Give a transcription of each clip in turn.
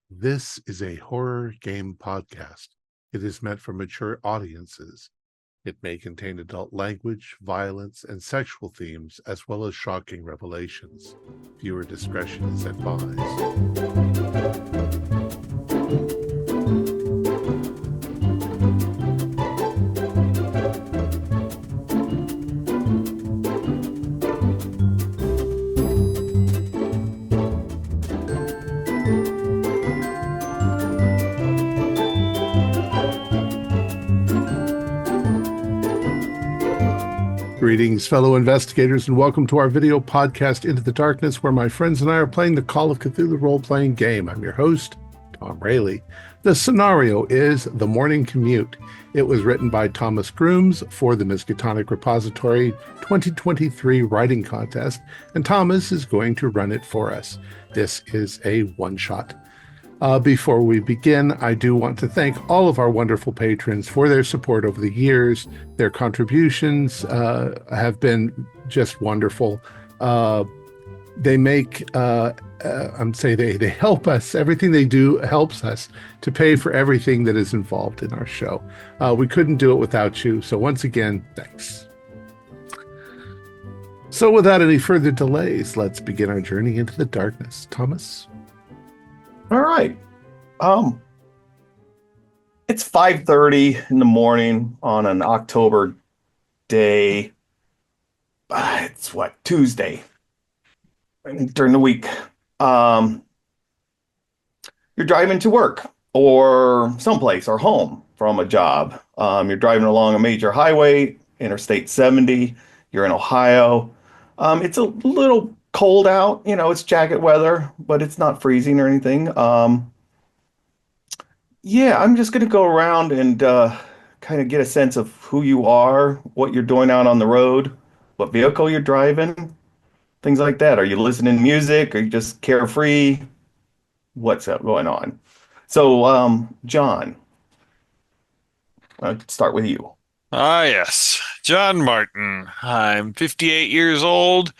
This is a horror game podcast. It is meant for mature audiences. It may contain adult language, violence, and sexual themes, as well as shocking revelations. Viewer discretion is advised. Greetings, fellow investigators, and welcome to our video podcast, Into the Darkness, where my friends and I are playing the Call of Cthulhu role-playing game. I'm your host, Thom Raley. The scenario is The Morning Commute. It was written by Thomas Grooms for the Miskatonic Repository 2023 writing contest, and Thomas is going to run it for us. This is a one-shot. Before we begin, I do want to thank all of our wonderful patrons for their support over the years. Their contributions have been just wonderful. They make, they help us. Everything they do helps us to pay for everything that is involved in our show. We couldn't do it without you. So once again, thanks. So without any further delays, let's begin our journey into the darkness. Thomas? All right. It's 5:30 in the morning on an October day. It's Tuesday during the week. You're driving to work or someplace or home from a job. You're driving along a major highway, Interstate 70. You're in Ohio. It's a little cold out, it's jacket weather, but it's not freezing or anything. I'm just going to go around and kind of get a sense of who you are, what you're doing out on the road, what vehicle you're driving, things like that. Are you listening to music? Are you just carefree? What's going on? So, John, I'll start with you. Yes. John Martin. I'm 58 years old.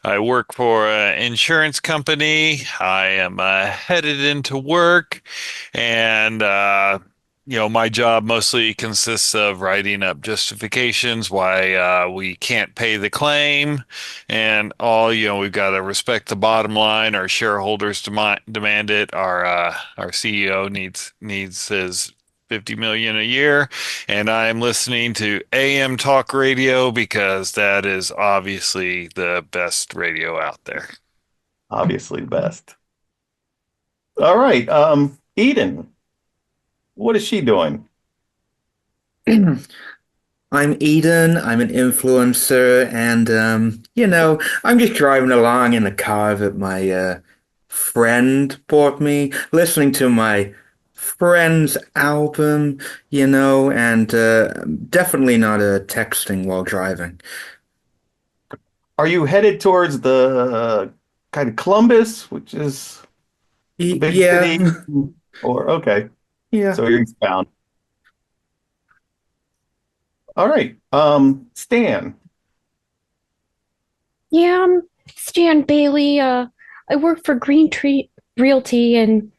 I work for an insurance company. I am headed into work, and my job mostly consists of writing up justifications why we can't pay the claim, and we've got to respect the bottom line. Our shareholders demand it. Our CEO needs his 50 million a year, and I'm listening to AM talk radio because that is obviously the best radio out there. Obviously the best. All right. Eden, what is she doing? I'm Eden. I'm an influencer, and I'm just driving along in the car that my friend bought me, listening to my friend's album, and definitely not texting while driving. Are you headed towards the kind of Columbus, which is the big city? Or okay. Yeah. So you're eastbound. All right. Stan. Yeah, I'm Stan Bailey. I work for Green Tree Realty, and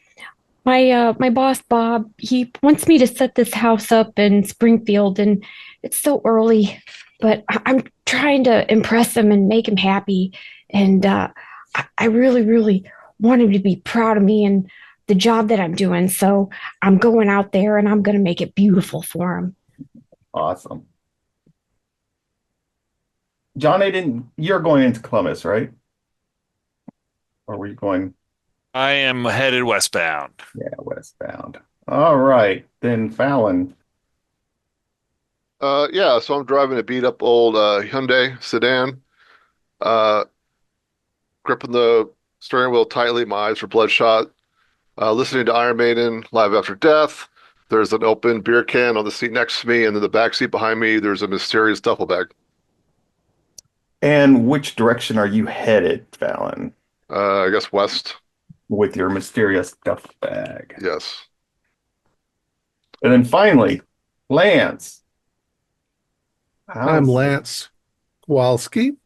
my boss Bob, he wants me to set this house up in Springfield, and it's so early, but I'm trying to impress him and make him happy, and I really, really want him to be proud of me and the job that I'm doing. So I'm going out there and I'm going to make it beautiful for him. Awesome. John, you're going into Columbus, right? Or were you going? I am headed westbound. Yeah, westbound. All right. Then Fallon. So I'm driving a beat up old Hyundai sedan, gripping the steering wheel tightly, my eyes are bloodshot, listening to Iron Maiden, Live After Death. There's an open beer can on the seat next to me, and in the back seat behind me, there's a mysterious duffel bag. And which direction are you headed, Fallon? I guess west. With your mysterious duffel bag. Yes. And then finally, Lance. I'm Lance Kowalski.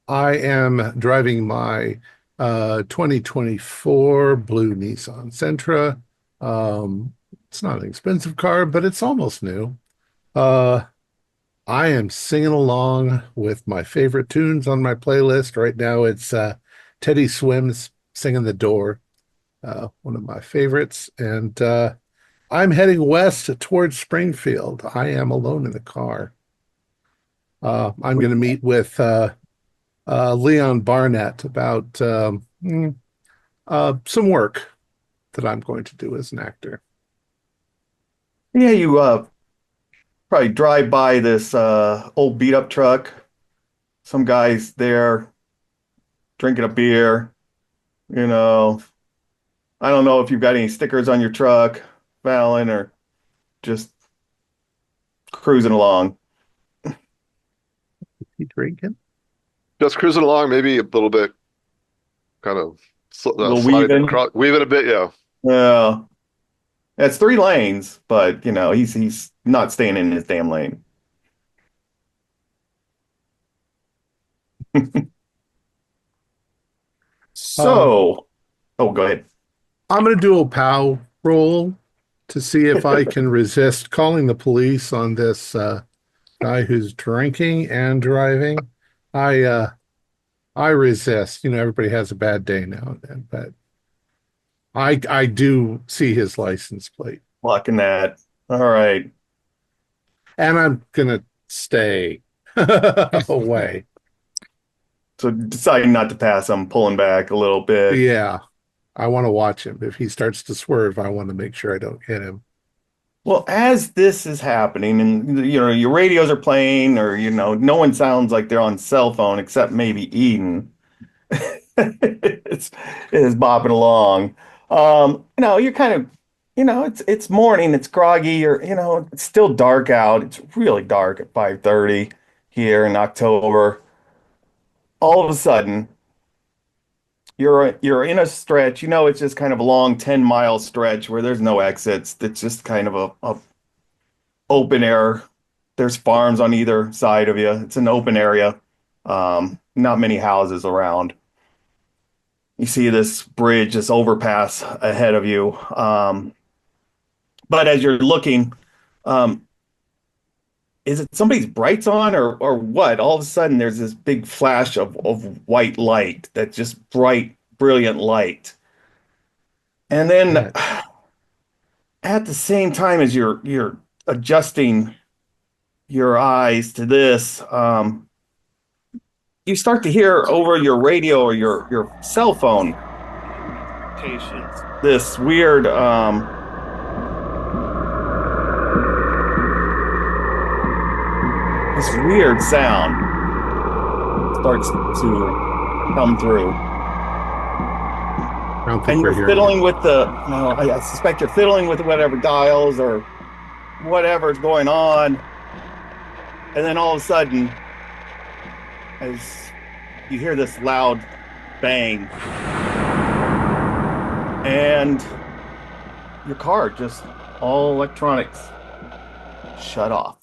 I am driving my 2024 blue Nissan Sentra. It's not an expensive car, but it's almost new. Uh, I am singing along with my favorite tunes on my playlist. Right now, it's Teddy Swims Singing the Door, one of my favorites. And I'm heading west towards Springfield. I am alone in the car. I'm going to meet with Leon Barnett about some work that I'm going to do as an actor. Yeah, you probably drive by this old beat up truck. Some guy's there drinking a beer. You know, I don't know if you've got any stickers on your truck, Fallon, or just cruising along. You drinking? Just cruising along, maybe a little bit, kind of Little sliding weaving. weaving a bit. Yeah. Yeah, it's 3 lanes, but he's not staying in his damn lane. So, oh, go ahead. I'm going to do a POW roll to see if I can resist calling the police on this guy who's drinking and driving. I resist. Everybody has a bad day now and then, but I do see his license plate, Blocking that. All right. and I'm gonna stay away. So deciding not to pass him, pulling back a little bit. Yeah, I want to watch him. If he starts to swerve, I want to make sure I don't hit him. Well, as this is happening, and your radios are playing, or no one sounds like they're on cell phone except maybe Eden. It's bopping along. You're kind of, it's morning, it's groggy, or it's still dark out. It's really dark at 5:30 here in October. All of a sudden, you're in a stretch. It's just kind of a long 10-mile stretch where there's no exits. It's just kind of a open air. There's farms on either side of you. It's an open area. Not many houses around. You see this bridge, this overpass ahead of you. But as you're looking, is it somebody's brights on or what? All of a sudden, there's this big flash of white light, that's just bright, brilliant light. And then at the same time as you're adjusting your eyes to this, you start to hear over your radio or your cell phone this weird sound starts to come through. I don't think And we're you're here. fiddling with I suspect you're fiddling with whatever dials or whatever's going on. And then all of a sudden, as you hear this loud bang, and your car, just all electronics, shut off.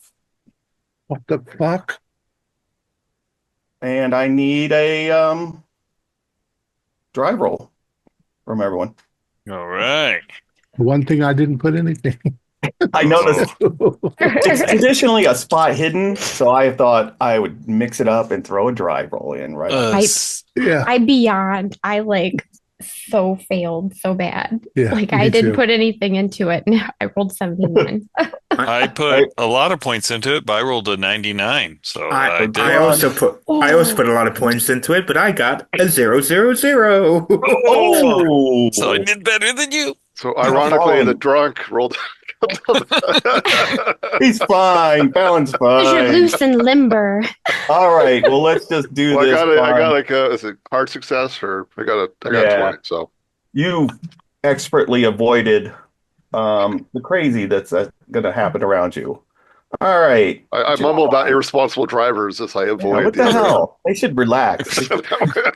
What the fuck? And I need a drive roll from everyone. All right. One thing I didn't put anything. I noticed it's traditionally a spot hidden, so I thought I would mix it up and throw a drive roll in right Uh, Yeah, I so failed so bad. yeah. I me didn't too. put anything into it. And I rolled 71. I put a lot of points into it, but I rolled a 99. So I did. I also put a lot of points into it, but I got a 000. Oh, So I did better than you. So ironically, the drunk rolled. he's fine. Fallon's Because you're fine. loose and limber. All right, well, let's just do Well, this. I got like is it hard success or I got Yeah. 20. So You expertly avoided the crazy that's going to happen around you. All right. I mumble about irresponsible drivers as I Yeah, avoid what the hell? They should relax. They should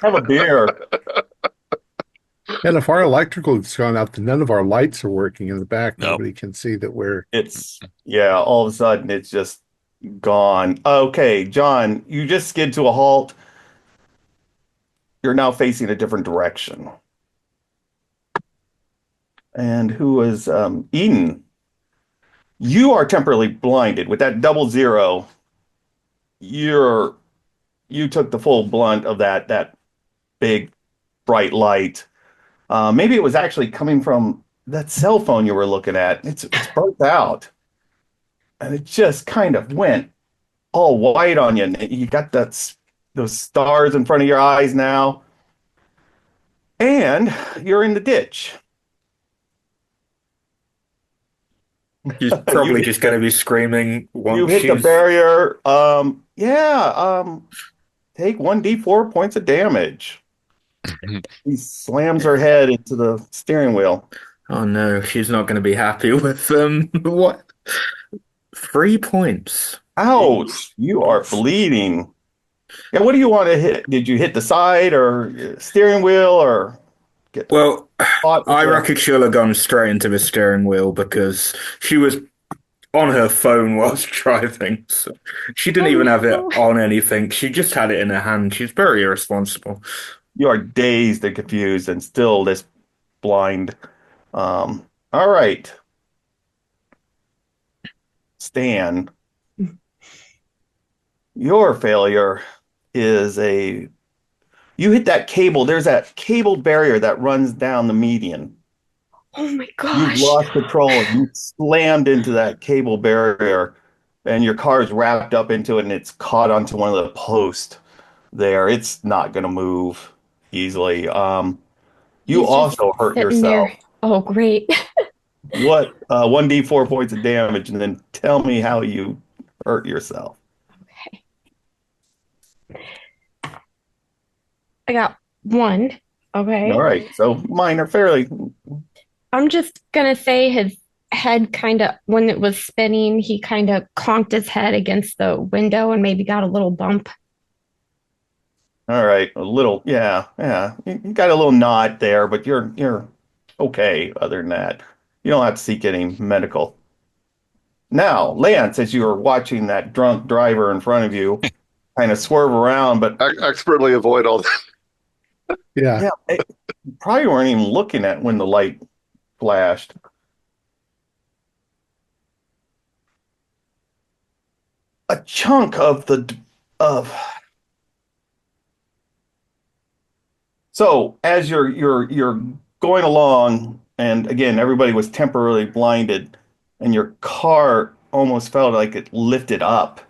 have a beer. And if our electrical's gone out, then none of our lights are working in the back. Nope. Nobody can see that we're. All of a sudden it's just gone. Okay, John, you just skid to a halt. you're now facing a different direction. And who is Eden? You are temporarily blinded with that 00. You took the full blunt of that big bright light. Maybe it was actually coming from that cell phone you were looking at. It's burnt out, and it just kind of went all white on you. And you got those stars in front of your eyes now, and you're in the ditch. She's probably just going to be screaming You once hit the she's. barrier. Take 1d4 points of damage. He slams her head into the steering wheel. Oh no, she's not going to be happy with them. What? 3 points. Ouch! You are bleeding. Yeah, what do you want to hit? Did you hit the side or steering wheel or get Well, caught with I the- reckon she'll have gone straight into the steering wheel because she was on her phone whilst driving. So she didn't even have it on anything. She just had it in her hand. She's very irresponsible. You are dazed and confused and still this blind. All right. Stan, your failure is you hit that cable. There's that cable barrier that runs down the median. Oh my You've gosh. lost control. You slammed into that cable barrier, and your car is wrapped up into it, and it's caught onto one of the posts there. It's not going to move easily. You He's just also hurt sitting yourself. there. Oh, great. What 1d4 points of damage, and then tell me how you hurt yourself. I got 1. Okay. All right, so mine are fairly. I'm just gonna say his head kind of, when it was spinning, he kind of conked his head against the window and maybe got a little bump. All right, a little, yeah. You got a little knot there, but you're okay. Other than that, you don't have to seek any medical. Now, Lance, as you were watching that drunk driver in front of you, kind of swerve around, but Expertly avoid all that. Yeah. yeah, you probably weren't even looking at when the light flashed. A chunk of so as you're going along, and again, everybody was temporarily blinded, and your car almost felt like it lifted up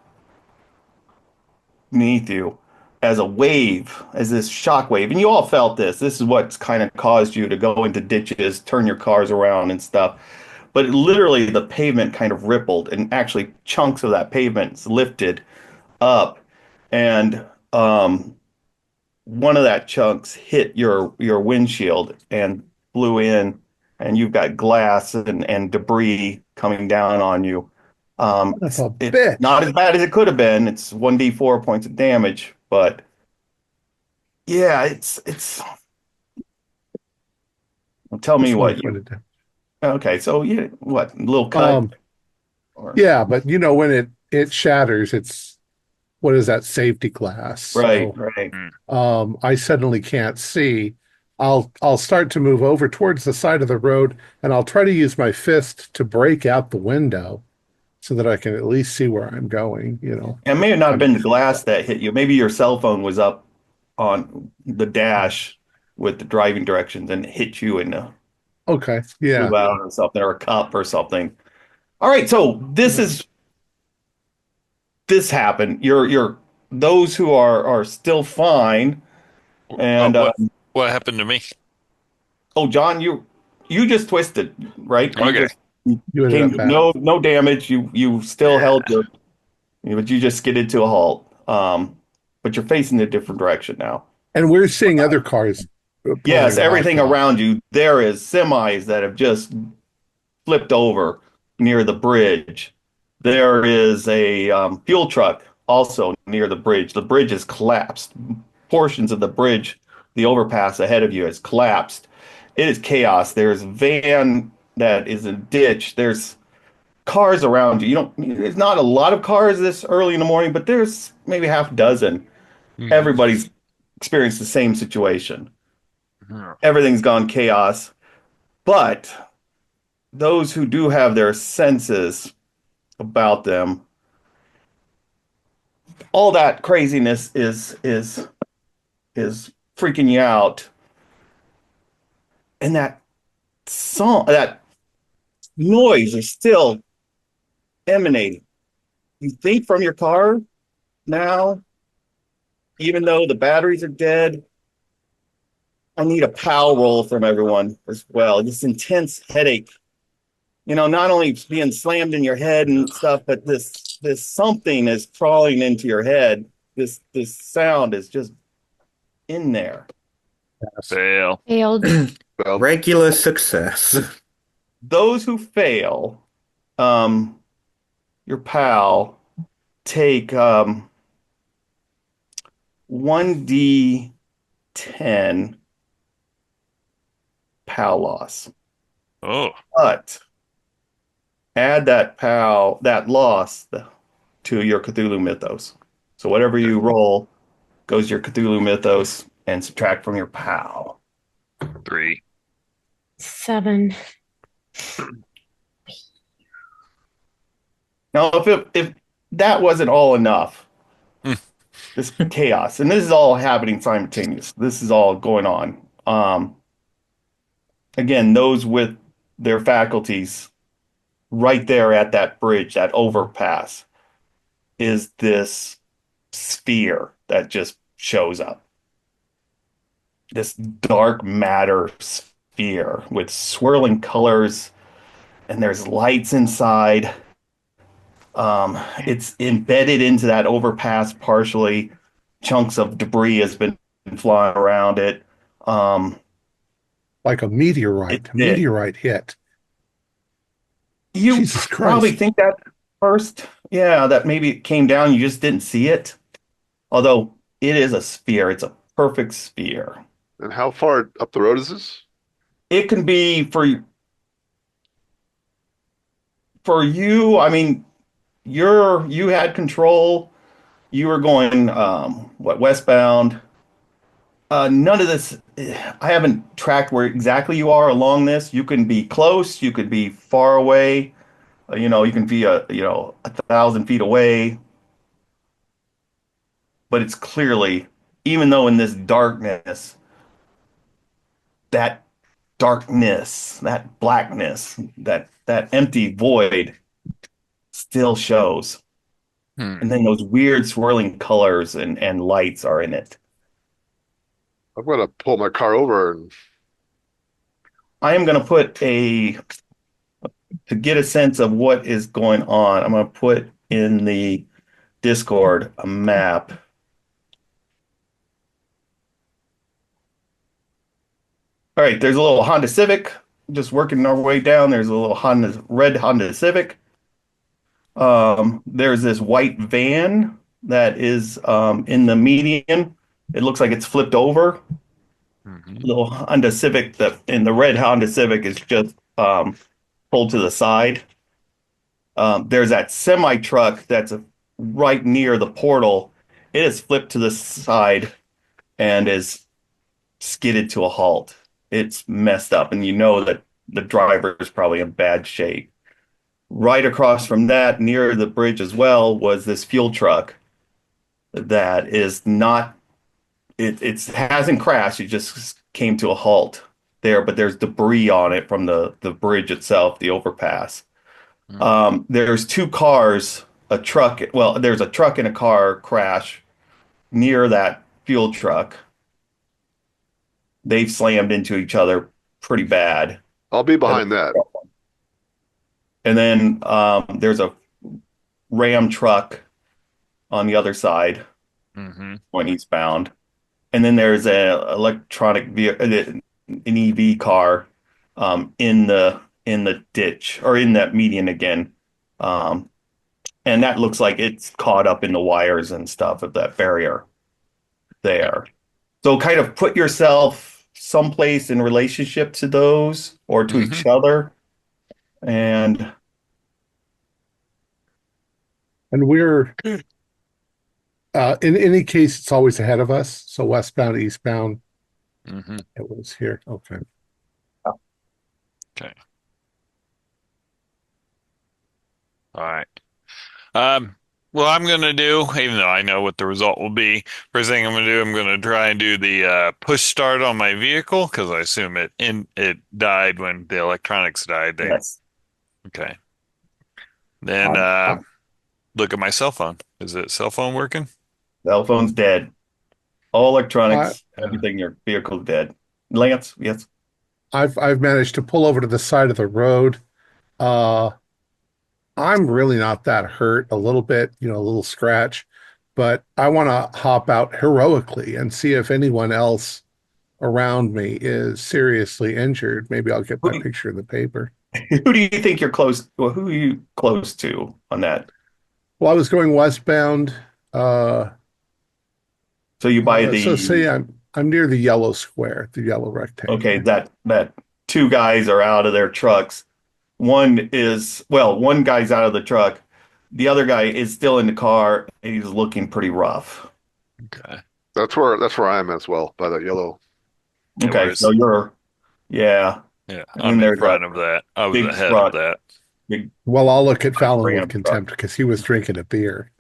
beneath you as a wave, as this shock wave. And you all felt this. This is what's kind of caused you to go into ditches, turn your cars around and stuff. But literally the pavement kind of rippled, and actually chunks of that pavement lifted up. And one of that chunks hit your windshield and blew in, and you've got glass and debris coming down on you. That's a It's bitch. not as bad as it could have been. It's 1d4 points of damage, but yeah, it's tell me what That's you what it did. okay, so yeah, what a little cut or Yeah, but when it shatters, it's what is that, safety glass? right, So right. I suddenly can't see. I'll start to move over towards the side of the road, and I'll try to use my fist to break out the window so that I can at least see where I'm going, It may have not been the glass that hit you. Maybe your cell phone was up on the dash with the driving directions and hit you and Okay, yeah. flew out or something, or a cup or something. All right, so this happened. You're those who are still fine, and What happened to me? oh, John, you just twisted, right? Okay. You ended Came up back. no damage. You still held but you just skidded to a halt. But you're facing a different direction now. And we're seeing other cars. Yes, pulling everything off. around you, there is semis that have just flipped over near the bridge. There is a fuel truck also near the bridge. The bridge has collapsed. Portions of the bridge, the overpass ahead of you has collapsed. It is chaos. There's a van that is in a ditch. There's cars around you. There's not a lot of cars this early in the morning, but there's maybe half a dozen. Mhm. Everybody's experienced the same situation. Hmm. Everything's gone chaos, but those who do have their senses about them, all that craziness is freaking you out, and that noise is still emanating. You think from your car now, even though the batteries are dead, I need a POW roll from everyone as well. This intense headache. Not only being slammed in your head and stuff, but this something is crawling into your head. This sound is just in there. Fail. Failed. Well, Regular success. Those who fail, your POW, take 1d10 POW loss. Oh, But add that loss to your Cthulhu mythos. So whatever you roll goes your Cthulhu mythos and subtract from your POW. 3. 7. Now, if that wasn't all enough, Hmm. this chaos, and this is all happening simultaneous. This is all going on. Again, those with their faculties right there at that bridge, that overpass, is this sphere that just shows up. This dark matter sphere with swirling colors, and there's lights inside. It's embedded into that overpass partially. Chunks of debris has been flying around it. Like a meteorite. A meteorite hit. You Jesus probably Christ. think that first, yeah, that maybe it came down, you just didn't see it. Although it is a sphere, it's a perfect sphere. and how far up the road is this? It can be for you. I mean, you had control. You were going westbound. None of this. I haven't tracked where exactly you are along this. You can be close. You could be far away. You can be 1,000 feet away. But it's clearly, even though in this darkness, that darkness, that blackness, that empty void still shows. Hmm. And then those weird swirling colors and lights are in it. I'm gonna pull my car over and I am going to to get a sense of what is going on, I'm going to put in the Discord a map. All right, there's a little Honda Civic, just working our way down. There's a little red Honda Civic. There's this white van that is in the median. It looks like it's flipped over. Mhm. Little Honda Civic and the red Honda Civic is just pulled to the side. There's that semi truck that's right near the portal. It is flipped to the side and is skidded to a halt. It's messed up, and you know that the driver is probably in bad shape. Right across from that, near the bridge as well, was this fuel truck that is not, it hasn't crashed, it just came to a halt there, but there's debris on it from the bridge itself, the overpass. There's two cars, there's a truck and a car crash near that fuel truck. They've slammed into each other pretty bad. I'll be behind that. And then there's a Ram truck on the other side Mhm. going eastbound. And then there's a electronic vehicle, an EV car in the ditch or in that median again. And that looks like it's caught up in the wires and stuff of that barrier there. So kind of put yourself someplace in relationship to those or to each other. And And we're In any case, it's always ahead of us. So westbound, eastbound, Mm-hmm. it was here. Okay. Okay. All right. Um, well, I'm gonna do, even though I know what the result will be, first thing I'm gonna do, I'm gonna try and do the push start on my vehicle because I assume it died when the electronics died. Yes. Okay. Then Um, I, look at my cell phone. Is it cell phone working? Cell phone's dead. All I, electronics, everything in your vehicle's dead. Lance, yes. I've managed to pull over to the side of the road. Uh, I'm really not that hurt. A little bit, a little scratch, but I want to hop out heroically and see if anyone else around me is seriously injured. Maybe I'll get Who my do, picture in the paper. who do you think you're close? Well, who are you close to on that? Well, I was going westbound. So you buy So the say I'm near the yellow square, the yellow okay, rectangle. that two guys are out of their trucks. One guy's out of the truck. The other guy is still in the car and he's looking pretty rough. Okay. That's where I am as well, by that yellow. Yeah, Okay, so yeah, yeah, and then I'm in there's a front of that. I was big ahead of truck, that. big Well, I'll look at like Fallon with Ram truck. contempt because he was drinking a beer.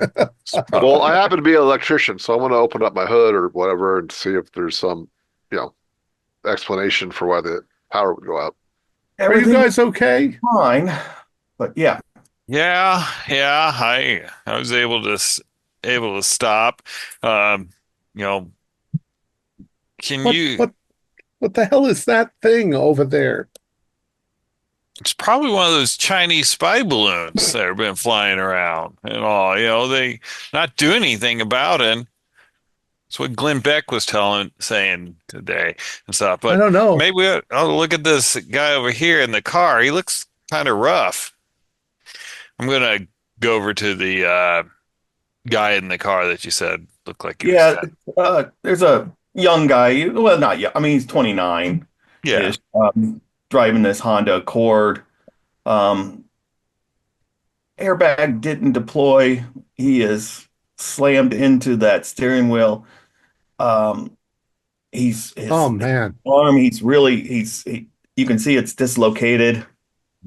Well, I happen to be an electrician, so I'm going to open up my hood or whatever and see if there's some, you know, explanation for why the power would go out. Are you Everything is guys okay? fine, but yeah, Yeah. I was able to stop. Um, you know, can What you? what what the hell is that thing over there? It's probably one of those Chinese spy balloons that have been flying around and all. They not do anything about it. That's what Glenn Beck was saying today and stuff. I But don't know. maybe I'll look at this guy over here in the car. He looks kind of rough. I'm gonna go over to the guy in the car that you said looked like he was yeah. dead. There's a young guy. Well, not young. I mean, he's 29 Yeah. ish, driving this Honda Accord. Um, Airbag didn't deploy. He is slammed into that steering wheel. Um, he's Oh his man. arm. You can see it's dislocated.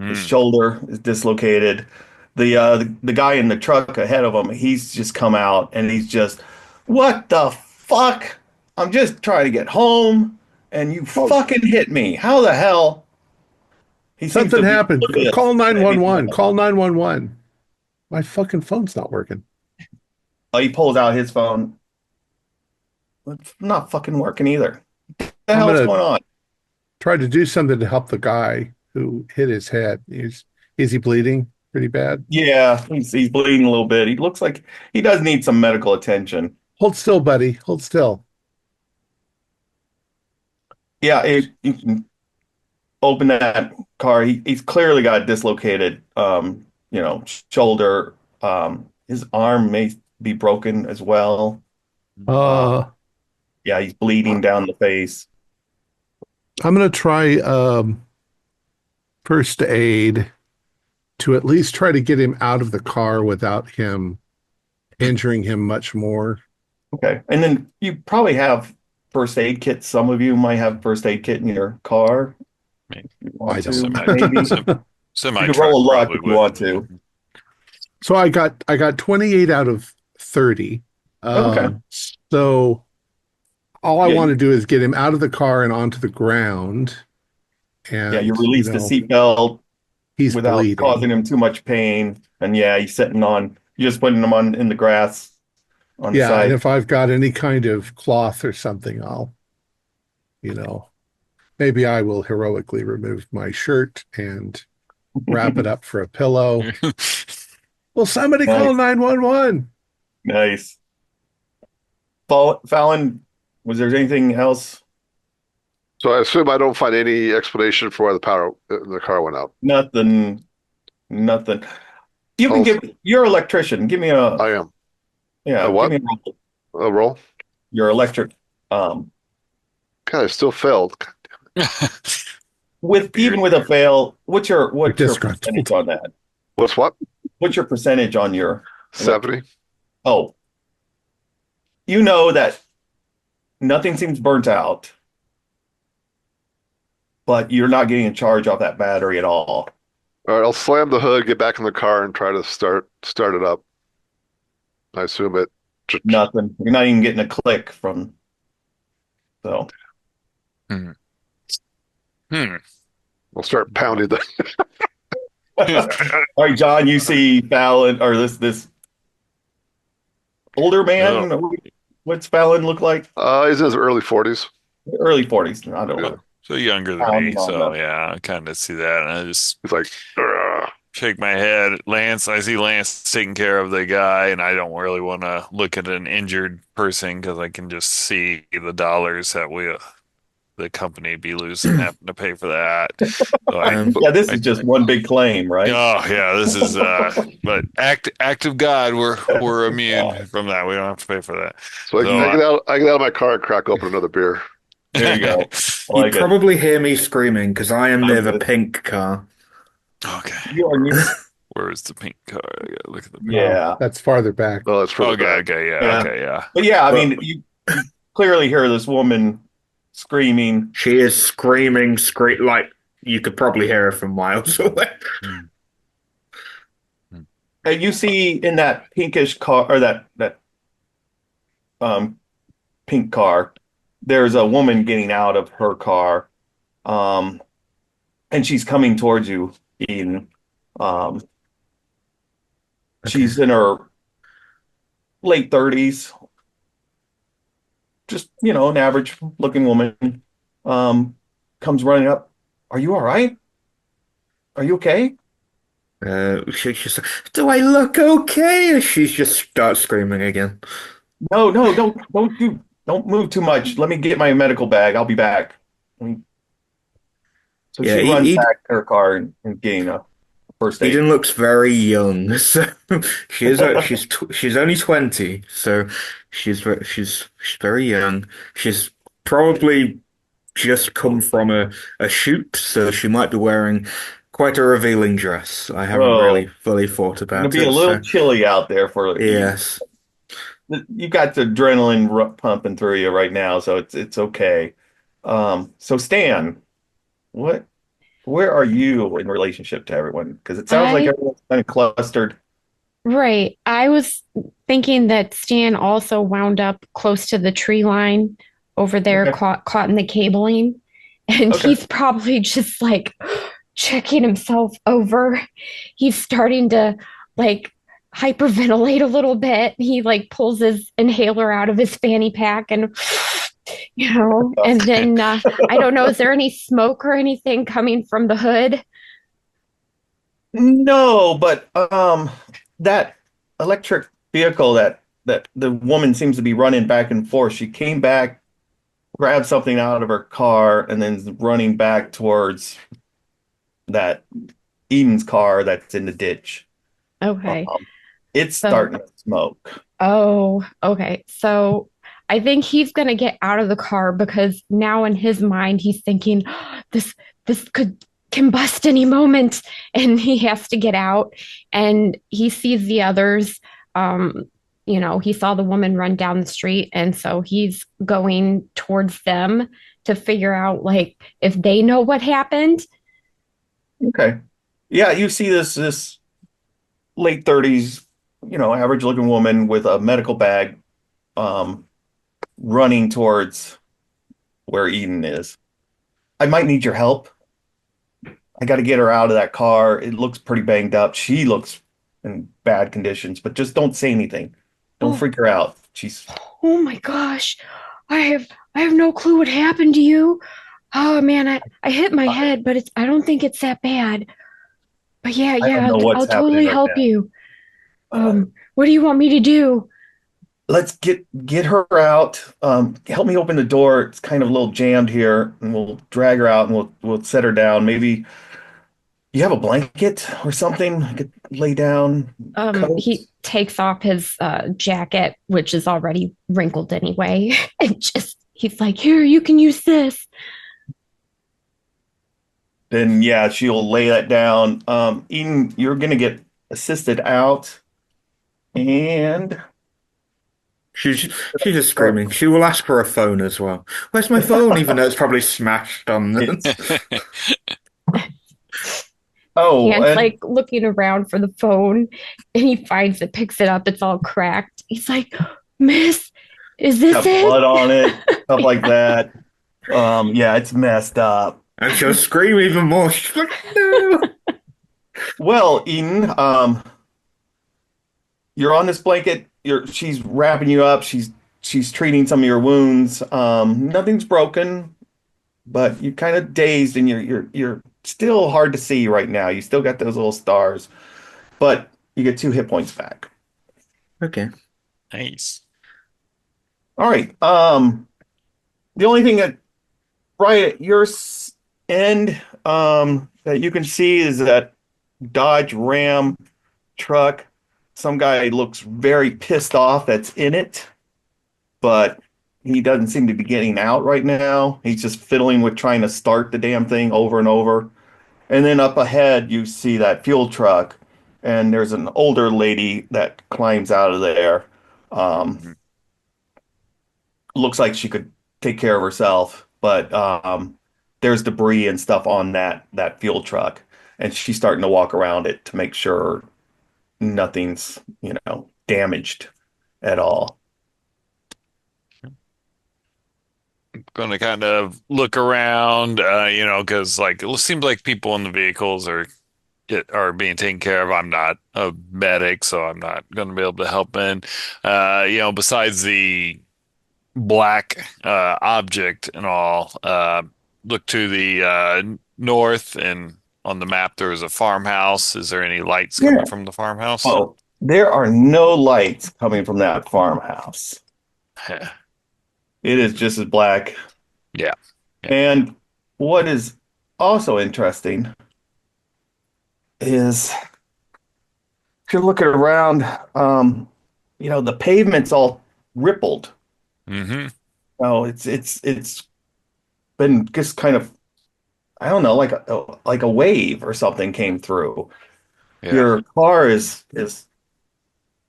His Hmm. shoulder is dislocated. The guy in the truck ahead of him, he's just come out and he's just, what the fuck? I'm just trying to get home and you Oh, fucking hit me. How the hell? He seems something to be happened. oblivious Call to anything 911. else. Call 911. My fucking phone's not working. Oh, he pulls out his phone. It's not fucking working either. What the I'm hell's gonna going on? try to do something to help the guy who hit his head. Is he bleeding pretty bad? Yeah, he's bleeding a little bit. He looks like he does need some medical attention. Hold still, buddy. Hold still. Yeah, you can open that car. He's clearly got dislocated, shoulder. His arm may be broken as well. Uh, Uh, yeah, he's bleeding down the face. I'm gonna try first aid to at least try to get him out of the car without him injuring him much more. Okay, and then you probably have first aid kit. Some of you might have first aid kit in your car. Maybe. If you I want to, Semi, maybe semi, you semi could truck roll a luck probably if you would. want to. So I got 28 out of 30. Okay. So all I Yeah, want to do is get him out of the car and onto the ground. yeah, you And, release the seatbelt he's without bleeding. causing him too much pain. And yeah, he's sitting on, you're just putting him on in the grass on the Yeah, and side. if I've got any kind of cloth or something, you know, maybe I will heroically remove my shirt and wrap it up for a pillow. Will somebody call Nice, 911? nice. Fallon, was there anything else? So I assume I don't find any explanation for why the power in the car went out. Nothing, nothing. You can Also, you're an electrician. Give me I am. yeah, A give what? me a roll. A roll? Your electric, God, I still failed. even with a fail, what's your percentage Disgruntled. on that? What's what? What's your percentage on your elect 70? oh, you know that nothing seems burnt out, but you're not getting a charge off that battery at all. All right, I'll slam the hood, get back in the car, and try to start it up. I assume it. Nothing. You're not even getting a click from. So, Hmm. Hmm. I'll start pounding the. all right, John, you see Fallon or this older man. What's Fallon look like? He's in his early 40s. Early 40s. I don't Yeah. know. So younger than me. So yeah, I kind of see that. And I just He's like, "Ugh." shake my head. I see Lance taking care of the guy, and I don't really want to look at an injured person because I can just see the dollars that the company be losing having to pay for that. So Yeah, this is just one big claim, right? oh yeah, this is but act of God, we're immune from that. We don't have to pay for that. So I get out of my car and crack open another beer. There you go. I You like it. probably hear me screaming because I am near the pink car. Okay. You are new. Where is the pink car? I gotta look at the Yeah. That's farther back. Oh, that's for the Okay, back. okay, yeah, Yeah. okay, yeah. But yeah, I mean, you clearly hear this woman screaming. She is screaming, like you could probably hear her from miles away. And you see in that pinkish car or that pink car, there's a woman getting out of her car. And she's coming towards you, Eden. She's in her late 30s. Just, an average looking woman. Comes running up. Are you all right? Are you okay? She's like, do I look okay? She just starts screaming again. No, don't move too much. Let me get my medical bag. I'll be back. So Yeah, she runs back to her car and getting a first aid. Eden looks very young, so she's only 20, so she's very young. She's probably just come from a shoot, so she might be wearing quite a revealing dress. I haven't really fully thought It'll about be it. a little chilly out there for Yes. you got the adrenaline pumping through you right now, so it's okay. So Stan, where are you in relationship to everyone? Because it sounds like everyone's kind of clustered. Right. I was thinking that Stan also wound up close to the tree line over there, caught in the cabling. And he's probably just like checking himself over. He's starting to like hyperventilate a little bit. He like pulls his inhaler out of his fanny pack and and then I don't know, is there any smoke or anything coming from the hood? No, but that electric vehicle that the woman seems to be running back and forth. She came back, grabbed something out of her car, and then running back towards that Eden's car that's in the ditch. Okay. It's starting to smoke. Oh, okay. So I think he's going to get out of the car because now in his mind he's thinking this could combust any moment, and he has to get out. And he sees the others. He saw the woman run down the street, and so he's going towards them to figure out like if they know what happened. Okay. Yeah, you see this late 30s, average looking woman with a medical bag running towards where Eden is. I might need your help. I got to get her out of that car. It looks pretty banged up. She looks in bad conditions, but just don't say anything. Don't freak her out. Oh my gosh. I have no clue what happened to you. Oh man, I hit my head, but I don't think it's that bad. But yeah, I'll totally help you. What do you want me to do? Let's get her out. Help me open the door. It's kind of a little jammed here, and we'll drag her out and we'll set her down. Maybe you have a blanket or something I could lay down. He takes off his jacket, which is already wrinkled anyway, and he's like, "Here, you can use this." Then yeah, she'll lay that down. Eden, you're gonna get assisted out, and She's just screaming. She will ask for a phone as well. Where's my phone? Even though it's probably smashed on It's the... Dan's and like looking around for the phone and he finds it, picks it up, it's all cracked. He's like, Miss, is this got it? blood on it, stuff like Yeah. that. Yeah, it's messed up. And she'll scream even more. She's like, no. Well, Eden, you're on this blanket. She's wrapping you up. She's treating some of your wounds. Nothing's broken, but you're kind of dazed and you're still hard to see right now. You still got those little stars, but you get 2 hit points back. Okay. Nice. All right. The only thing that right at your end that you can see is that Dodge Ram truck. Some guy looks very pissed off that's in it, but he doesn't seem to be getting out right now. He's just fiddling with trying to start the damn thing over and over. And then up ahead, you see that fuel truck, and there's an older lady that climbs out of there. Um, Mhm. Looks like she could take care of herself, but there's debris and stuff on that fuel truck, and she's starting to walk around it to make sure nothing's, damaged at all. Going to kind of look around, because like it seems like people in the vehicles are being taken care of. I'm not a medic, so I'm not going to be able to help in. Besides the black object and all, look to the north, and on the map there is a farmhouse. Is there any lights Yeah. coming from the farmhouse? Oh, there are no lights coming from that farmhouse. It is just as black. Yeah. And what is also interesting is if you're looking around, the pavement's all rippled. Mm-hmm. Oh, it's been just kind of, I don't know, like a wave or something came through. Yeah. Your car is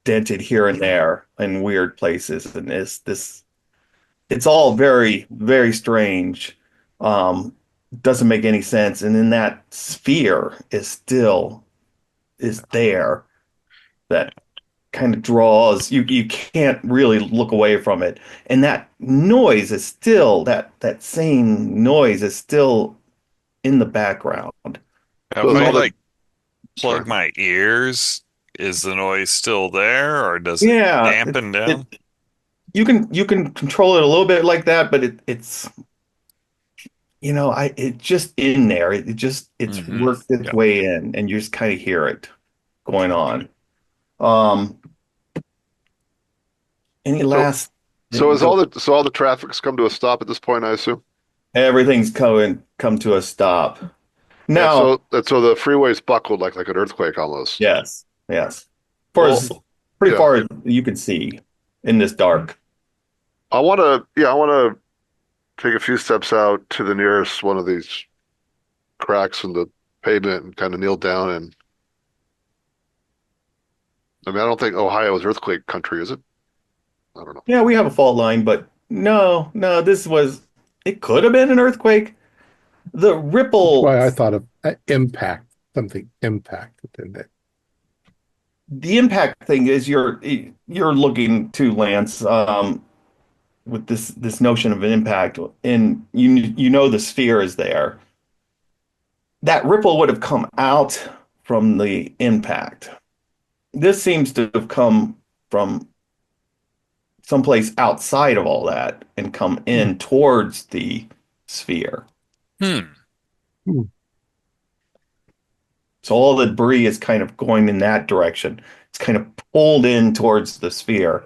dented here and there in weird places, and it's all very, very strange. Doesn't make any sense. And then that sphere is there that kind of draws you can't really look away from it. And that noise is still that same noise is still in the background. If So is I all the like sorry. plug my ears, is the noise still there, or does it Yeah, dampen down? you can control it a little bit like that, but it's it's just in there. It's Mm-hmm. worked its Yeah. way in, and you just kind of hear it going on. Um, any So last? so is all the traffic's come to a stop at this point, I assume? Everything's come to a stop. And Now, so the freeway's buckled like an earthquake almost. yes, yes. For Well, as pretty yeah. far as you can see in this dark. I wanna take a few steps out to the nearest one of these cracks in the pavement and kind of kneel down and I mean I don't think Ohio is earthquake country, is it? I don't know. Yeah, we have a fault line, but no, no, it could have been an earthquake. The That's ripple, why I thought of impact, something impacted in it. the impact thing is you're looking to Lance, with this notion of an impact, and you know the sphere is there. That ripple would have come out from the impact. This seems to have come from someplace outside of all that and come in towards the sphere. Hmm. Hmm. So all the debris is kind of going in that direction. It's kind of pulled in towards the sphere.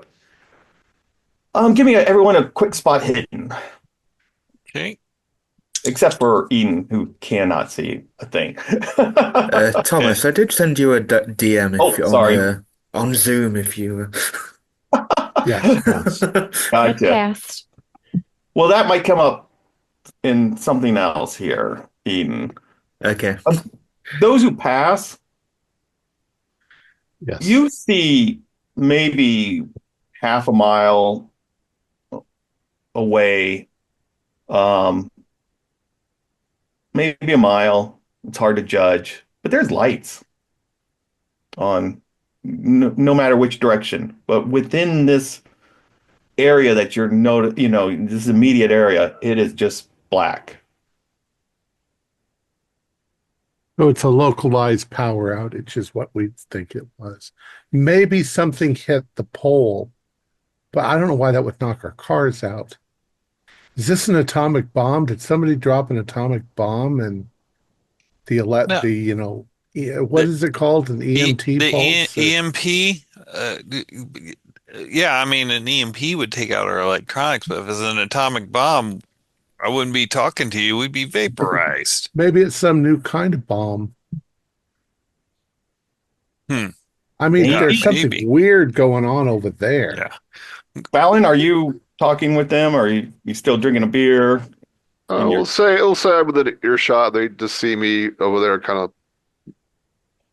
Give me everyone a quick spot hidden, Okay. except for Eden, who cannot see a thing. Thomas, I did send you a DM if Oh, you're sorry. on Zoom if you Yes, yes. I Gotcha. passed. Well, that might come up in something else here, Eden. Okay. Those who pass, Yes. you see maybe half a mile away, um, maybe a mile. It's hard to judge, but there's lights on no matter which direction. But within this area that this immediate area, it is just black. So it's a localized power outage is what we think it was. Maybe something hit the pole, but I don't know why that would knock our cars out. Is this an atomic bomb? Did somebody drop an atomic bomb and No, what the is it called? An EMT pulse? EMP. Yeah, I mean, an EMP would take out our electronics, but if it's an atomic bomb, I wouldn't be talking to you. We'd be vaporized. Maybe it's some new kind of bomb. Hmm. I mean, Yeah, there's something maybe. weird going on over there. Yeah. Fallon, are you talking with them? Or are you still drinking a beer? And We'll say I'm within earshot. They just see me over there, kind of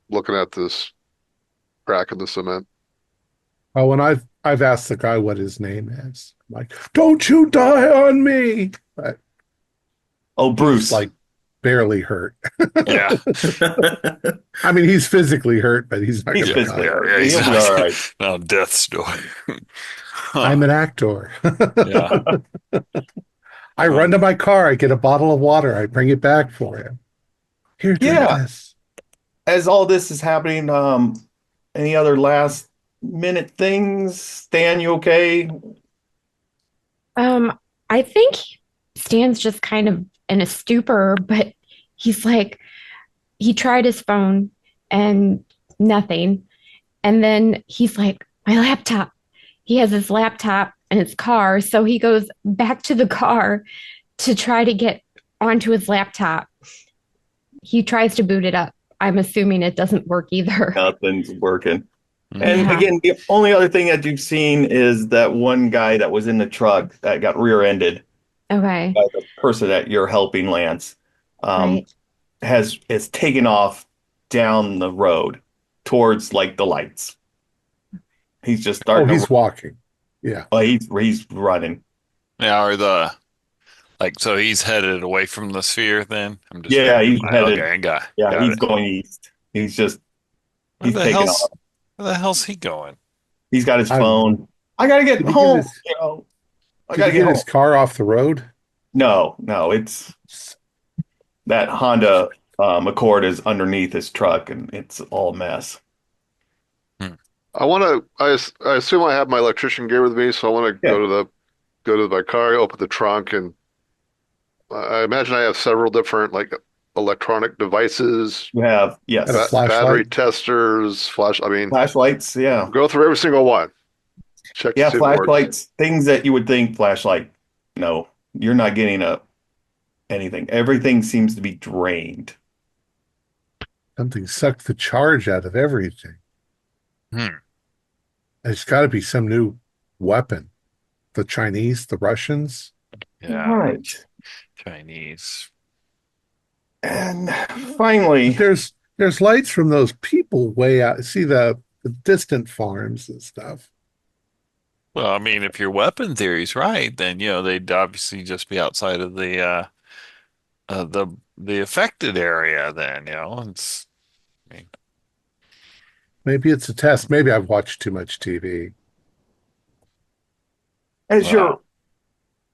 looking at this crack in the cement. Oh, and I've asked the guy what his name is. I'm like, don't you die on me. But Oh, he's Bruce. like barely hurt. Yeah. I mean, he's physically hurt, but he's not He's going to physically die. hurt. Yeah, he's He'll be not- all right. No, death's door. Huh. I'm an actor. Yeah. I run to my car. I get a bottle of water. I bring it back for him. Here, drink Yeah. this. As all this is happening, any other last minute things? Stan, you okay? I think Stan's just kind of in a stupor, but he's like, he tried his phone and nothing. And then he's like, my laptop. He has his laptop and his car. So he goes back to the car to try to get onto his laptop. He tries to boot it up. I'm assuming it doesn't work either. Nothing's working. And Yeah. again, the only other thing that you've seen is that one guy that was in the truck that got rear-ended Okay. by the person that you're helping, Lance, Right. has taken off down the road towards like the lights. He's just Oh, starting he's walking. Yeah. he's running. Yeah, or so he's headed away from the sphere then? I'm just Yeah, he's headed. Okay, got He's it. going east. He's Where the taking hell's off. where the hell's he going? He's got his I'm- phone. I gotta get Did he home. get his- I Did gotta he get get home. his car off the road? No, it's that Honda Accord is underneath his truck, and it's all a mess. I assume I have my electrician gear with me, so I want to Yeah. go to my car, open the trunk, and I imagine I have several different electronic devices, You have, yes, And a flashlight? battery testers, I mean, flashlights. Yeah, go through every single one. Check to yeah, see if it works. flashlights. Things that you would think flashlight. No, you're not getting anything. Everything seems to be drained. Something sucked the charge out of everything. Hmm. It's got to be some new weapon. The Chinese, the Russians. Yeah, Right. Chinese. And finally, There's lights from those people way out. See the distant farms and stuff. Well, I mean, if your weapon theory's right, then they'd obviously just be outside of the affected area. Then it's. I mean, Maybe it's a test. Maybe I've watched too much TV. as you're Wow.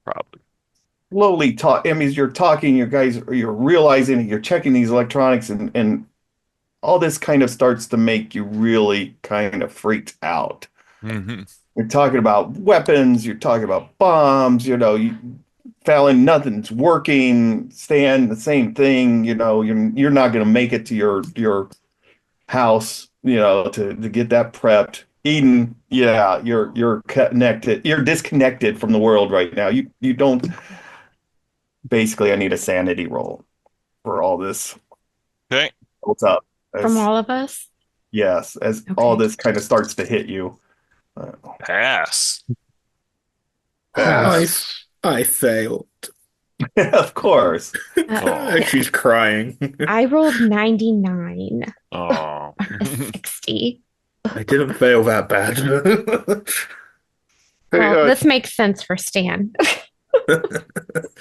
Probably. slowly talking, I mean, as you're talking, you're realizing that you're checking these electronics, and all this kind of starts to make you really kind of freaked out. Hmm. You're talking about weapons, you're talking about bombs, Fallon, nothing's working. Stan, the same thing, you're not going to make it to your house, to get that prepped. Eden, yeah, you're connected. You're disconnected from the world right now. You don't. Basically, I need a sanity roll for all this. Okay. What's up? From all of us. Yes, as Okay. all this kind of starts to hit you. Pass. I failed. Of course. Oh. She's crying. I rolled 99 Oh. on a 60. I didn't fail that bad. Hey, Well, this makes sense for Stan. hey,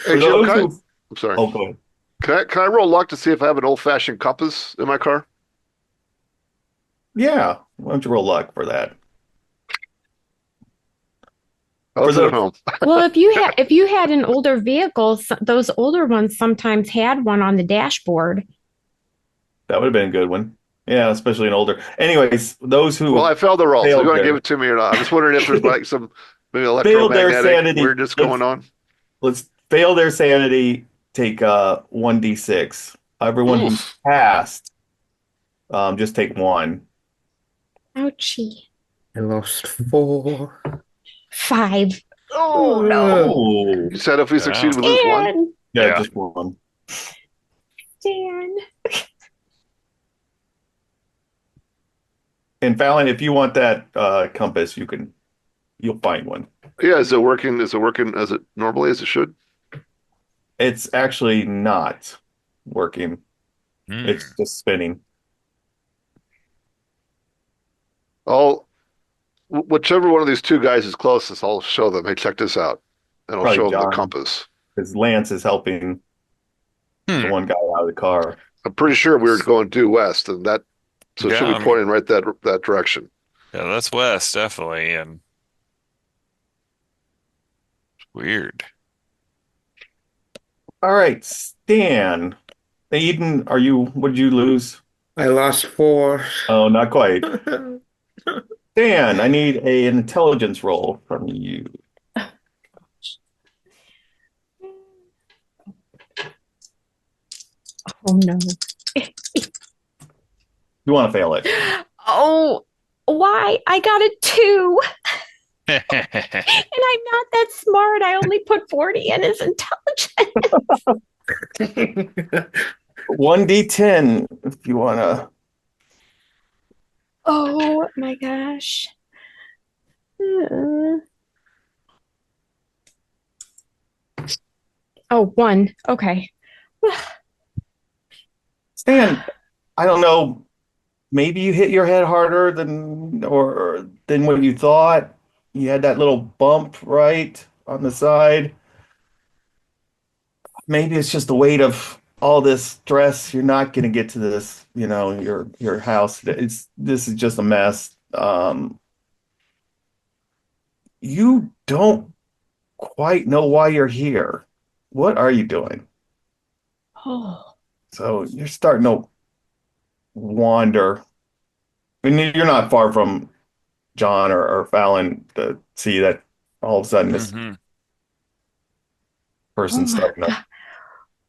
For Jim, those who, I'm sorry. oh, go ahead. Can I roll luck to see if I have an old-fashioned compass in my car? Yeah, why don't you roll luck for that? I For left it at the home. Well, if you had an older vehicle, those older ones sometimes had one on the dashboard. That would have been a good one. Yeah, especially an older. Anyways, those Well, who I failed the roll, so you failed want to give their it to me or not? I'm just wondering if there's like some maybe failed their electromagnetic sanity. weirdness going on. Let's fail their sanity. Take 1d6. Everyone who's Oof. passed, just take one. Ouchie. I lost 4. 5. Oh no. Oh, You said if we succeed, Wow. we lose one? Stan. yeah, Yeah. just one. Stan. And Fallon, if you want that compass, you'll find one. Yeah, is it working? Is it working as it normally as it should? It's actually not working. Hmm. It's just spinning. Whichever one of these two guys is closest, I'll show them. Hey, check this out. And I'll Probably show them the John. compass. Because Lance is helping the one guy out of the car. I'm pretty sure we were going due west, and so it should Yeah, be pointing right that direction. Yeah, that's west, definitely, and weird. All right, Stan. Eden, what did you lose? I lost 4. Oh, not quite. Stan, I need an intelligence roll from you. Oh no. You want to fail it. Oh, why? I got a 2. And I'm not that smart. I only put 40 in as intelligence. 1d10 if you want to. Oh my gosh. Oh, 1. Okay. Stan, I don't know. Maybe you hit your head harder than what you thought. You had that little bump right on the side. Maybe it's just the weight of all this stress. You're not going to get to this, your house. This is just a mess. You don't quite know why you're here. What are you doing? Oh. So you're starting to wander. And you're not far from John or Fallon to see that all of a sudden this Mhm. person's Oh my starting to. God.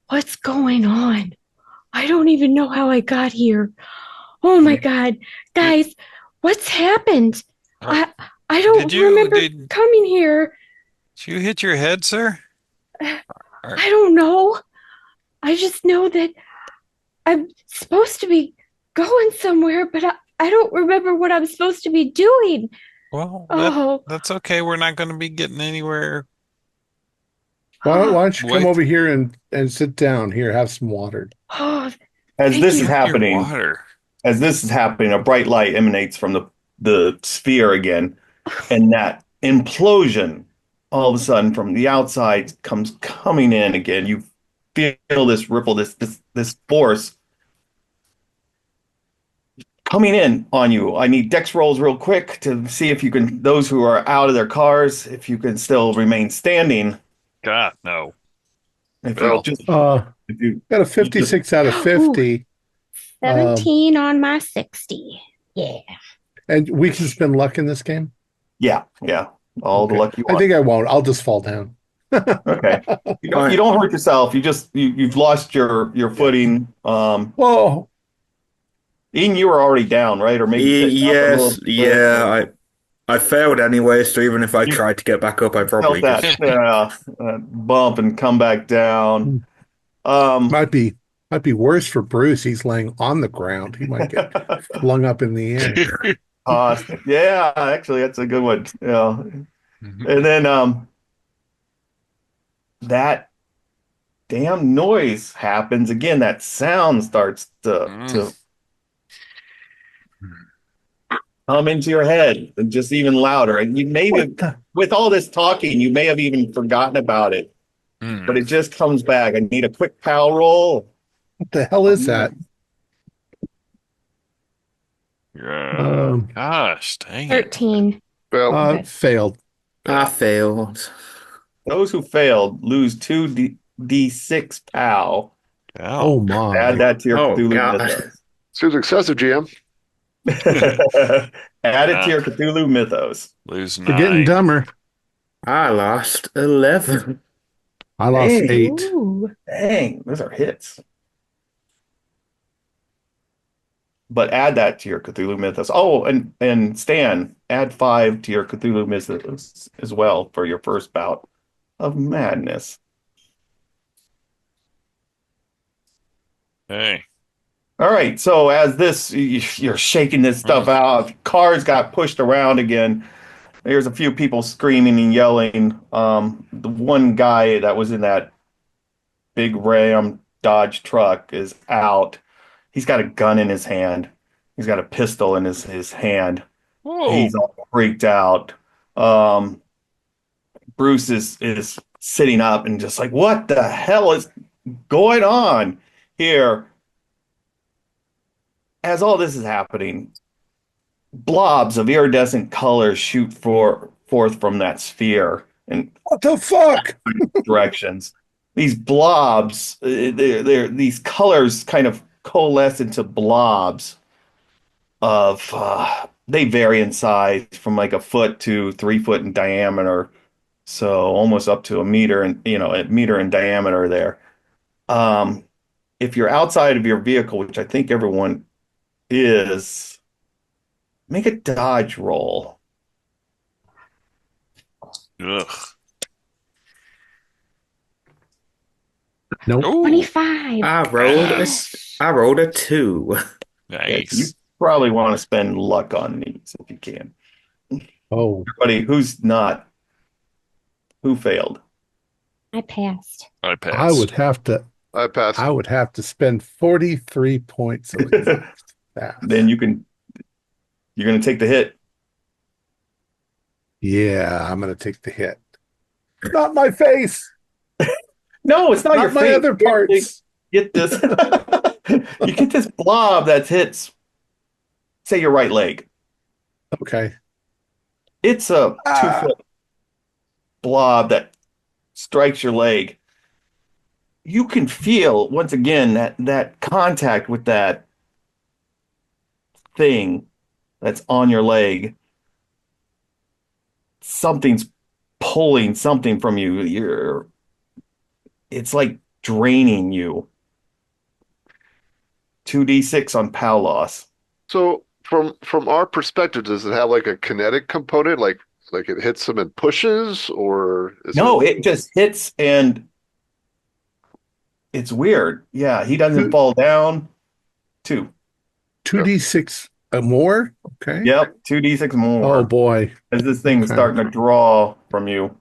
What's going on? I don't even know how I got here. Oh my God. Guys, what's happened? I don't Did you remember did coming here. you hit your head, sir? I don't know. I just know that I'm supposed to be going somewhere, but I don't remember what I'm supposed to be doing. Well, Oh, that's okay. We're not going to be getting anywhere. Why don't you come Wait, over here and sit down here, have some water. oh, As thank this you. is your happening, water. a bright light emanates from the sphere again, and that implosion all of a sudden from the outside comes coming in again. You feel this ripple, this force coming in on you. I need dex rolls real quick to see if you can, those who are out of their cars, if you can still remain standing. God, no. If Well, you just, if you, Got a 56 out of 50. 17 on my 60. Yeah. And we can spend luck in this game? yeah, all the Okay. luck you I want. think I won't. I'll just fall down. Okay. You don't hurt yourself. You've lost your footing. Whoa. Ian, you were already down, right? Or maybe sitting up a Yes, little bit. yeah, I failed anyway, so even if I You tried to get back up, I felt probably that just bump and come back down. Might be worse for Bruce. He's laying on the ground. He might get flung up in the air. Yeah, actually, that's a good one. Yeah. And then that damn noise happens again. That sound starts to come into your head and just even louder. And you maybe, with all this talking, you may have even forgotten about it, but it just comes back. I need a quick pal roll. What the hell is that? Yeah. Gosh, dang it. 13. Well, Okay. Failed. I failed. Those who failed lose 2d6 pal. Oh Oh. my. Add that to your Oh, Cthulhu God. mythos. seems excessive, GM. Add it to your Cthulhu mythos. Lose We're getting 9. dumber. I lost 11. I lost Dang. 8. Ooh. Dang, those are hits. But add that to your Cthulhu mythos. Oh, and Stan, add 5 to your Cthulhu mythos as well for your first bout of madness. Hey. All right, so as this, you're shaking this stuff out. Cars got pushed around again. There's a few people screaming and yelling. The one guy that was in that big Ram Dodge truck is out. He's got a gun in his hand. He's got a pistol in his hand. Whoa. He's all freaked out. Bruce is sitting up and just like, what the hell is going on here? As all this is happening, blobs of iridescent colors shoot forth from that sphere in What the fuck? directions. These blobs, these colors kind of coalesce into blobs of they vary in size from like a foot to 3 foot in diameter, so almost up to a meter and a meter in diameter there. If you're outside of your vehicle, which I think everyone is, make a dodge roll. Ugh. Nope. Ooh. 25. I rolled a 2. Yeah, you Nice. probably want to spend luck on these if you can. Oh, Everybody who failed? I passed. I passed. I would have to. I passed. I would have to spend 43 points. Then you're going to take the hit. Yeah, I'm gonna take the hit. Not my face. No, it's not your Not my face. other parts. Get this. You get this blob that hits, say, your right leg. Okay. It's a 2 foot blob that strikes your leg. You can feel once again that contact with that thing that's on your leg. Something's pulling something from you. It's like draining you. 2d6 on POW loss. So from our perspective, does it have like a kinetic component, like it hits him and pushes, or is No, it just hits and it's weird. Yeah, he doesn't fall down. 2. 2d6 more? Okay. Yep, 2d6 more. Oh boy. As this thing is Okay. starting to draw from you.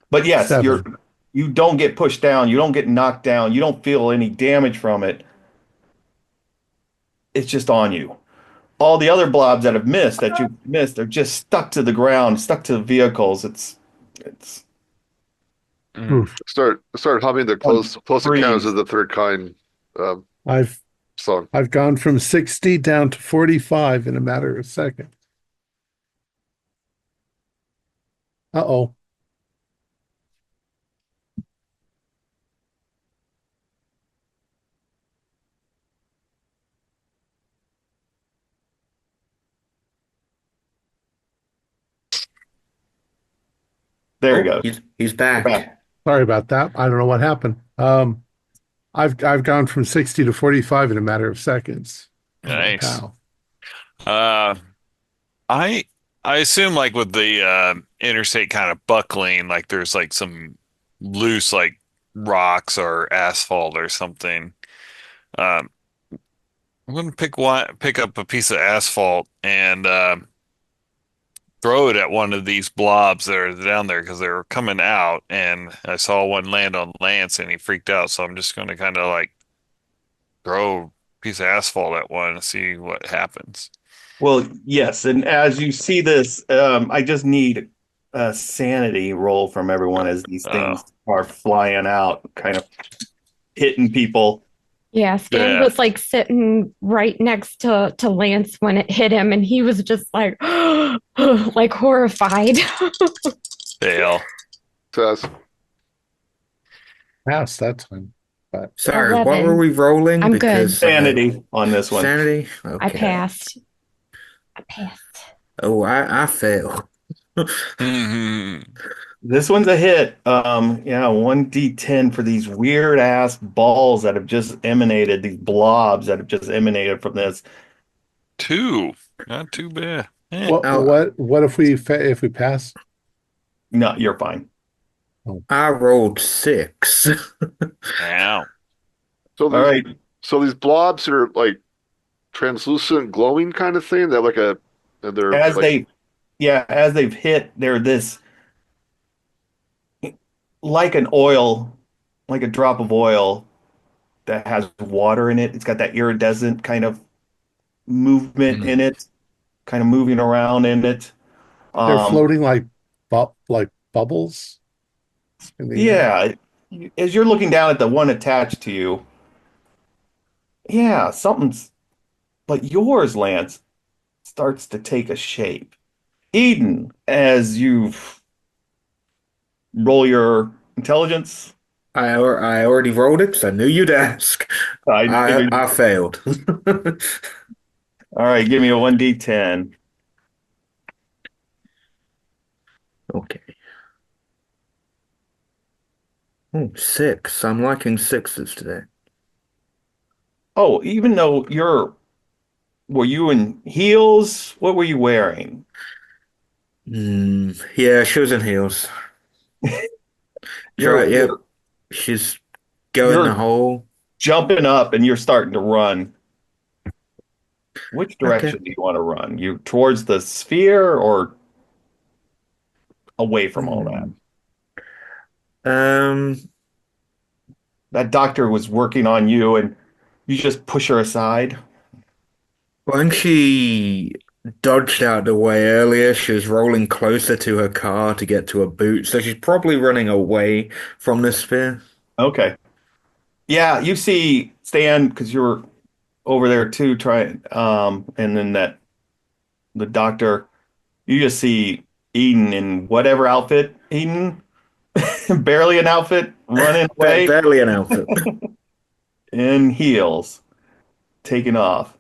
But yes, 7. you don't get pushed down, you don't get knocked down, you don't feel any damage from it. It's just on you. All the other blobs that you missed are just stuck to the ground, stuck to the vehicles. It's Oof. start humming the close Freeze. encounters of the third kind I've song. gone from 60 down to 45 in a matter of seconds. Uh-oh. there you Oh, go. he's back. Back. Sorry about that. I don't know what happened. I've gone from 60 to 45 in a matter of seconds. Nice. Wow. I assume like with the interstate kind of buckling, like there's like some loose like rocks or asphalt or something. I'm gonna pick up a piece of asphalt and throw it at one of these blobs that are down there because they were coming out, and I saw one land on Lance and he freaked out. So I'm just gonna kind of like throw piece of asphalt at one and see what happens. Well, yes, and as you see this, I just need a sanity roll from everyone as these Oh, things are flying out, kind of hitting people. Yeah, Stan yeah. was like sitting right next to Lance when it hit him, and he was just like, like horrified. Fail. Says, Pass that time. But Sorry, what were 11. we rolling? I'm good. Because Sanity on this one. sanity. I Okay. passed. I passed. Oh, I failed. Mhm. This one's a hit. Yeah, 1d10 for these weird ass balls that have just emanated, these blobs that have just emanated from this. 2. Not too bad. Eh. what Oh, what if we pass? No, you're fine. I rolled 6. Ow. so All these right. so these blobs are like translucent, glowing kind of thing. They're like they're As like as they've hit, they're this like an oil, like a drop of oil that has water in it. It's got that iridescent kind of movement in it, kind of moving around in it. They're Um, floating like bubbles in the air. yeah, as you're looking down at the one attached to you, yeah, something's, but yours, Lance, starts to take a shape. Eden, as you roll your intelligence, I already rolled it, so I knew you'd ask. I figured. I failed. All right, give me a 1d10. Okay. Oh, 6. I'm liking sixes today. Oh, even though were you in heels? What were you wearing? Yeah, shoes and heels. You're Right, yep. you're She's going the you're hole. jumping up and you're starting to run. Which Okay. direction do you want to run? You towards the sphere or away from all that? Hmm. Um, That doctor was working on you and you just push her aside. when she dodged out the way earlier, she was rolling closer to her car to get to a boot, so she's probably running away from the sphere. Okay. Yeah, you see Stan because you're over there too, trying and then the doctor, you just see Eden in whatever outfit, Eden, barely an outfit, running away Barely an outfit. in heels, taking off.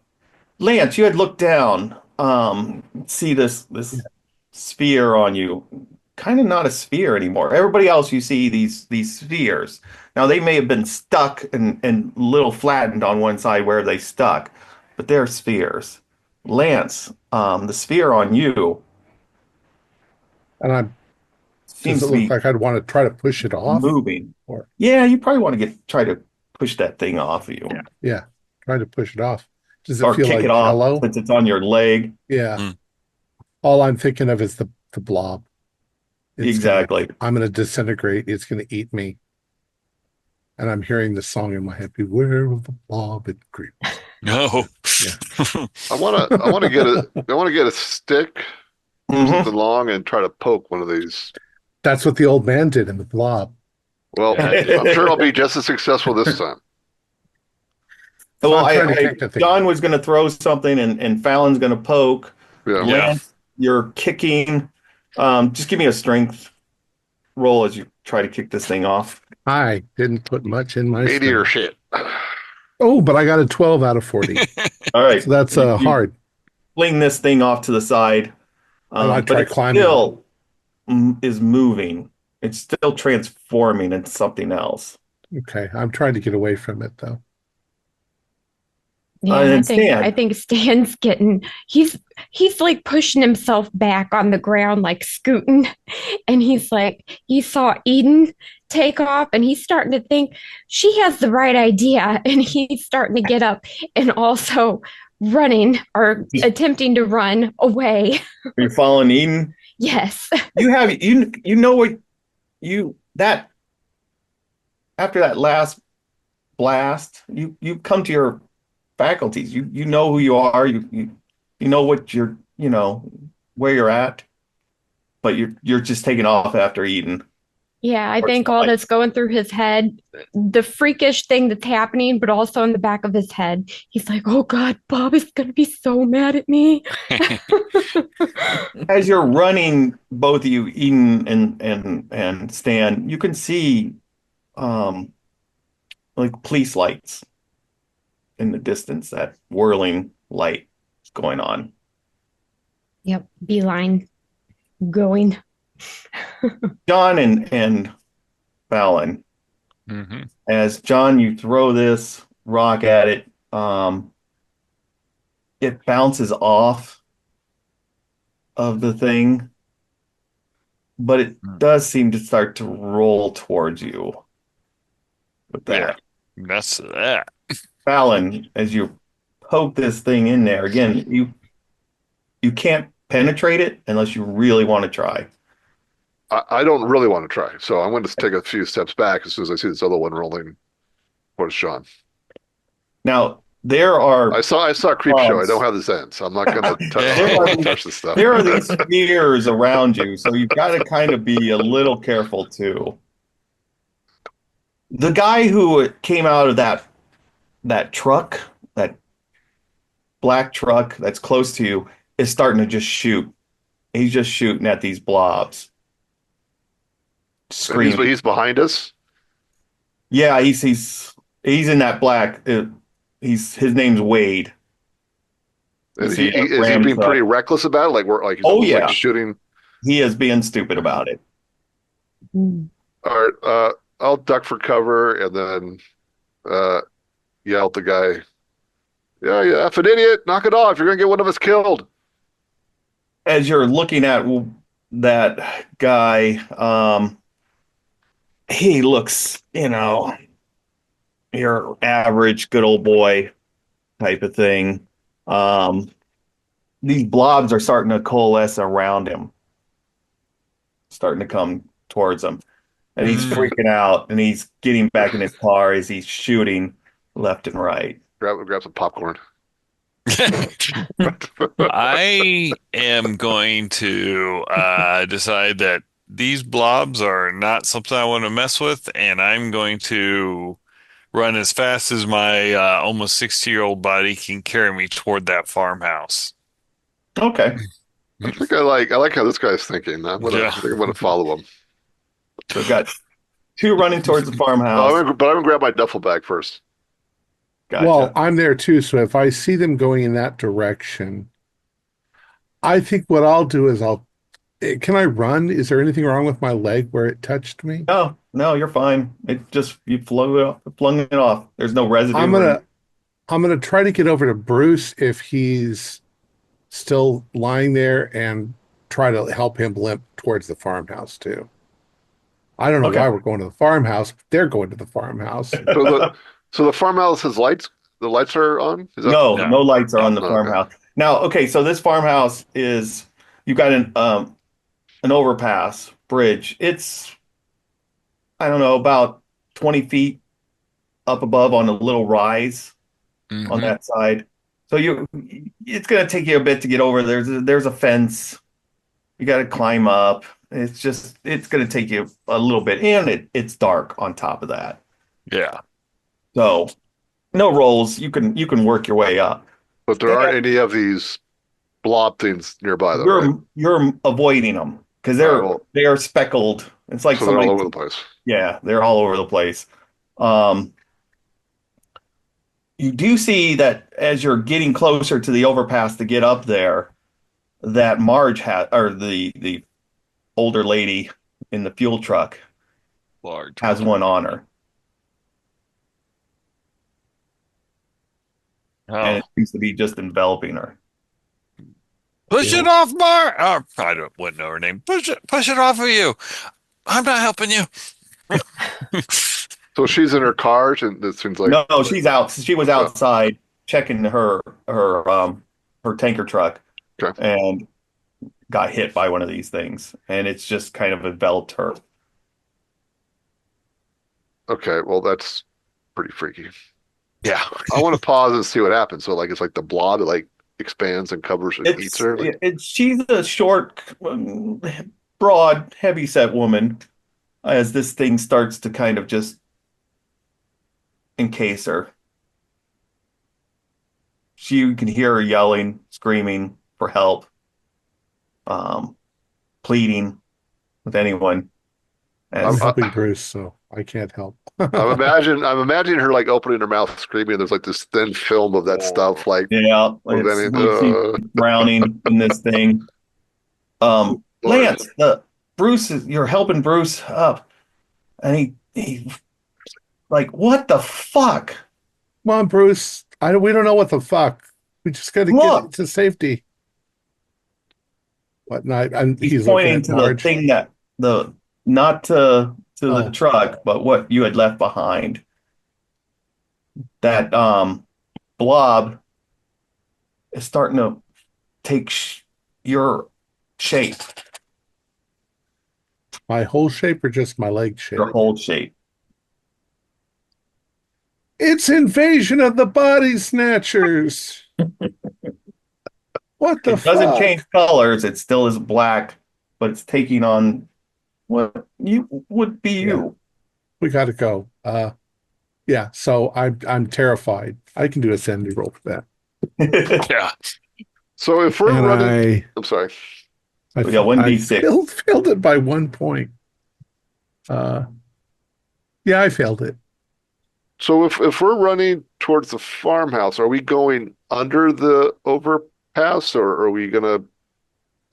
Lance, you had looked down, see this sphere on you. Kind of not a sphere anymore. Everybody else, you see these spheres. Now they may have been stuck and little flattened on one side where they stuck, but they're spheres. Lance, the sphere on you And does seems it to look be like I'd want to try to push it off? moving. Or Yeah, you probably want to try to push that thing off of you yeah, try to push it off. Does it or feel kick it like off jello? since it's on your leg. Yeah. Hmm. All I'm thinking of is the blob. Exactly. I'm gonna disintegrate. It's gonna eat me. And I'm hearing the song in my head, beware of the blob, it creeps. No. Yeah. I want to get a stick or Mhm. something long and try to poke one of these. That's what the old man did in the blob. Well, I'm sure I'll be just as successful this time. So Well, I'm trying to kick the thing. John was going to throw something and Fallon's going to poke. Yeah. Yeah. Lance, you're kicking. Just give me a strength roll as you try to kick this thing off. I didn't put much in my Meteor strength. shit. Oh, but I got a 12 out of 40. All right. So that's You hard. fling this thing off to the side. I might But try it climbing. still is moving. It's still transforming into something else. Okay. I'm trying to get away from it though. Yeah, And I then think Stan. I think Stan's getting he's like pushing himself back on the ground, like scooting, and he's like he saw Eden take off, and he's starting to think she has the right idea, and he's starting to get up and also running or attempting to run away. Are you following Eden? Yes. You know what that after that last blast, you come to your faculties. You know who you are. You know what where you're at, but you're just taking off after eating. Yeah, I Or think all that's going through his head, the freakish thing that's happening, but also in the back of his head. He's like, oh God, Bob is going to be so mad at me. As you're running, both of you, Eden and Stan, you can see um like police lights in the distance, that whirling light is going on. Yep, beeline going. John and Fallon, hmm as John, you throw this rock at it, it bounces off of the thing, but it does seem to start to roll towards you with Yeah, that. that's that. Fallon, as you poke this thing in there, again, you can't penetrate it unless you really want to try. I don't really want to try, so I'm going to take a few steps back as soon as I see this other one rolling towards Sean. Now, there are I saw Creep Show. I know blobs. how this ends. I'm not going to There are touch this stuff. There are these spheres around you, so you've got to kind of be a little careful too. The guy who came out of that truck, that black truck that's close to you, is starting to just shoot. He's just shooting at these blobs, And screaming. he's behind us. Yeah, he's in that black. His name's Wade. And You see a is he Ram being truck. pretty reckless about it? Like he's Oh almost yeah, like shooting. he is being stupid about it. Mm. All right, I'll duck for cover and then yell at the guy. Yeah, you effing idiot! Knock it off! You're gonna get one of us killed. As you're looking at that guy, he looks, your average good old boy type of thing. Um, these blobs are starting to coalesce around him, starting to come towards him. And he's freaking out and he's getting back in his car as he's shooting left and right. Grab some popcorn. I am going to decide that these blobs are not something I want to mess with, and I'm going to run as fast as my almost 60-year-old body can carry me toward that farmhouse. Okay. I think I like how this guy's thinking. I Yeah. think I'm gonna follow him. So we've got two running towards the But farmhouse. I'm gonna grab my duffel bag first. Gotcha. Well, I'm there too, so if I see them going in that direction, I think what I'll do is can I run? Is there anything wrong with my leg where it touched me? No, you're fine. It just you flung it off. There's no residue. I'm gonna try to get over to Bruce if he's still lying there and try to help him limp towards the farmhouse too. I don't know Okay. why we're going to the farmhouse, but they're going to the farmhouse. So the farmhouse has lights. The lights are on. Is that No, No. no lights are on the Okay. farmhouse. Now, okay, so this farmhouse is you've got an overpass bridge. It's I don't know about 20 feet up above on a little rise on Mhm. that side. So it's going to take you a bit to get over. There's a fence. You got to climb up. It's going to take you a little bit, and it's dark on top of that. Yeah. So no rolls. You can work your way up. But there aren't any of these blob things nearby, though, right? You're avoiding them because All right, well, they are speckled. It's like so they're somebody. all over the place. Yeah, they're all over the place. Um, you do see that as you're getting closer to the overpass to get up there, that Marge or the older lady in the fuel truck Large. has one on her, and Oh. it seems to be just enveloping her. Push it off, Mar. Oh, wouldn't know her name. Push it off of you. I'm not helping you. So she's in her car, and it seems like No, she's out. She was outside checking her tanker truck, Okay. and got hit by one of these things, and it's just kind of enveloped her. Okay, well that's pretty freaky. Yeah. I want to pause and see what happens. So like it's like the blob that like expands and covers and eats her. Like, She's a short, broad, heavy-set woman. As this thing starts to kind of just encase her, you can hear her yelling, screaming for help, um, pleading with anyone. I'm As helping Bruce, so I can't help. I'm imagining her like opening her mouth, screaming. And there's like this thin film of that stuff, like yeah, with it's any. like she's drowning in this thing. Lord. Lance, you're helping Bruce up, and he like, what the fuck? Come on, Bruce. We don't know what the fuck. We just got to Look, get to safety. What night? And he's he's looking pointing at to the Marge. thing that the not to the Oh, truck, but what you had left behind. That blob is starting to take your shape, my whole shape or just my leg shape? your whole shape. It's invasion of the body snatchers. What the It doesn't fuck? change colors. It still is black, but it's taking on what you would be Yeah, you. we got to go. Yeah. So I'm terrified. I can do a sanity roll for that. Yeah. So if we're And running, I'm sorry. I Yeah, 1d6. failed it by 1 point. Uh, yeah, I failed it. So if we're running towards the farmhouse, are we going under the overpass, or are we gonna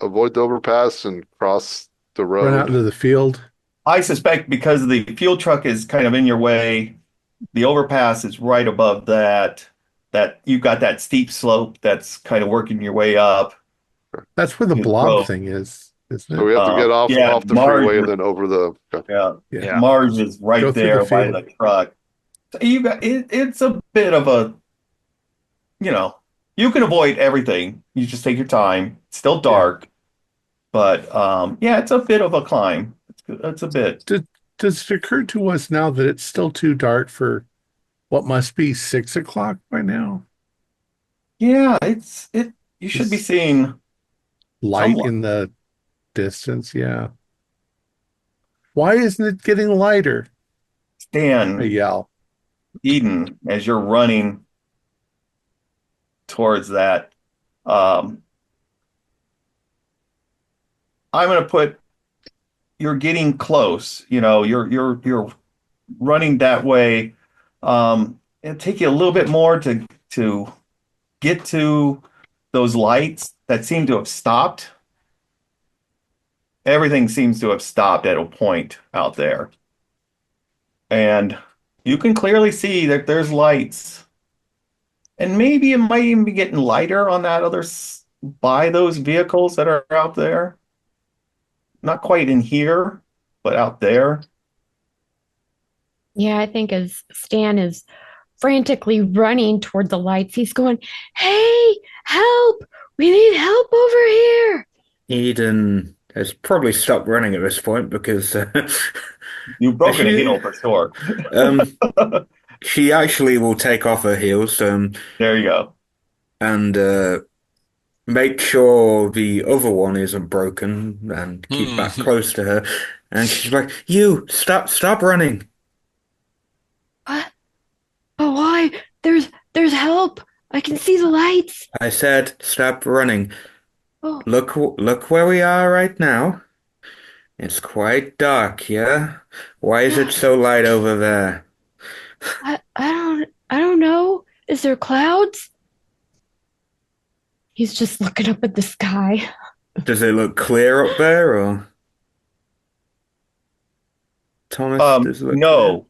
avoid the overpass and cross the Run out road? into the field. I suspect because the fuel truck is kind of in your way, the overpass is right above that. That you've got that steep slope that's kind of working your way up That's where the to the blob road. thing is, isn't So it? we have to get Yeah, off the Mars. freeway and then over the. Okay. Yeah, Yeah. Yeah. Mars is Go right through the there by field. the truck. So you got it's a bit of a, you can avoid everything. You just take your time. It's still dark, but yeah, it's a bit of a climb. It's a bit. Does it occur to us now that it's still too dark for what must be 6 o'clock by now? Yeah, it. You should be It's seeing light some in the distance. Yeah. Why isn't it getting lighter? I Stan yell. Eden as you're running towards that. Um, I'm gonna put you're getting close. You're running that way. It'll take you a little bit more to get to those lights that seem to have stopped. Everything seems to have stopped at a point out there. And you can clearly see that there's lights. And maybe it might even be getting lighter on that by those vehicles that are out there. Not quite in here, but out there. Yeah, I think as Stan is frantically running toward the lights, he's going, "Hey, help! We need help over here." Eden has probably stopped running at this point because You've broken a she, heel for sure. um, she actually will take off her heels There you go. and make sure the other one isn't broken and keep back close to her. And she's like, "You stop running." What? Oh, why? There's help. I can see the lights. I said, "Stop running." Oh, Look where we are right now. It's quite dark, yeah? Why is it yeah. so light over there? I don't know. Is there clouds? He's just looking up at the sky. Does it look clear up there, or Thomas, does it look clear? No.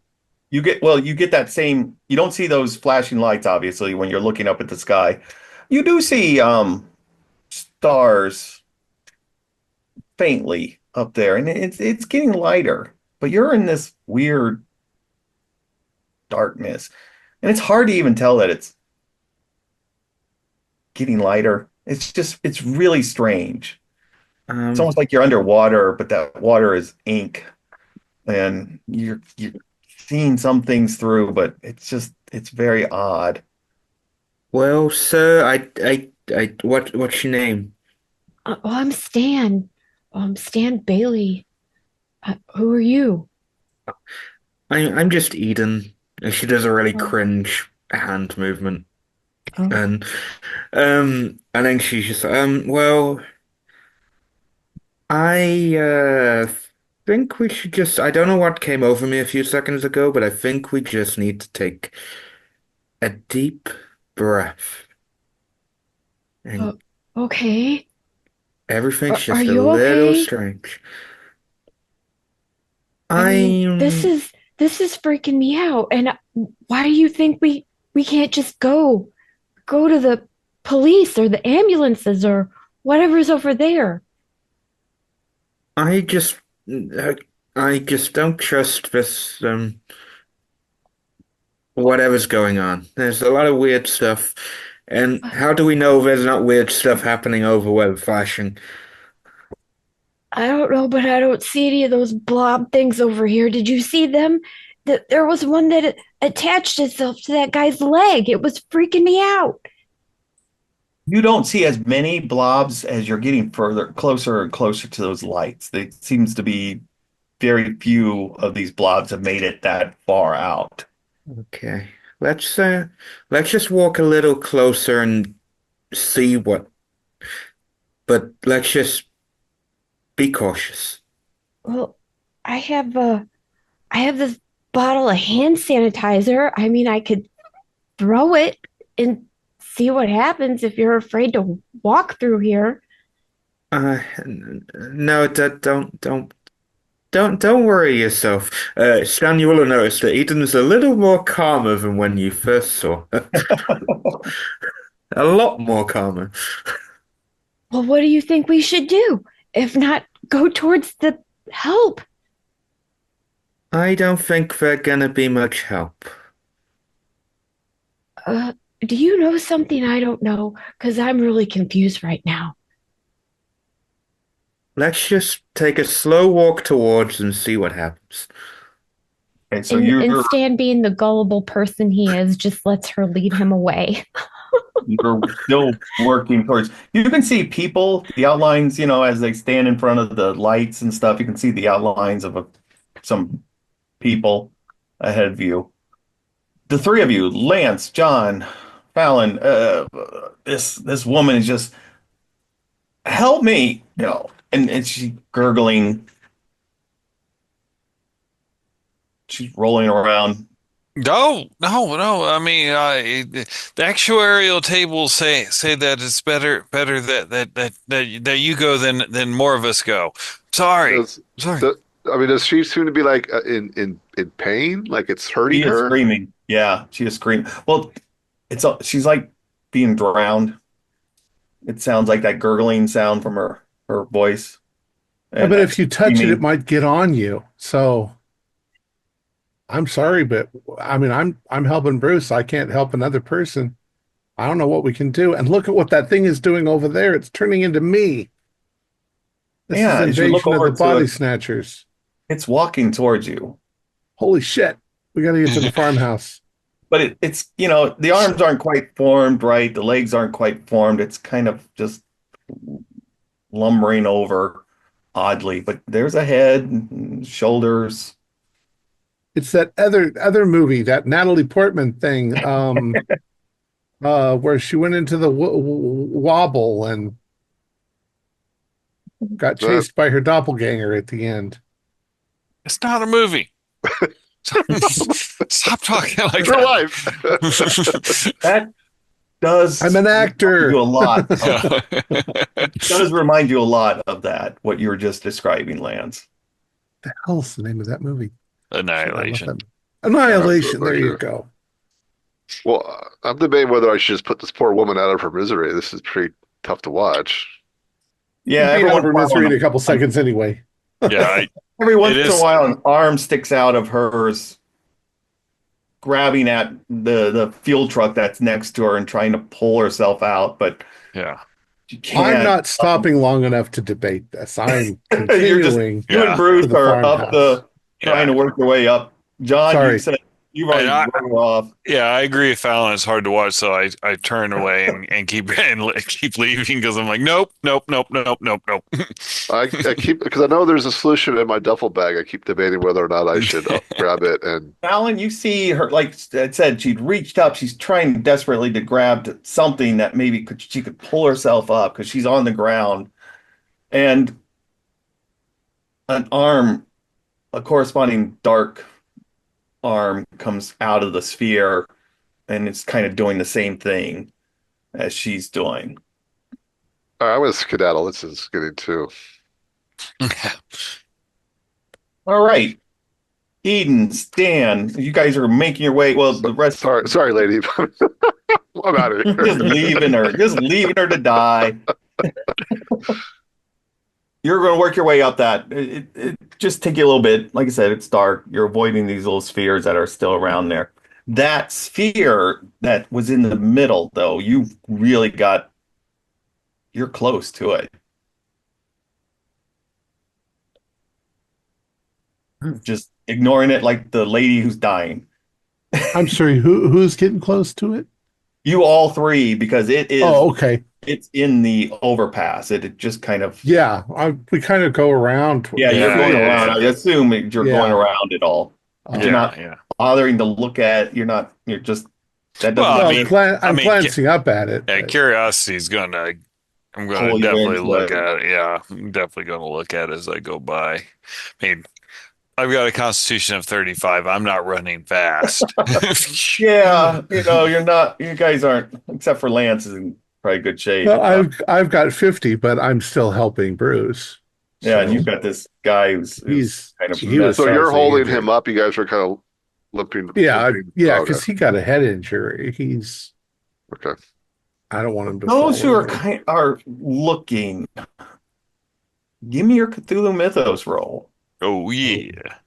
You get that same, you don't see those flashing lights, obviously, when you're looking up at the sky. You do see stars faintly up there, and it's getting lighter, but you're in this weird darkness. And it's hard to even tell that it's getting lighter. It's really strange. It's Um, almost like you're underwater, but that water is ink, and you're seeing some things through, but It's very odd. Well, sir, what's your name? I'm Stan. Stan Bailey. Who are you? I'm just Eden. And she does a really Oh, cringe hand movement. oh, And then she's just well, I think we should just I don't know what came over me a few seconds ago, but I think we just need to take a deep breath. oh, And okay. everything's Are just a you little okay? strange. I mean, this I'm is this is freaking me out. And why do you think we can't just go to the police or the ambulances or whatever's over there? I just I just don't trust this whatever's going on. There's a lot of weird stuff. And how do we know there's not weird stuff happening over web flashing? I don't know, but I don't see any of those blob things over here. Did you see them? There was one that attached itself to that guy's leg. It was freaking me out. You don't see as many blobs as you're getting further, closer and closer to those lights. There seems to be very few of these blobs have made it that far out. Okay. Let's just walk a little closer and see what, but let's just be cautious. Well, I have I have this bottle of hand sanitizer. I mean, I could throw it and see what happens if you're afraid to walk through here. No, don't worry yourself. Stan, you will have noticed that Eden's a little more calmer than when you first saw her. A lot more calmer. Well, what do you think we should do? If not, go towards the help. I don't think they're gonna be much help. Uh, do you know something I don't know? Because I'm really confused right now. Let's just take a slow walk towards and see what happens. And so And you're Stan, being the gullible person he is, just lets her lead him away. you're still working towards. You can see people, the outlines, as they stand in front of the lights and stuff. You can see the outlines of some people ahead of you. The three of you, Lance, John, Fallon, this woman is just help me, and she's gurgling. She's rolling around. No, no, no. I mean, the actuarial tables say that it's better that you go than more of us go. Sorry, Does sorry. the I mean, does she seem to be like in pain? Like it's hurting She is her? screaming. Yeah, she is screaming. Well, she's like being drowned. It sounds like that gurgling sound from her voice and But that if you touch it, it screaming. might get on you. So I'm sorry, but I mean, I'm helping Bruce. I can't help another person. I don't know what we can do. And look at what that thing is doing over there. It's turning into me. This is Yeah, as you look invasion of the over to body it, snatchers. it's walking towards you. Holy shit. We got to get to the farmhouse. But it's, the arms aren't quite formed right. The legs aren't quite formed. It's kind of just lumbering over oddly. But there's a head, and shoulders. It's that other movie, that Natalie Portman thing, where she went into the wobble and got That chased by her doppelganger at the end. It's not a movie. Stop talking like real that. life. That does I'm an remind you actor. a lot. Does remind you a lot of that, what you were just describing, Lance. The hell's the name of that movie? Shit, I love Annihilation. that. Annihilation. For There you sure. go. Well, I'm debating whether I should just put this poor woman out of her misery. This is pretty tough to watch. Yeah, Beat every over once in a misery in a while, couple seconds anyway. Yeah, every once it in a is. while, an arm sticks out of hers, grabbing at the fuel truck that's next to her and trying to pull herself out, but Yeah, she I'm can't. not stopping long enough to debate this. I'm You're just continuing you and yeah, Bruce to the are up farmhouse. trying yeah. to work your way up. John, you Sorry. said You already And run off. yeah, I agree with Fallon. It's hard to watch, so I turn away and keep keep leaving because I'm like, nope, nope, nope, nope, nope, nope. I keep because I know there's a solution in my duffel bag. I keep debating whether or not I should grab it. And Alan, you see her, like I said, she'd reached up. She's trying desperately to grab something that maybe she could pull herself up because she's on the ground. And an arm, a corresponding dark arm, comes out of the sphere and it's kind of doing the same thing as she's doing. all right, I'm gonna skedaddle. This is getting too. All right. Eden, Stan, you guys are making your way. Well, the rest Sorry, lady. I'm out of just leaving her to die. You're going to work your way up that. It just take you a little bit. Like I said, it's dark. You're avoiding these little spheres that are still around there. That sphere that was in the middle, though, you're close to it. Just ignoring it like the lady who's dying. I'm sorry, who's getting close to it? You all three, because it is. Oh, okay. It's in the overpass. It just kind of. Yeah, we kind of go around. Yeah, you're going around. I assume you're going around it all. You're not bothering to look at. You're not. You're just. That doesn't. I'm glancing up at it. Yeah, curiosity's gonna. I'm gonna definitely look at it. Yeah, I'm definitely gonna look at it as I go by. I mean, I've got a constitution of 35. I'm not running fast. Yeah, you're not. You guys aren't, except for Lance is in probably good shape. Well, I've got 50, but I'm still helping Bruce. Yeah, and you've got this guy who's kind of. So you're holding him up. You guys are kind of limping. Yeah, because he got a head injury. He's okay. I don't want him to. Those who are looking, give me your Cthulhu Mythos roll. Oh yeah.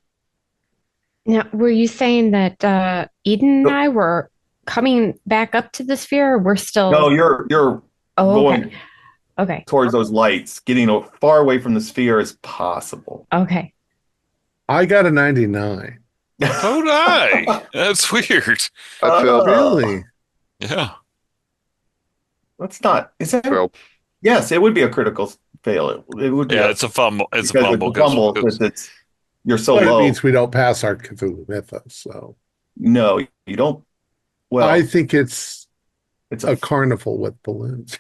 Now, were you saying that Eden and I were coming back up to the sphere? Or we're still. No, you're going okay towards those lights, getting as far away from the sphere as possible. Okay. I got a 99. So did I. That's weird. I feel Really? Yeah. That's not. Is that? Well, Yes, it would be a critical fail. It would be. Yeah, it's a fumble. It's a because fumble. it's a fumble because you're so Well, low. it means we don't pass our Cthulhu Mythos. So No, you don't. Well, I think it's it's a carnival with balloons.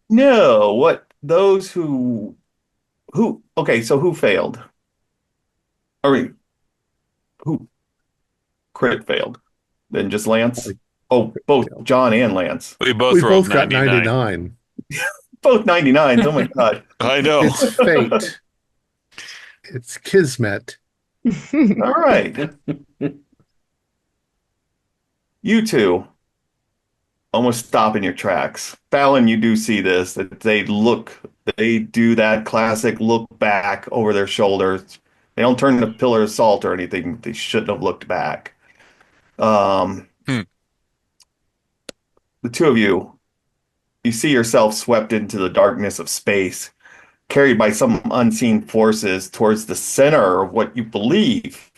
no. What those who? Okay, so who failed? I mean, who crit failed? Then just Lance. Oh, both John and Lance. We both We rolled both got 99. 99. Both 99s. Oh my God. I know. It's fate. It's kismet. All right. You two almost stop in your tracks. Fallon, you do see this, that they do that classic look back over their shoulders. They don't turn the pillar of salt or anything. They shouldn't have looked back. The two of you see yourself swept into the darkness of space, carried by some unseen forces towards the center of what you believe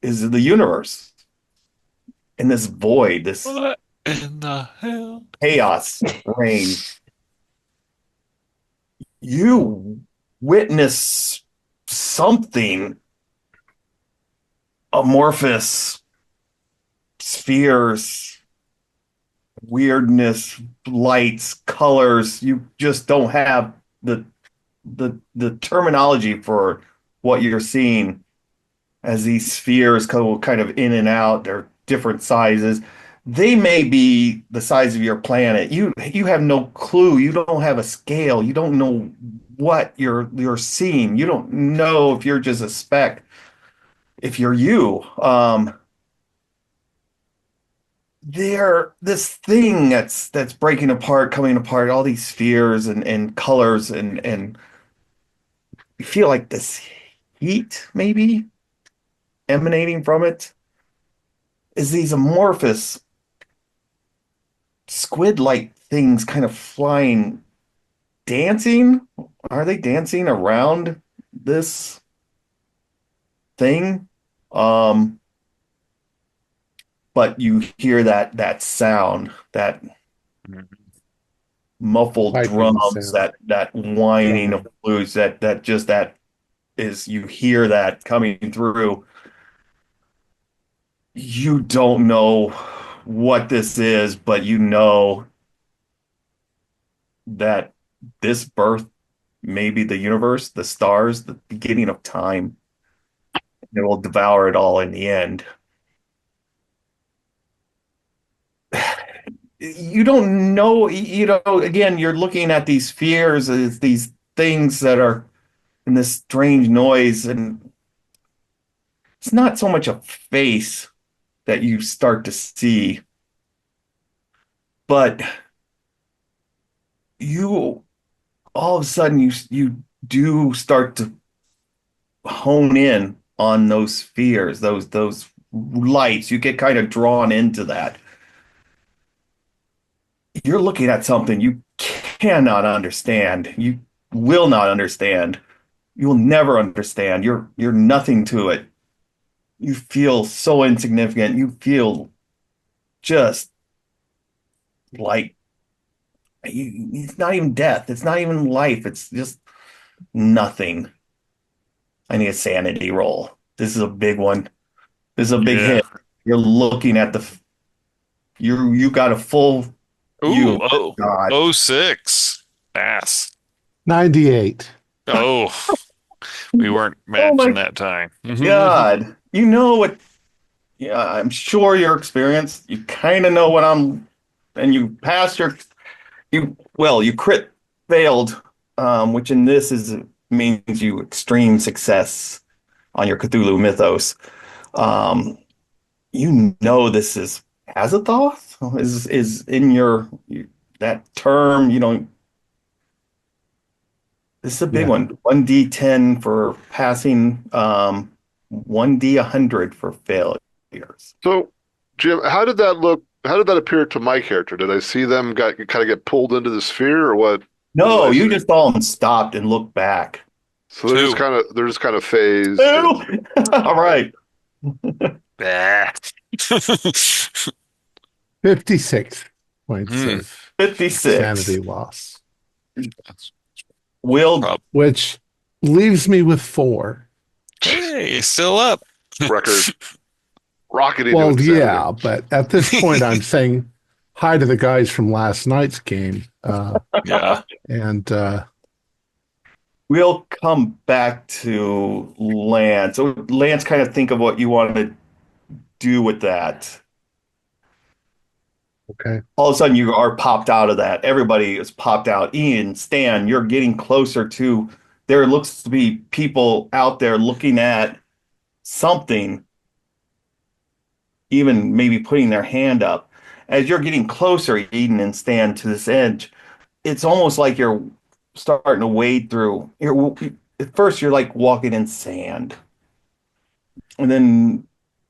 is the universe. In this void, this What in the hell? chaos reign. You witness something amorphous, spheres, weirdness, lights, colors. You just don't have the terminology for what you're seeing as these spheres go kind of in and out. They're different sizes. They may be the size of your planet. You have no clue. You don't have a scale. You don't know what you're seeing. You don't know if you're just a speck. If you're you, this thing that's breaking apart, coming apart, all these spheres and colors and you feel like this heat maybe emanating from it is these amorphous squid-like things kind of flying, dancing. Are they dancing around this thing? but you hear that sound, that muffled Piping drums, sound. that whining of blues, that is, you hear that coming through. You don't know what this is, but you know that this birth may be the universe, the stars, the beginning of time. It will devour it all in the end. You don't know, again, you're looking at these fears, these things that are in this strange noise, and it's not so much a face that you start to see, but you all of a sudden you do start to hone in on those fears, those lights. You get kind of drawn into that. You're looking at something you cannot understand. You will not understand. You will never understand. You're nothing to it. You feel so insignificant. You feel just like it's not even death. It's not even life. It's just nothing. I need a sanity roll. This is a big one. This is a big Yeah. hit. You're looking at you got a full view Ooh, of God. oh, 06. Ass. 98. Oh, we weren't Oh my matching that time. God. You know what? Yeah, I'm sure you're experienced. You kind of know what and you passed you crit failed, which in this means you extreme success on your Cthulhu mythos. Um, you know this is Azathoth is in that term. This is a big Yeah. one. 1d10 for passing, 1d 100 for failures. So, Jim, how did that look? How did that appear to my character? Did I see them kind of get pulled into the sphere, or what? What did No, I you see? just all stopped and looked back. So they're just Two. kind of phased. Ew. All right. Bah. 56 points Hmm. of 56. sanity loss, Will which leaves me with 4. Hey, still up. Record rocketing to Well, insanity. yeah, but at this point, I'm saying hi to the guys from last night's game. Yeah. And we'll come back to Lance. So Lance, kind of think of what you want to do with that. okay. All of a sudden, you are popped out of that. Everybody is popped out. Ian, Stan, you're getting closer to. There looks to be people out there looking at something, even maybe putting their hand up. As you're getting closer, Eden and Stan, to this edge, it's almost like you're starting to wade through. At first, you're like walking in sand, and then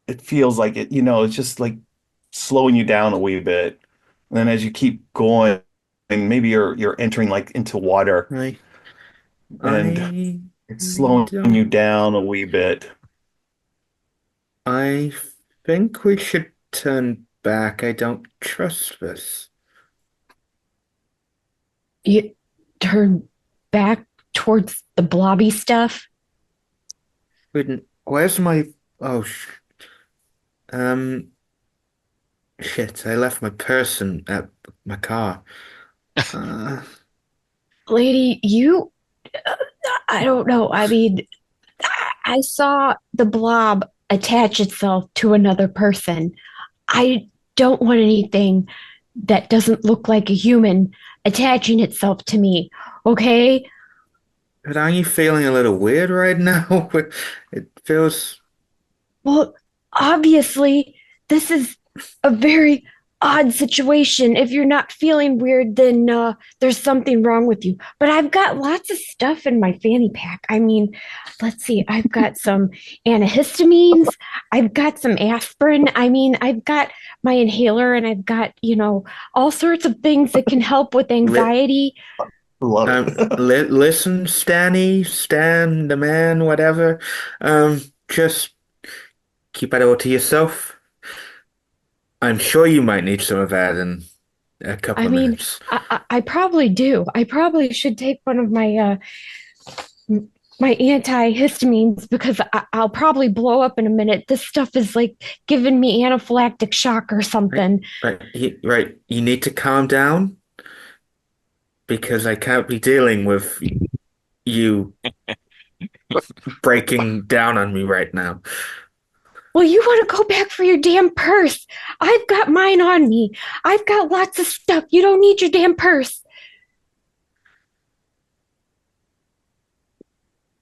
it feels like it's just like slowing you down a wee bit. And then as you keep going, and maybe you're entering like into water, I and I it's slowing you don't. down a wee bit. I think we should turn back. I don't trust this. You turn back towards the blobby stuff. Where's my? Oh, um, shit! I left my purse at my car. Uh, Lady, I don't know. I mean, I saw the blob attach itself to another person. I don't want anything that doesn't look like a human attaching itself to me. Okay? but aren't you feeling a little weird right now? It feels. Well, obviously, this is a very odd situation. If you're not feeling weird, then there's something wrong with you. But I've got lots of stuff in my fanny pack. I mean, let's see, I've got some antihistamines, I've got some aspirin. I mean, I've got my inhaler, and I've got, all sorts of things that can help with anxiety. Love it. Listen, Stan, the man, whatever. Just keep it all to yourself. I'm sure you might need some of that in a couple I of mean, minutes. I probably do. I probably should take one of my antihistamines because I'll probably blow up in a minute. This stuff is like giving me anaphylactic shock or Right, something. right. You need to calm down because I can't be dealing with you breaking down on me right now. Well, you want to go back for your damn purse. I've got mine on me. I've got lots of stuff. You don't need your damn purse.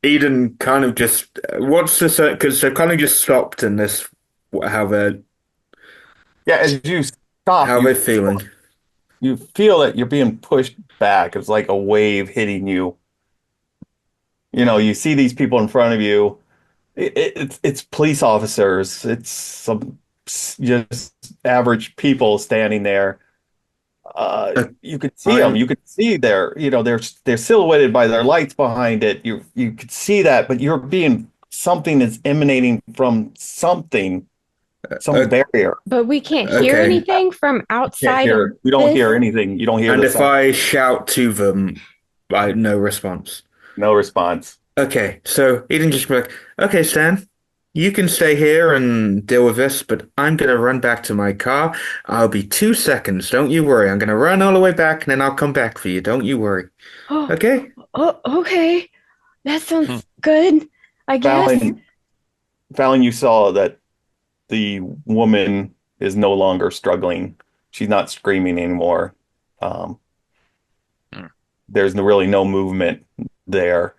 Eden kind of just what's this because they've kind of just stopped in this Yeah, as you stop, how they're feeling. you feel that you're being pushed back. It's like a wave hitting you. You know, you see these people in front of you. It's police officers. It's some just average people standing there. Uh, You could see them. I'm You could see they're silhouetted by their lights behind it. You could see that, but you're being something is emanating from something, some uh, barrier. But we can't hear okay. anything from Can't outside of hear. You don't this. hear anything. You don't hear And the if sound. I shout to them, no response. No response. Okay, so Eden just be like, okay, Stan, you can stay here and deal with this, but I'm gonna run back to my car. I'll be 2 seconds. Don't you worry. I'm gonna run all the way back and then I'll come back for you. Don't you worry. Oh, Okay? oh, okay. That Hmm. sounds good, I guess. Fallon, Fallon, you saw that the woman is no longer struggling. She's not screaming anymore. Um, Hmm. there's really no movement there.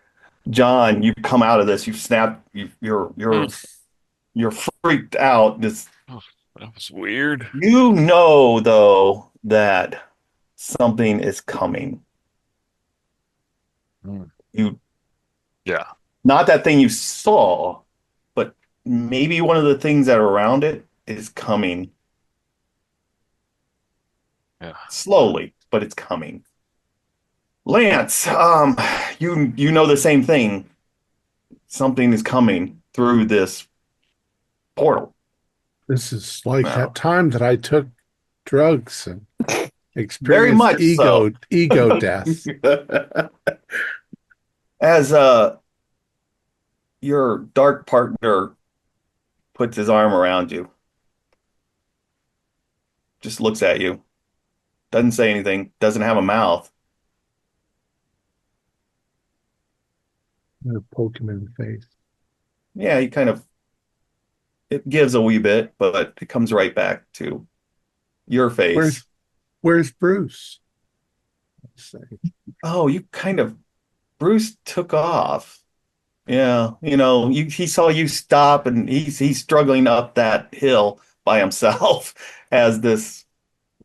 John, you come out of this. You've snapped. Hmm. You're freaked out. This Oh, that was weird. you know though that something is coming. Hmm. You Yeah. not that thing you saw, but maybe one of the things that are around it is coming Yeah. slowly, but it's coming. Lance, you know the same thing. Something is coming through this portal. This is like Now, that time that I took drugs and very experienced much so. ego death. As your dark partner puts his arm around you, just looks at you, doesn't say anything, doesn't have a mouth. I'm gonna poke him in the face. Yeah, he kind of it gives a wee bit, but it comes right back to your face. Where's Bruce? Let's say. Oh, you kind of Bruce took off. Yeah, he saw you stop and he's struggling up that hill by himself as this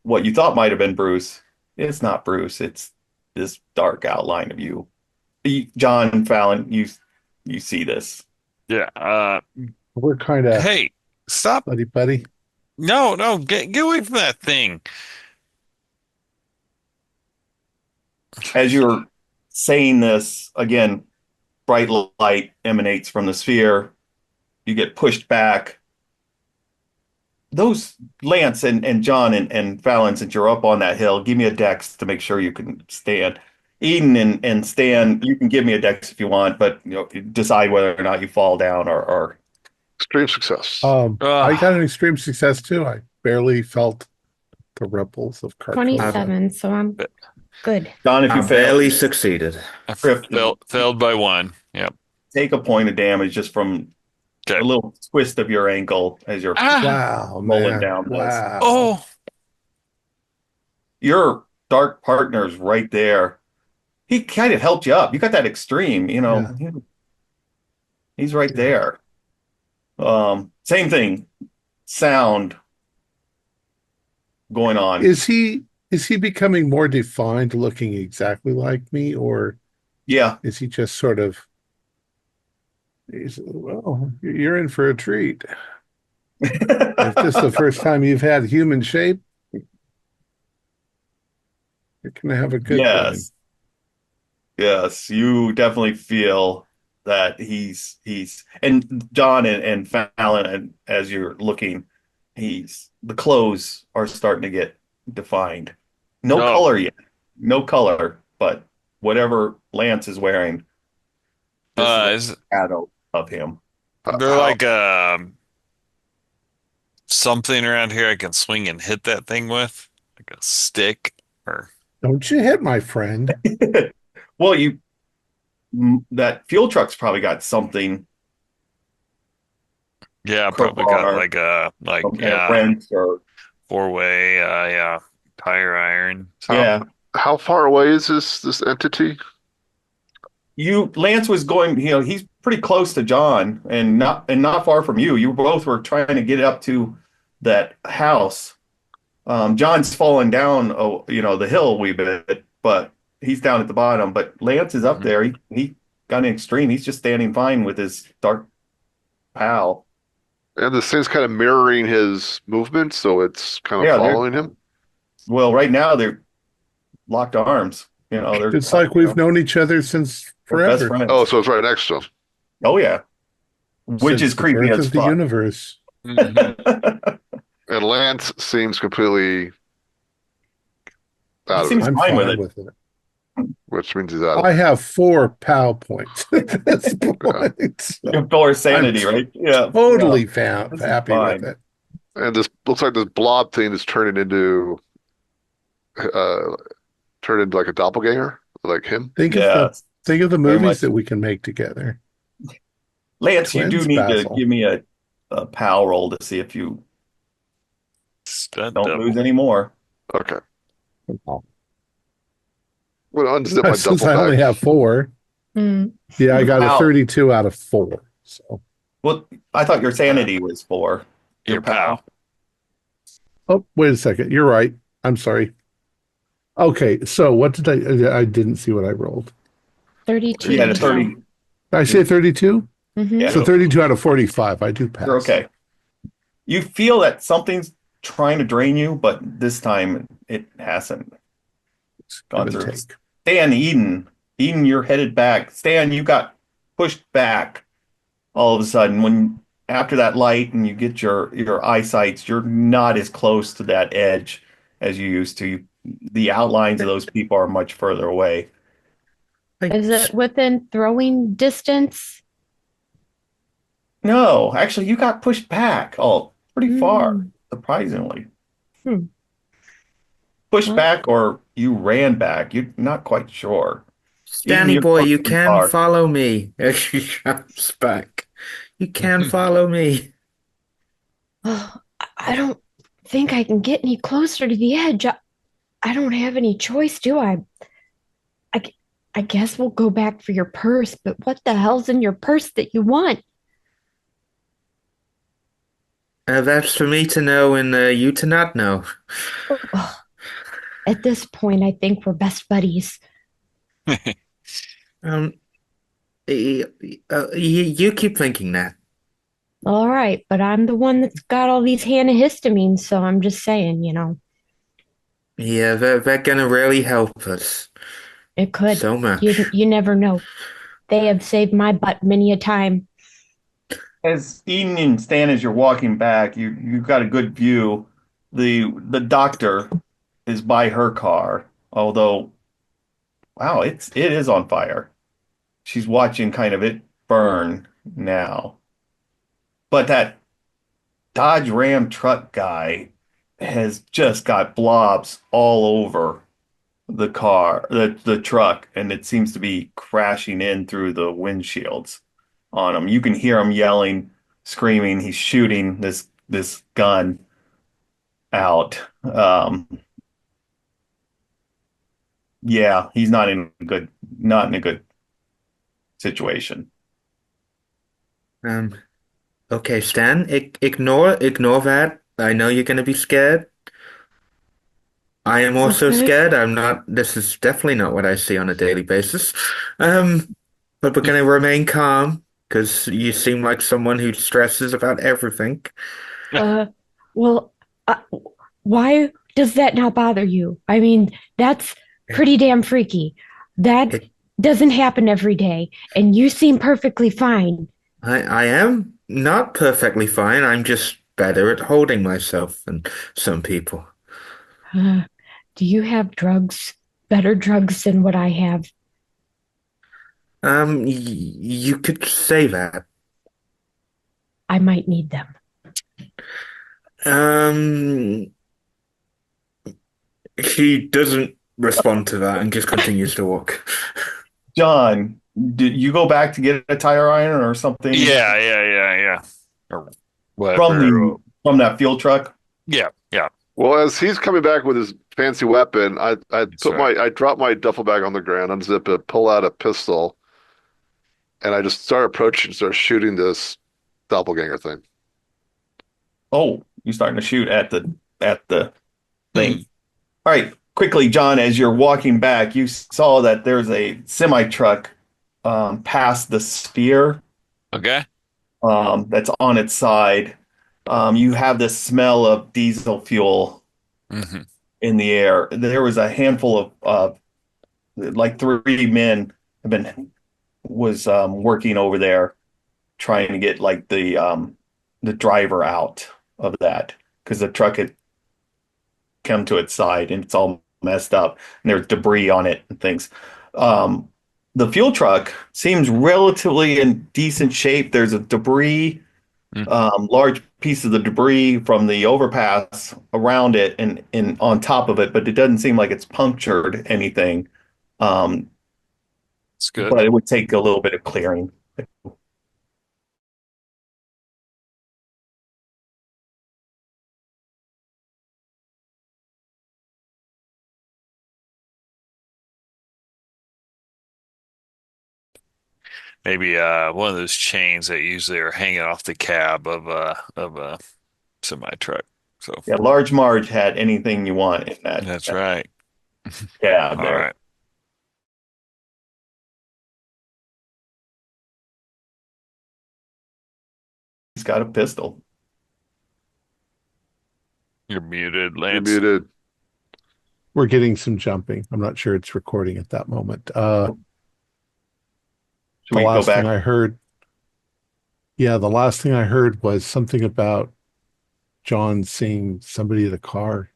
what you thought might have been Bruce. It's not Bruce, it's this dark outline of you. John Fallon, you see this. Yeah. We're kind of Hey, stop. buddy. No, no, get away from that thing. As you're saying this, again, bright light emanates from the sphere. You get pushed back. Those Lance and John and Fallon, since you're up on that hill, give me a dex to make sure you can stand. Eden and Stan, you can give me a dex if you want, but decide whether or not you fall down or Extreme success. I got an extreme success too. I barely felt the ripples of Cthulhu. 27, so I'm good. John, if you I fail, barely succeeded. I Griff, failed by one. Yep. take a point of damage just from Okay. a little twist of your ankle as you're Ah. Wow, rolling man. down this. Wow. Oh. Your dark partner's right there. He kind of helped you up. You got that extreme, he's right Yeah. there. Same thing, sound going on. Is he becoming more defined, looking exactly like me, or Yeah. is he just sort of? Well, you're in for a treat. If this is the first time you've had human shape, you're gonna have a good time. Yes. Yes, you definitely feel that he's and John and Fallon, and as you're looking, the clothes are starting to get defined. No Oh, color yet. No color, but whatever Lance is wearing, this is a is shadow of him. there How like something around here I can swing and hit that thing with? Like a stick or Don't you hit my friend. Well, that fuel truck's probably got something, yeah, probably got crowbar, like a some kind of wrench, or four-way yeah, tire iron. how yeah. how far away is this entity? Lance was going, he's pretty close to John and not far from you. You both were trying to get up to that house. John's fallen down, the hill a wee bit, but he's down at the bottom. But Lance is up Mhm. there. He got an extreme. He's just standing fine with his dark pal. And this thing's kind of mirroring his movement, so it's kind of Yeah, following him. well, right now they're locked arms. It's like we've known each other since they're best forever, friends. Oh, so it's right next to him. Oh yeah, which since is the creepy birth as of the fuck. universe. Mhm. And Lance seems completely He out of seems it, I'm fine with fine it. with it. which means he's out of I it. have 4 POW points at this point. So You have sanity, right? Yeah, totally this is happy with fine. it. And this looks like this blob thing is uh turned into like a doppelganger, like him. Think of Yeah, the very movies much. that we can make together. Lance, you do Twins, need to Basil. give me a PAL roll to see if you Stud don't lose double. any more. Okay. I'm gonna unzip my Since duffel I only bag. have 4. Hmm. Yeah, I Your got a PAL. 32 out of 4. So, Well, I thought your sanity was 4. Your Your pal. oh, wait a second. You're right. I'm sorry. Okay, so what did I didn't see what I rolled. 32. You had a 32. 30. Did I say 32? Mm-hmm. Yeah. So 32 out of 45. I do pass. You're okay. You feel that something's trying to drain you, but this time it hasn't gone Give and through. take. Stan, Eden, you're headed back. Stan, you got pushed back all of a sudden when after that light and you get your eyesights, you're not as close to that edge as you used to. The outlines of those people are much further away. Is it within throwing distance? No, actually, you got pushed back. Oh, pretty far, Mm. surprisingly. Hmm. Pushed Well, back or you ran back. You're not quite sure. Eden, Stanny you're boy, close you to the can car. follow me. As she jumps back. You can follow me. oh, I don't think I can get any closer to the edge. I don't have any choice, do I? I, gu- I guess we'll go back for your purse, but what the hell's in your purse that you want? That's for me to know and you to not know. Oh, at this point, I think we're best buddies. Um, you keep thinking that. All right, but I'm the one that's got all these antihistamines, so I'm just saying, Yeah, that gonna really help us it could. so much. You never know. They have saved my butt many a time. As Eden and Stan, as you're walking back, you've got a good view. The doctor is by her car, although wow, it is on fire. She's watching kind of it burn now. But that Dodge Ram truck guy has just got blobs all over the car, the truck, and it seems to be crashing in through the windshields on him. You can hear him yelling, screaming. He's shooting this gun out. Yeah, he's not in a good situation. Um, okay, Stan, ignore that. I know you're gonna be scared. I am also Okay. scared. I'm not. This is definitely not what I see on a daily basis. But we're gonna remain calm because you seem like someone who stresses about everything. Uh, well, why does that not bother you? I mean, that's pretty damn freaky. That It, doesn't happen every day, and you seem perfectly fine. I am not perfectly fine. I'm just better at holding myself than some people. Uh, do you have drugs? Better drugs than what I have? You could say that. I might need them. Um, she doesn't respond to that and just continues to walk. John, did you go back to get a tire iron or something Yeah. Or from whatever. from that fuel truck? Yeah. Well, as he's coming back with his fancy weapon, I right. I drop my duffel bag on the ground, unzip it, pull out a pistol, and I just start approaching, start shooting this doppelganger thing. Oh, you're starting to shoot at the thing. Hmm. All right, quickly, John, as you're walking back, you saw that there's a semi truck past the sphere Okay. that's on its side. You have the smell of diesel fuel Hmm. in the air. There was a handful of like three men have been was working over there trying to get like the driver out of that because the truck had come to its side and it's all messed up and there's debris on it and things. Um, the fuel truck seems relatively in decent shape. There's a debris, large piece of the debris from the overpass around it and on top of it, but it doesn't seem like it's punctured anything. Um, It's good. but it would take a little bit of clearing. Maybe one of those chains that usually are hanging off the cab of a semi truck. So Yeah, Large Marge had anything you want in that's that right. cab All there. right. He's got a pistol. You're muted, You're Lance. muted. We're getting some jumping. I'm not sure it's recording at that moment. Should The we go last back? thing I heard, yeah, the last thing I heard was something about John seeing somebody at a car.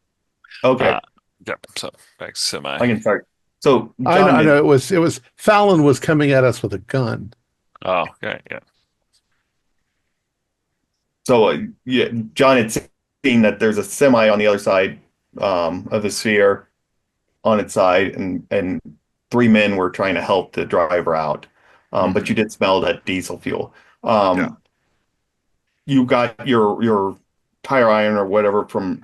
Okay, Yep. So back to semi. I can start. So, I John, know it was Fallon was coming at us with a gun. Oh, okay. Yeah. yeah, John had seen that there's a semi on the other side of the sphere on its side, and three men were trying to help the driver out. But you did smell that diesel fuel. Yeah. You got your tire iron or whatever from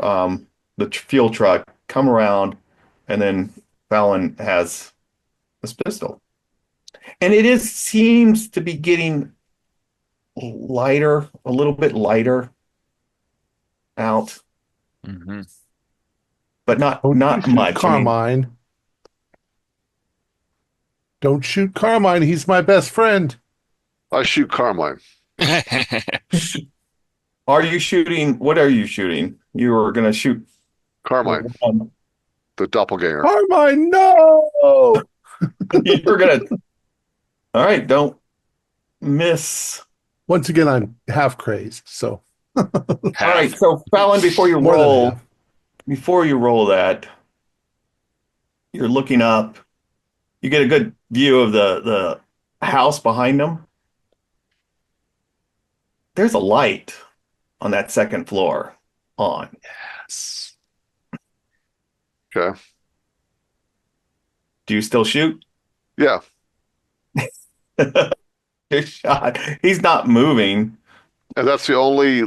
the fuel truck come around, and then Fallon has this pistol, and it is seems to be getting lighter, a little bit lighter out, Hmm. but not Don't you not shoot much. I mean, Carmine. Don't shoot Carmine. He's my best friend. I shoot Carmine. are you shooting? What are you shooting? You were gonna shoot Carmine, the doppelganger. Carmine, no! You're gonna. All right, don't miss. Once again, I'm half crazed. So All right, so Fallon, more than half. before you roll that, you're looking up. You get a good view of the house behind them. There's a light on that second floor on. Yes. Okay. Do you still shoot? Yeah. Good shot. He's not moving. And that's the only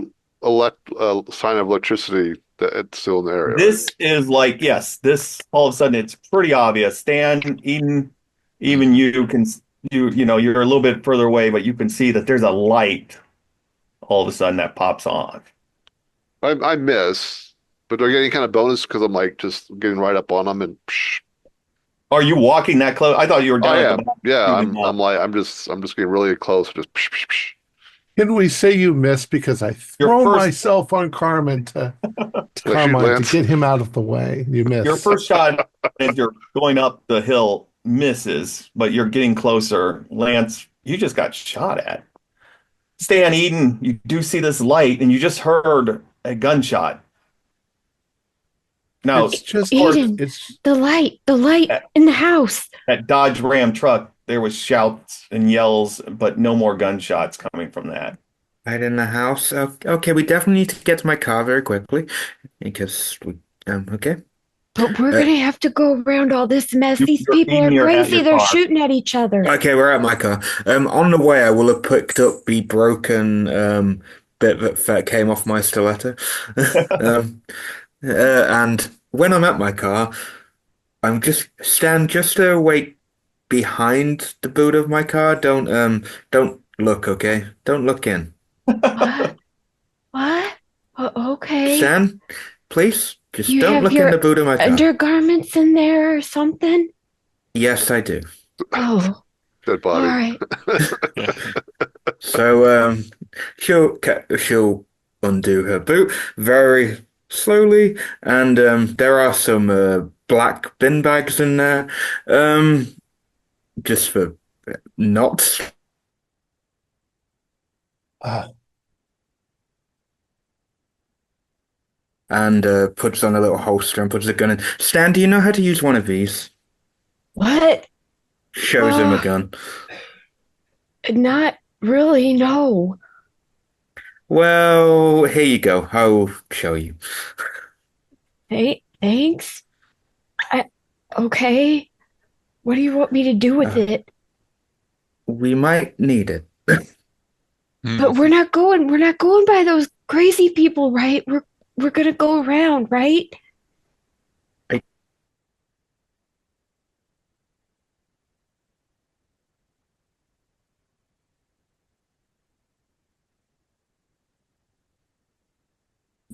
sign of electricity that it's still in the area. This is like, yes, this all of a sudden it's pretty obvious. Stan, even you can you know, you're a little bit further away, but you can see that there's a light all of a sudden that pops on. I miss, but do I get any kind of bonus because I'm like just getting right up on them and psh. Are you walking that close? I thought you were down I at am. the bottom. Yeah, You did not. I'm just getting really close, just psh, psh, psh. Can we say you missed because I Your throw first- myself on Carmine to shoot Carmine Lance. to get him out of the way? You missed. Your first shot as you're going up the hill misses, but you're getting closer. Lance, you just got shot at. Stan Eden, you do see this light, and you just heard a gunshot. Now, It's just, of course, Eden, it's the light at, in the house. at Dodge Ram truck, there was shouts and yells, but no more gunshots coming from that. Right in the house. Okay, we definitely need to get to my car very quickly because okay. But we're Uh, gonna have to go around all this mess. These people are You're at crazy. your They're car. shooting at each other. okay, we're at my car. On the way, I will have picked up the broken bit that came off my stiletto. Um, and when I'm at my car, I'm just wait behind the boot of my car. Don't look, okay? Don't look in. What? What? Okay. Stand, please. Just You don't have look in the your boot of my car. undergarments in there or something? Yes, I do. Oh, Dead all body. right. So she'll undo her boot very slowly, and there are some black bin bags in there, just for knots. Uh, And puts on a little holster and puts a gun in. Stan, do you know how to use one of these? What? Shows him a gun. Not really, no. Well, here you go. I'll show you. Hey, thanks. Okay. What do you want me to do with Uh, it? We might need it. But we're not going by those crazy people, right? We're gonna go around, right?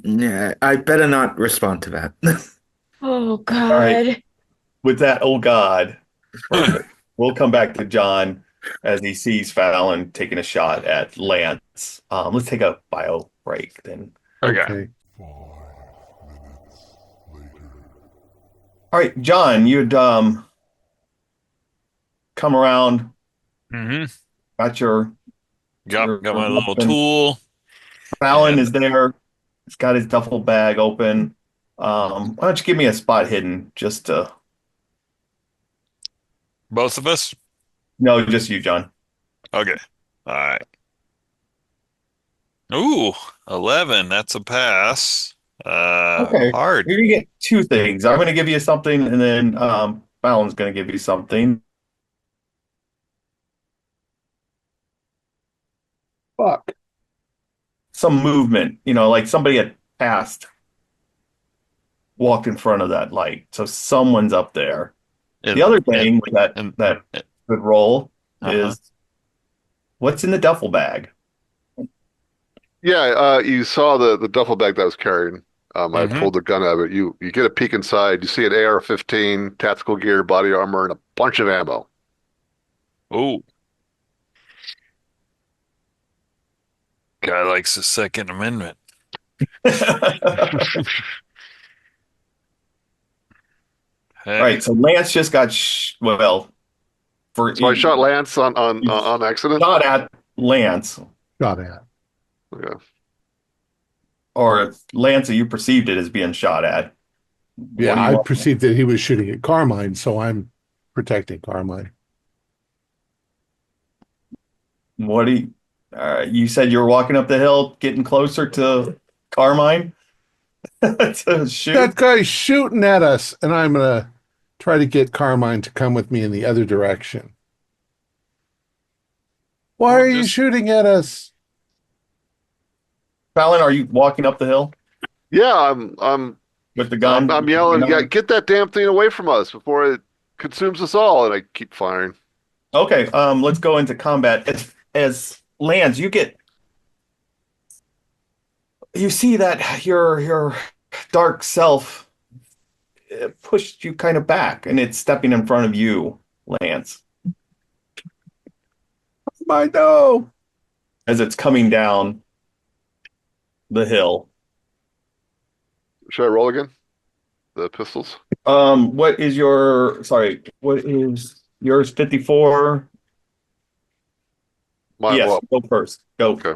Yeah, I better not respond to that. Oh all right. God. With that, oh God. Perfect. We'll come back to John as he sees Fallon taking a shot at Lance. Let's take a bio break then. Okay. okay. All right, John, you'd come around, Mm-hmm. got your Got my little weapon. tool. Fallon And is there. He's got his duffel bag open. Why don't you give me a spot hidden just to both of us? no, just you, John. Okay. All right. Ooh, 11. That's a pass. Okay. Hard. You're gonna get two things. I'm gonna give you something, and then Fallon's gonna give you something. Fuck. Some movement, like somebody had passed, walked in front of that light. So someone's up there. The other thing with that and good roll uh-huh. is what's in the duffel bag. Yeah, you saw the duffel bag that I was carrying. I Mhm. pulled the gun out of it. You get a peek inside. You see an AR-15, tactical gear, body armor, and a bunch of ammo. Ooh. Guy likes the Second Amendment. All right, so Lance just got So I shot Lance on accident. shot at Lance, Shot at. Yeah. or Lance, you perceived it as being shot at. Yeah, What do you I want? perceived that he was shooting at Carmine, so I'm protecting Carmine. What do you? You said you were walking up the hill, getting closer to Carmine to shoot. That guy's shooting at us, and I'm gonna try to get Carmine to come with me in the other direction. Why Well, are you just- shooting at us? Fallon, are you walking up the hill Yeah, I'm with the gun? I'm yelling, yeah, get that damn thing away from us before it consumes us all, and I keep firing. Okay, let's go into combat. As Lance, you see that your dark self pushed you kind of back, and it's stepping in front of you, Lance, I know. as it's coming down the hill. Should I roll again? The pistols? What is yours? 54? Yes, go first. Go. Okay.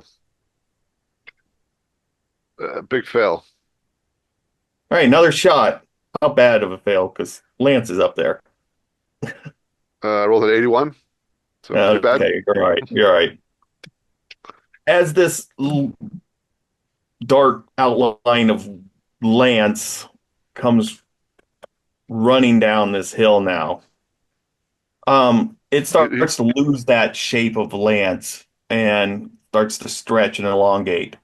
Big fail. All right, another shot. How bad of a fail? Because Lance is up there. I rolled an 81, so pretty bad. Okay, you're all right. You're all right. As this dark outline of Lance comes running down this hill now, it starts to lose that shape of Lance and starts to stretch and elongate.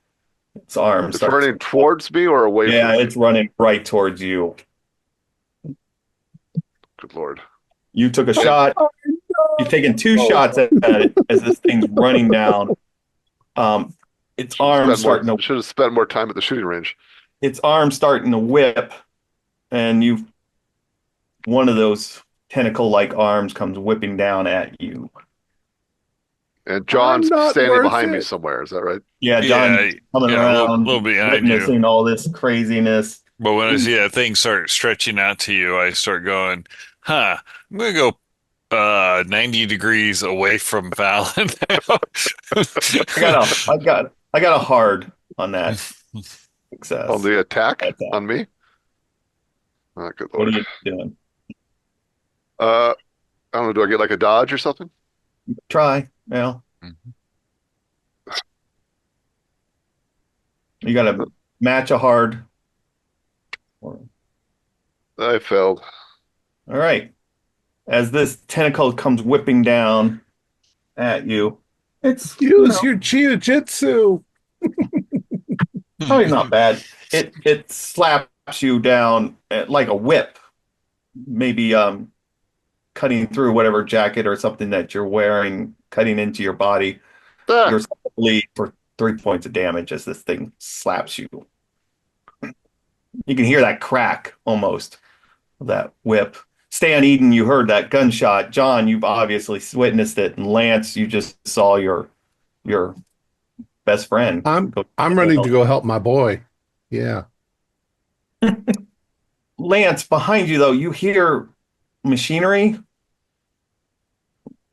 Its arms. It's running towards me or away from me? Yeah, it's running right towards you. Good Lord. You took a shot. You've taken two shots at it as this thing's running down. Its arms starting to should have spent more time at the shooting range. Its arms starting to whip, and one of those tentacle-like arms comes whipping down at you. And John's standing behind me somewhere. Is that right? Yeah, John's coming around, a little behind witnessing all this craziness. But when I see that thing start stretching out to you, I start going, I'm going to go 90 degrees away from Fallon. I got a hard on that success. On the attack on me? Oh, good Lord. What are you doing? I don't know. Do I get like a dodge or something? Try. Yeah. You got to match a hard. I failed. All right. As this tentacle comes whipping down at you, use your jiu-jitsu. Probably not bad. It slaps you down like a whip, maybe cutting through whatever jacket or something that you're wearing, cutting into your body. You're bleed for 3 points of damage as this thing slaps you. You can hear that crack almost of that whip. Stan Eden, you heard that gunshot. John, you've obviously witnessed it, and Lance, you just saw your best friend. I'm running to go help my boy. Yeah. Lance, behind you though, you hear machinery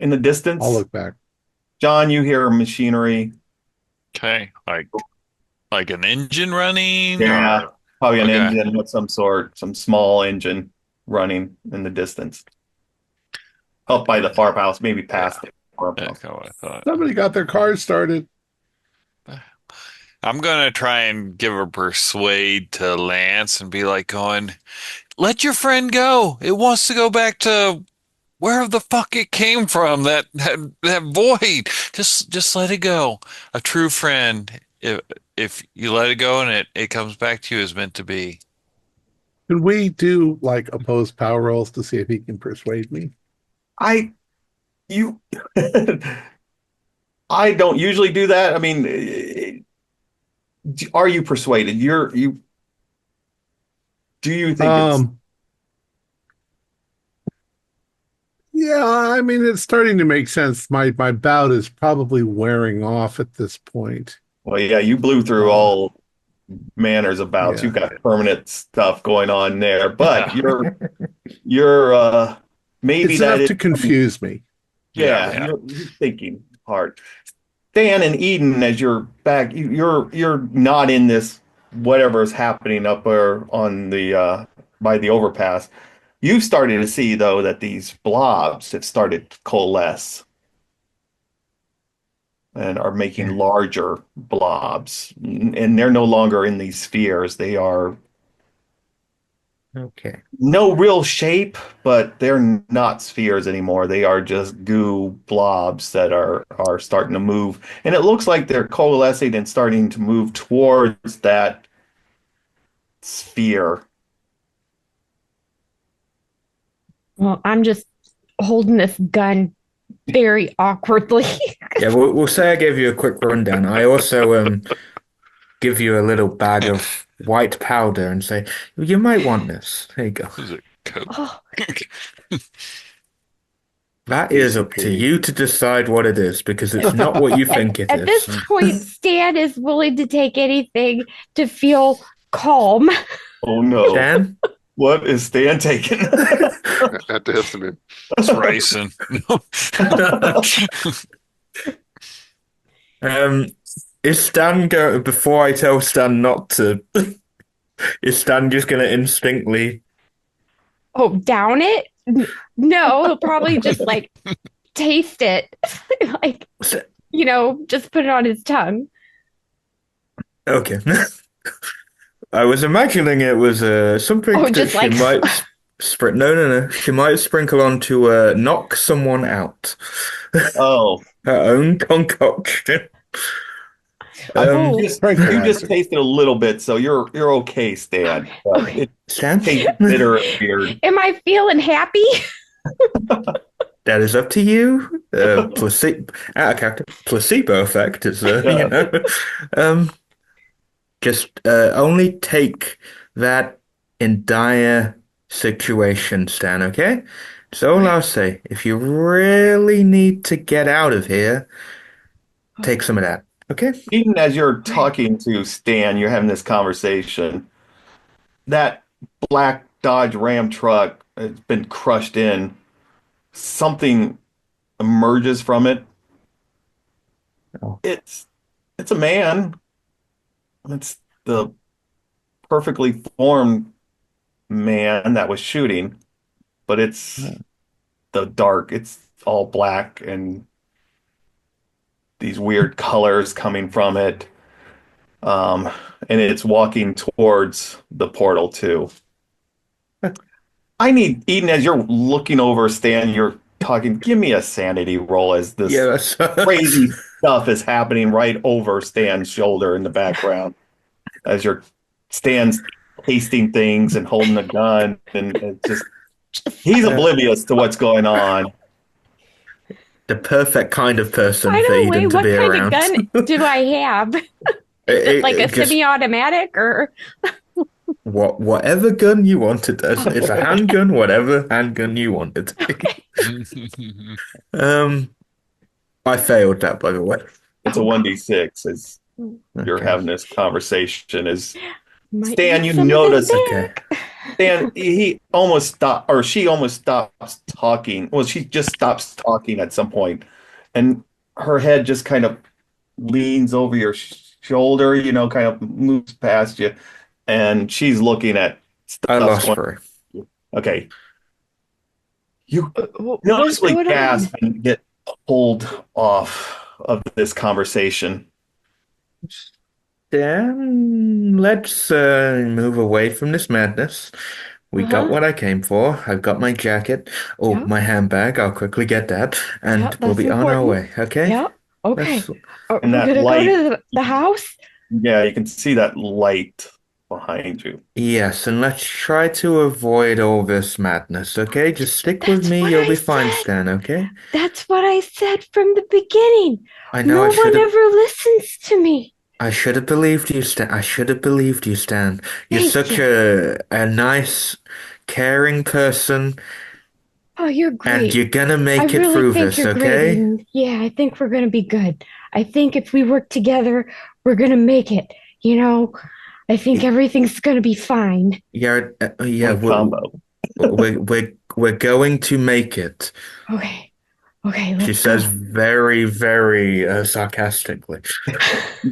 in the distance. I'll look back. John, you hear machinery. Okay, like an engine running? Yeah, probably an engine of some sort, some small engine running in the distance. Up by the farmhouse, maybe past the farmhouse. That's how I thought. Somebody got their car started. I'm going to try and give a persuade to Lance and be like going, let your friend go. It wants to go back to where the fuck it came from, that void. Just let it go. A true friend, if you let it go and it comes back to you as meant to be. Can we do like opposed power rolls to see if he can persuade me? I don't usually do that. I mean, are you persuaded? Do you think yeah, I mean, it's starting to make sense. My bout is probably wearing off at this point. Well, yeah, you blew through all manners of bouts. You've got permanent stuff going on there, but you're maybe it's that enough to confuse me. Yeah, you're thinking hard. Stan and Eden, as you're back, you're not in this whatever's happening up there on the by the overpass. You've started to see though that these blobs have started to coalesce and are making larger blobs, and they're no longer in these spheres. They are no real shape, but they're not spheres anymore. They are just goo blobs that are starting to move. And it looks like they're coalescing and starting to move towards that sphere. Well, I'm just holding this gun very awkwardly. Yeah, we'll say I gave you a quick rundown. I also give you a little bag of white powder and say, you might want this. There you go. Is it coke? Oh, That is up to you to decide what it is, because it's not what you think it is. at this point, Stan is willing to take anything to feel calm. Oh no. Stan? What is Stan taking? Antihistamine. It's ricin. Um, is Stan going before I tell Stan not to? Is Stan just gonna instinctly? Oh, down it? No, he'll probably just like taste it. Like, just put it on his tongue. Okay. I was imagining it was something Oh, that just she like, might sprint. No, no, no. She might sprinkle on to knock someone out. Oh, Her own concoction. I oh, you just Tranquilizer. tasted a little bit, so you're okay, Stan. okay, But okay. it Stan? tastes bitter and weird. Am I feeling happy? That is up to you. Placebo, out of character. Placebo effect is, Yeah. Um, just only take that in dire situation, Stan, okay? So all Okay, I'll say. If you really need to get out of here, take some of that, okay? Even as you're okay. talking to Stan, you're having this conversation. That black Dodge Ram truck has been crushed in. Something emerges from it. Oh, It's it's a man. It's the perfectly formed man that was shooting, but it's the dark. It's all black and these weird colors coming from it. Um, and it's walking towards the portal too. I need Eden as you're looking over Stan, you're talking, give me a sanity roll as yeah, this that's crazy stuff is happening right over Stan's shoulder in the background as you're Stan's tasting things and holding a gun and it's just he's uh, oblivious to what's going on. the perfect kind of person I for know, wait, Eden to what be kind of around. gun do I have? Is it like a Just semi-automatic or whatever gun you wanted. It's a okay, handgun, whatever handgun you wanted. okay. Um, I failed that, by the way. It's a Oh, 1d6 as you're Okay. having this conversation is might Stan, need you some of this notice Okay. back. Stan, he almost stopped, or she almost stops talking. Well, she just stops talking at some point, and her head just kind of leans over your shoulder, kind of moves past you, and she's looking at I stuff's lost going. three. Okay, you What's noticeably going on? gasp and get pulled off of this conversation. Then let's move away from this madness. We got Uh-huh. what I came for. I've got my jacket. Oh, Yep. my handbag. I'll quickly get that, and Yep. we'll That's be on our important. way. Okay? Yep. Okay. Let's. And We're that gonna go light, to the house. yeah, you can see that light behind you. Yes, and let's try to avoid all this madness. Okay? Just stick with That's me. what You'll I be fine, said. Stan. Okay? That's what I said from the beginning. I know. No one ever listens to me. I should have believed you, Stan. I should have believed you, Stan. You're Thank such you. a nice, caring person, Oh, you're and great. you're gonna I make it really through think this, you're great. okay? And yeah, I think we're gonna be good. I think if we work together, we're gonna make it. You know, I think everything's gonna be fine. Yeah, yeah. What a combo. We're going to make it. Okay. Okay, She let's says go. very, very sarcastically.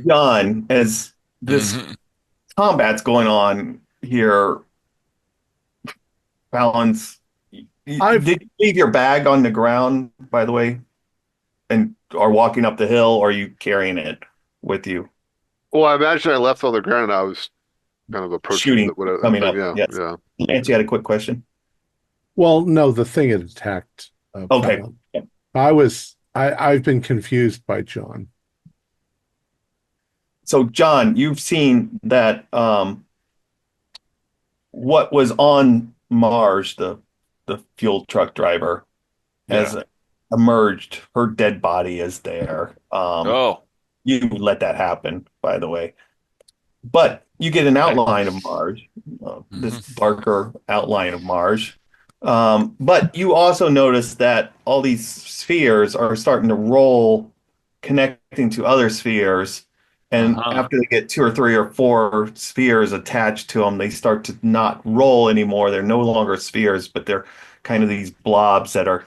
John, as this Mhm. combat's going on here, Balance, I've did you leave your bag on the ground, by the way, and are walking up the hill, or are you carrying it with you? Well, I imagine I left on the ground and I was kind of approaching Shooting whatever coming thing. up. Yeah, Yes. yeah. Lance, you had a quick question? well, no, the thing had attacked Okay. Fallon. I've been confused by John. So, John, you've seen that what was on Mars, the fuel truck driver, has Yeah. emerged. Her dead body is there. Oh. You let that happen, by the way. But you get an outline of Mars, this Mhm. darker outline of Mars. But you also notice that all these spheres are starting to roll, connecting to other spheres. And Uh-huh. after they get two or three or four spheres attached to them, they start to not roll anymore. They're no longer spheres, but they're kind of these blobs that are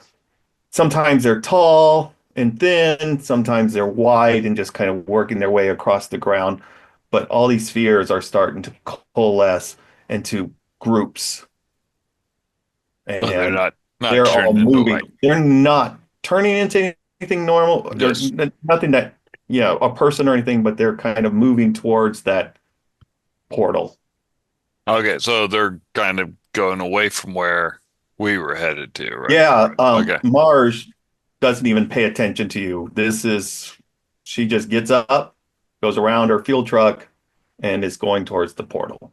sometimes they're tall and thin. Sometimes they're wide and just kind of working their way across the ground. But all these spheres are starting to coalesce into groups, Oh, they're and not they're all turned into moving. like. They're not turning into anything normal. They're Yes. nothing that, a person or anything, but they're kind of moving towards that portal. Okay, so they're kind of going away from where we were headed to, right? Yeah, Okay. Marge doesn't even pay attention to you. She just gets up, goes around her fuel truck, and is going towards the portal.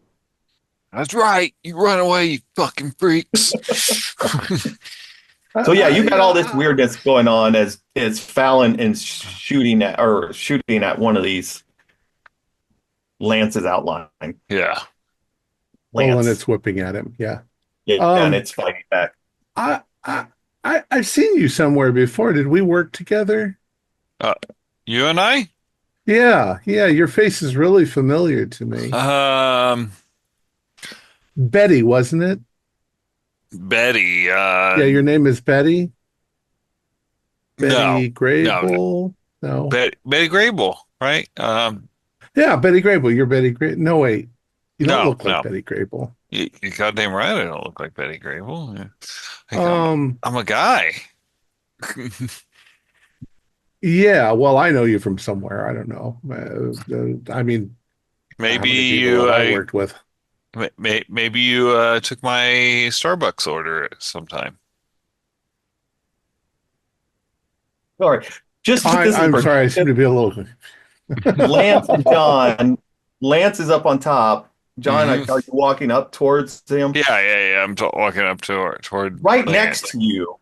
That's right. You run away, you fucking freaks. So yeah, you got all this Yeah. weirdness going on as Fallon is shooting at one of these Lance's outline. Yeah. Oh, and Lance, it's whipping at him. Yeah. yeah, and Um, it's fighting back. I, I, I've seen you somewhere before. Did we work together? Uh, you and I? Yeah. Yeah. Your face is really familiar to me. Um, Betty, wasn't it? Betty, Yeah. Your name is Betty? no, Betty no, Grable? No. Betty Grable, right? Yeah. Betty Grable. You're Betty Grable. No, wait. You don't No, look like no. Betty Grable. You goddamn right. I don't look like Betty Grable. Yeah. Like, Um, I'm a guy. yeah. Well, I know you from somewhere. I don't know. I mean, how Maybe many people you, have I worked with? maybe you took my Starbucks order sometime. All right, just to put this in I'm sorry. I seem perspective, to be a little. Lance and John. Lance is up on top. John, Hmm. are you walking up towards him? Yeah. I'm walking up toward Right Lance. next to you,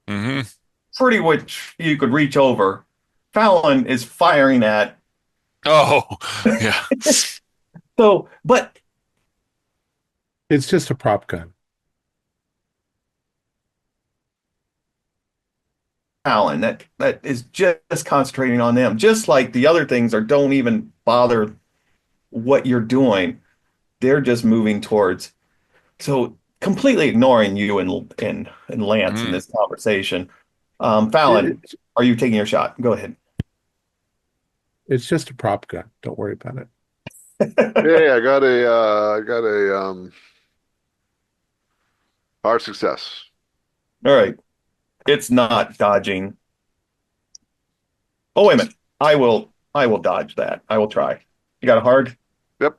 Hmm. pretty much you could reach over. Fallon is firing at. Oh, yeah. So, but It's just a prop gun. Fallon, that is just concentrating on them, just like the other things are. Don't even bother what you're doing. They're just moving towards. So completely ignoring you and Lance in Mm. this conversation. Fallon, It, are you taking your shot? Go ahead. it's just a prop gun. Don't worry about it. Yeah, I got a hard success. All right. It's not dodging. Oh, wait a minute. I will dodge that. I will try. You got a hard? Yep.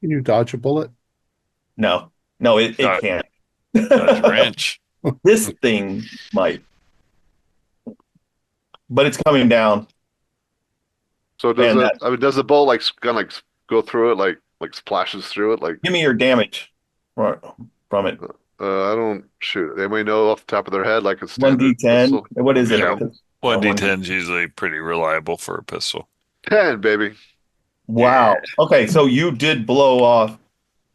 Can you dodge a bullet? No. No, it Dodge, can't. dodge wrench. This thing might. But it's coming down. So does And it? I mean, does the bolt like kind of like go through it, like splashes through it? Like give me your damage from it. I don't shoot. Anybody know off the top of their head like a standard 1d10. pistol? What is it? Yeah. Yeah. 1d10 is usually pretty reliable for a pistol. 10, baby. Wow. Okay, so you did blow off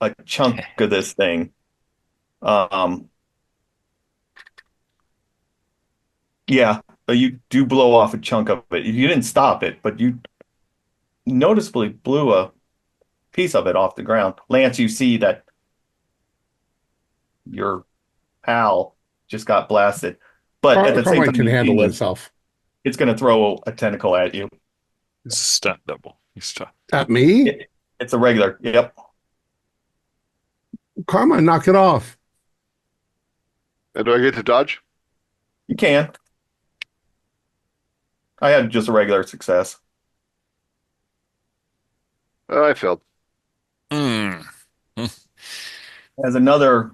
a chunk of this thing. Yeah, you do blow off a chunk of it. You didn't stop it, but you noticeably blew a piece of it off the ground. Lance, you see that your pal just got blasted, but at the same Carmine time, can you handle see that himself. it's going to throw a tentacle at you. It's a stunt double. He's stunt. At me? It's a regular. Yep. Carmine, knock it off. And do I get to dodge? You can. I had just a regular success. I failed. Mm. As another.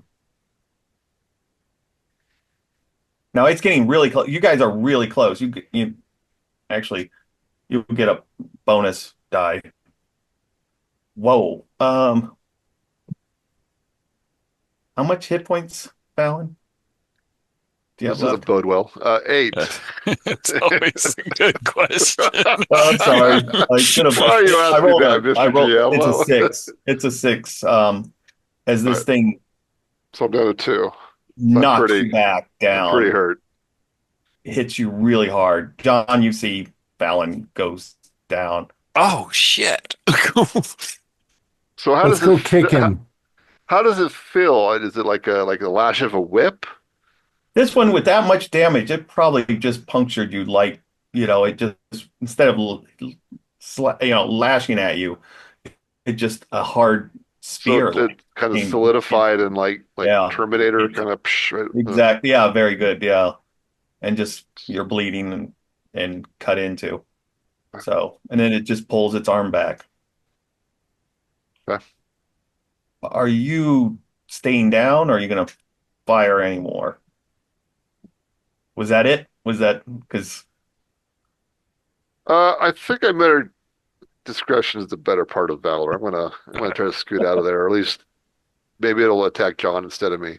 Now it's getting really close. You guys are really close. You actually you get a bonus die. Whoa. How much hit points, Fallon? Do you This have doesn't left? bode well. 8. It's always a good question. Oh, I'm sorry. I should have. Why are you I asking rolled that, a, Mr. I rolled, GM? It's a Well, 6. It's a 6. As this Right. thing So I'm down to 2. knocks pretty- you back I'm pretty down, hurt. hits you really hard. John, you see Fallon goes down. Oh shit. So how Let's does go it kick him. how does it feel? Is it like a lash of a whip? This one with that much damage, it probably just punctured you like, it just instead of lashing at you, it just a hard So spear it like kind of came. solidified and like Yeah, Terminator kind of. Right? exactly. Yeah, very good. Yeah, and just you're bleeding and cut into. So, and then it just pulls its arm back. Okay. Are you staying down or are you going to fire anymore? Was that it? Was that because I think I better discretion is the better part of valor. I'm gonna try to scoot out of there, or at least maybe it'll attack John instead of me.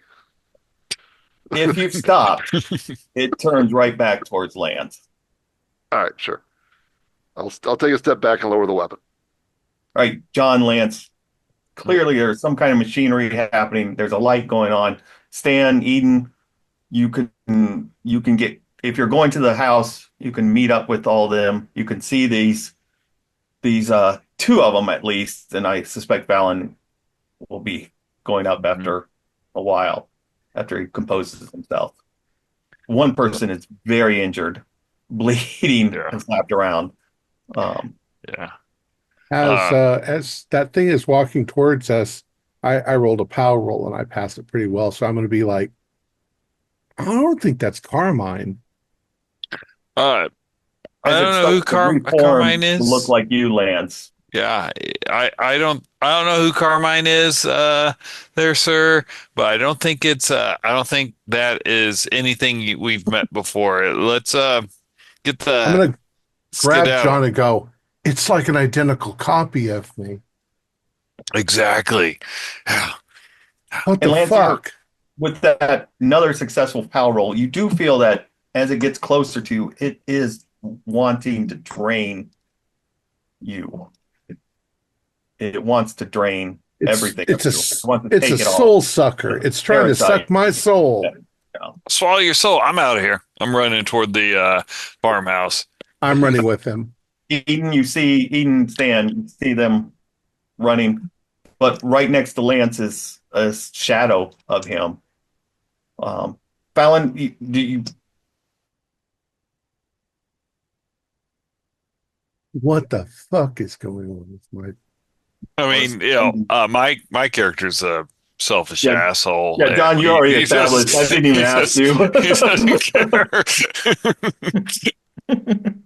if you've stopped, it turns right back towards Lance. All right, sure. I'll take a step back and lower the weapon. All right, John, Lance, clearly there's some kind of machinery happening. There's a light going on. Stan, Eden, you can get if you're going to the house, you can meet up with all them. You can see these two of them at least, and I suspect Valen will be going up after a while, after he composes himself. One person is very injured, bleeding and slapped around. Yeah. As that thing is walking towards us, I rolled a power roll and I passed it pretty well. So I'm going to be like, I don't think that's Carmine. I As don't it know who starts to reform Carmine to is. look like you, Lance. Yeah, I don't know who Carmine is, there, sir. But I don't think that is anything we've met before. Let's get I'm the going to grab skedaddle. John and go, it's like an identical copy of me. Exactly. What And the Lance, fuck? with that another successful power roll, you do feel that as it gets closer to you, it is wanting to drain you. It wants to drain everything of It's you. It wants to it's a take it all. soul sucker. It's trying to Parasite. suck my soul. Yeah. Swallow your soul. I'm out of here. I'm running toward the farmhouse. I'm running with him. Eden, Stan, you see them running, but right next to Lance is a shadow of him. Fallon, do you? What the fuck is going on with my? I mean, my character's a selfish Yeah. asshole. Yeah, John, and you already he established. I didn't even ask you. He doesn't care.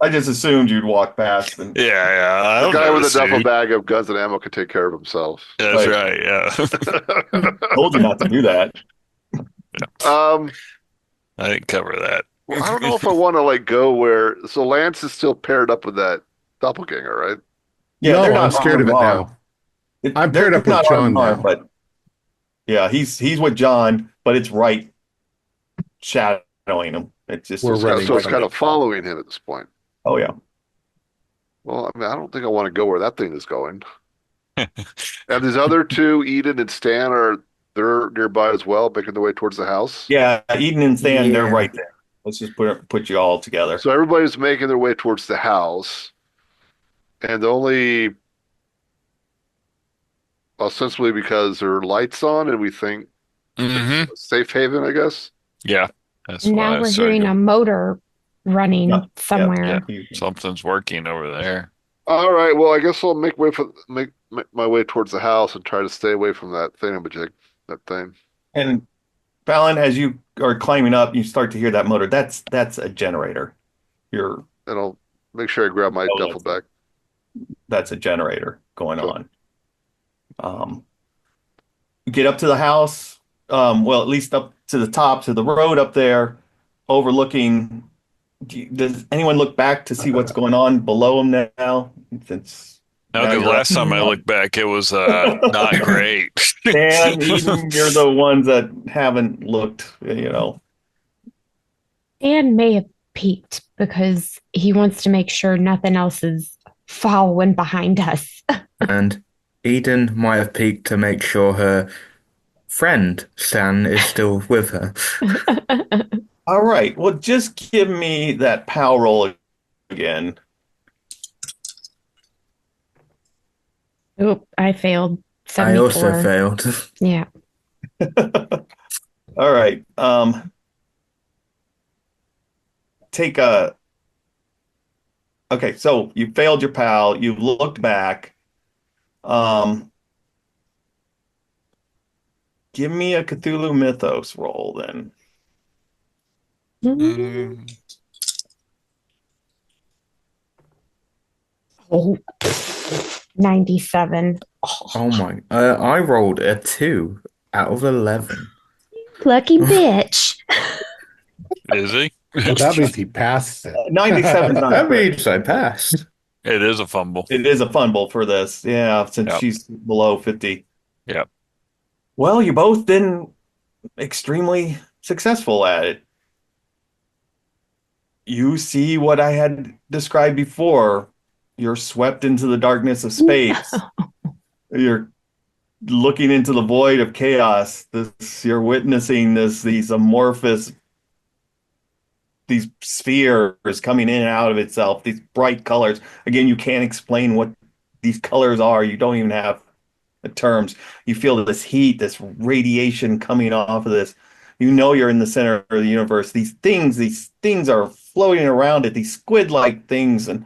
I just assumed you'd walk past. And Yeah. I The don't guy with a notice duffel you. bag of guns and ammo can take care of himself. That's Right. right. Yeah. told you not to do that. Um, I didn't cover that. well, I don't know if I want to go where. So Lance is still paired up with that doppelganger, right? Yeah, No, they're not I'm scared of it armed. now. I'm paired They're up with not John armed, now. but yeah, he's with John, but it's right shadowing him. It's just We're it's running So it's from kind it. of following him at this point. Oh yeah. Well, I mean, I don't think I want to go where that thing is going. And these other two, Eden and Stan, they're nearby as well, making their way towards the house. Yeah, Eden and Stan, they're Yeah. right there. Let's just put you all together. So everybody's making their way towards the house, and only ostensibly because there are lights on, and we think Mm-hmm. it's a safe haven, I guess. Yeah. That's why Now I we're started hearing going, a motor running Yeah, somewhere. yeah. Something's working over there. All right, well, I guess I'll make my way towards the house and try to stay away from that thingamajig, that thing. And Fallon, as you are climbing up, you start to hear that motor. That's a generator. And I'll make sure I grab my duffel bag. That's a generator going Cool. on. You get up to the house, well, at least up to the top, to the road up there, overlooking. Does anyone look back to see what's going on below them now? Since No, now because you're last time I looked back, it was not great. And Eden, you're the ones that haven't looked, Dan may have peeked because he wants to make sure nothing else is following behind us. And Eden might have peeked to make sure her friend Stan is still with her. All right. Well, just give me that power roll again. Oop, I failed. I also 74. failed. Yeah. All right. take a okay, so you failed your pal, you've looked back. Um, give me a Cthulhu Mythos roll then. Mm, Oh, 97. Oh my. I rolled a 2 out of 11. Lucky bitch. is he? Well, that means he passed it. 97 is not That great. means I passed. It is a fumble. It is a fumble for this. Yeah, since Yep. she's below 50. Yep. Well, you both been extremely successful at it. You see what I had described before. You're swept into the darkness of space. You're looking into the void of chaos. You're witnessing these amorphous, these spheres coming in and out of itself, these bright colors. Again, you can't explain what these colors are. You don't even have the terms. You feel this heat, this radiation coming off of this. You know you're in the center of the universe. These things are floating around it, these squid-like things. And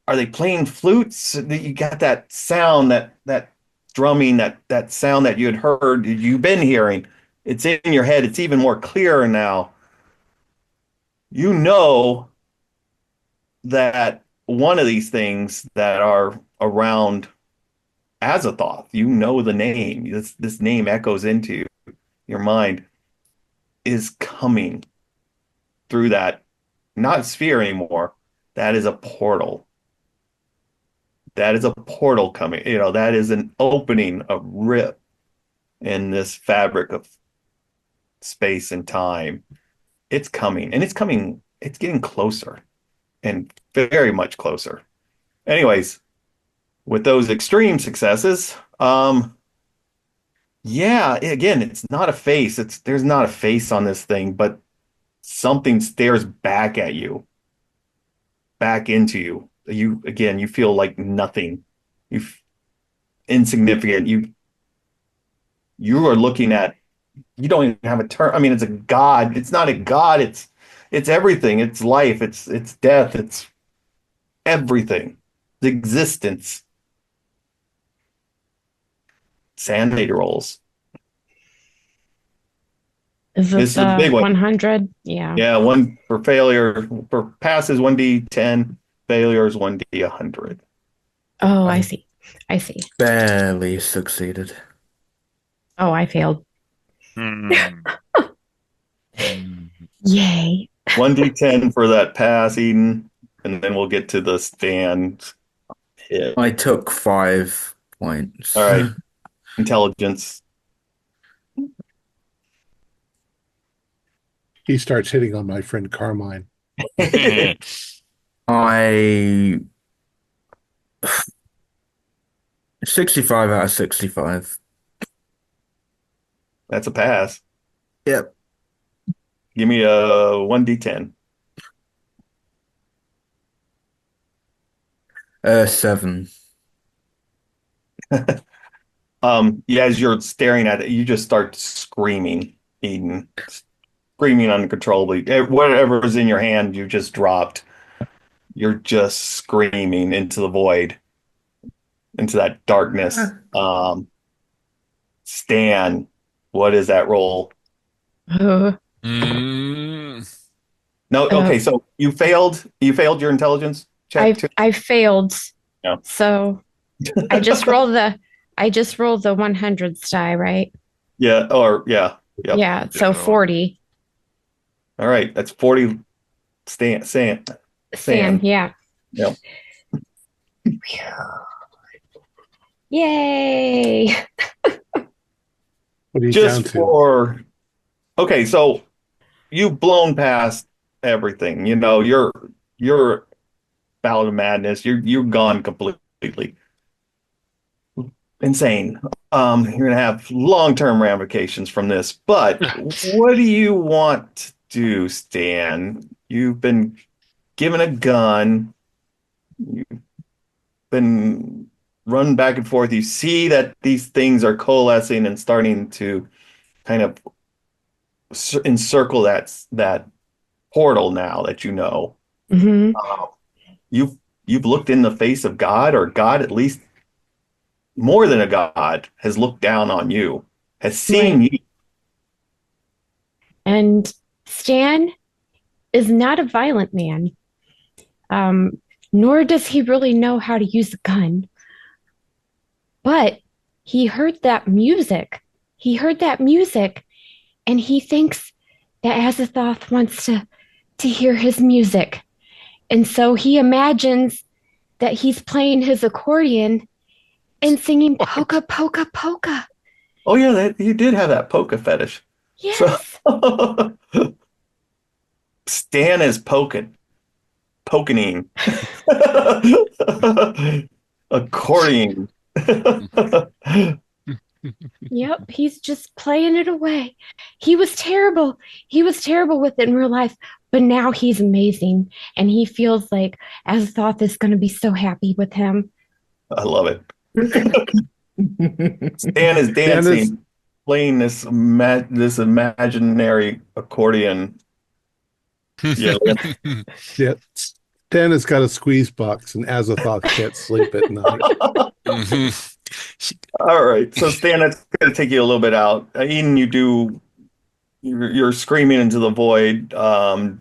are they playing flutes? You got that sound, that drumming, that sound that you had heard, you've been hearing. It's in your head. It's even more clearer now. You know that one of these things that are around Azathoth, you know the name. This name echoes into your mind, is coming through that, not sphere anymore. That is a portal. That is a portal coming. You know, that is an opening, a rip in this fabric of space and time. It's coming, and it's getting closer and very much closer. Anyways, with those extreme successes, yeah, again, it's not a face. There's not a face on this thing, but something stares back at you, back into you. You feel like nothing. You insignificant. You are looking at, you don't even have a term. I mean, it's a god. It's not a god. It's everything. It's life. It's death. It's everything. It's existence. Sanity rolls. Is This this is a big one. 100? Yeah. Yeah, one for failure. For passes, 1d10. Failures, 1d100. Oh, I see. I see. Barely succeeded. Oh, I failed. Mm. Yay. 1d10 for that pass, Eden, and then we'll get to the stand hit. I took 5 points. All right. Intelligence. He starts hitting on my friend Carmine. I 65 out of 65. That's a pass. Yep. Give me a 1d10. 7. Yeah, as you're staring at it, you just start screaming, Eden. Screaming uncontrollably. Whatever's in your hand, you just dropped. You're just screaming into the void, into that darkness. Stan, what is that roll? Mm. No, okay, so you failed. You failed your intelligence check too? I failed. No. So I just rolled the 100s die, right? Yeah, or yeah. Yep. Yeah, so 40. All right, that's 40 Stan. Yeah. Yep. Yay. What are you Just down to? for okay, so you've blown past everything. You know, you're bout of madness. You're gone completely. Insane. You're gonna have long-term ramifications from this. But what do you want to do, Stan? You've been given a gun. You've been run back and forth. You see that these things are coalescing and starting to kind of encircle that portal now that you know. Hmm. Uh, you've you've looked in the face of God, or God, at least more than a God, has looked down on you, has seen Right. you. And Stan is not a violent man. Um, Nor does he really know how to use a gun. But he heard that music. He heard that music, and he thinks that Azathoth wants to hear his music. And so he imagines that he's playing his accordion and singing polka, polka, polka. Oh yeah, you did have that polka fetish. So Yes. Stan is poking, accordion. Yep. He's just playing it away. He was terrible. He was terrible with it in real life, but now he's amazing. And he feels like Azathoth is going to be so happy with him. I love it. Stan is Dan is dancing, playing this imaginary accordion. Yeah, yeah. Dan has got a squeeze box, and Azathoth can't sleep at night. Mhm. all right. So Stan, that's going to take you a little bit out. Eden, you're screaming into the void.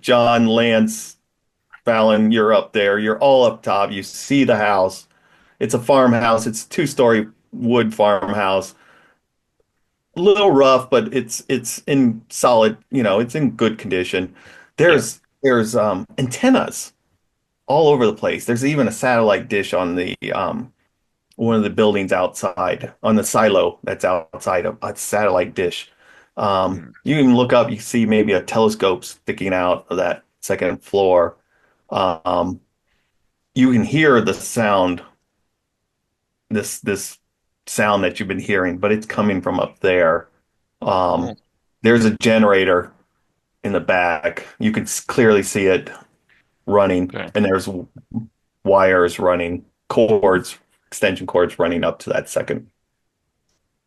John, Lance, Fallon, you're up there. You're all up top. You see the house. It's a farmhouse. It's a two-story wood farmhouse. A little rough, but it's in solid, it's in good condition. Yeah. There's antennas all over the place. There's even a satellite dish on the one of the buildings outside, on the silo that's outside of a satellite dish. You can look up, you see maybe a telescope sticking out of that second floor. Um, you can hear the sound, this sound that you've been hearing, but it's coming from up there. Um, Oh, there's a generator in the back. You can clearly see it running, okay. and there's wires running, extension cords running up to that second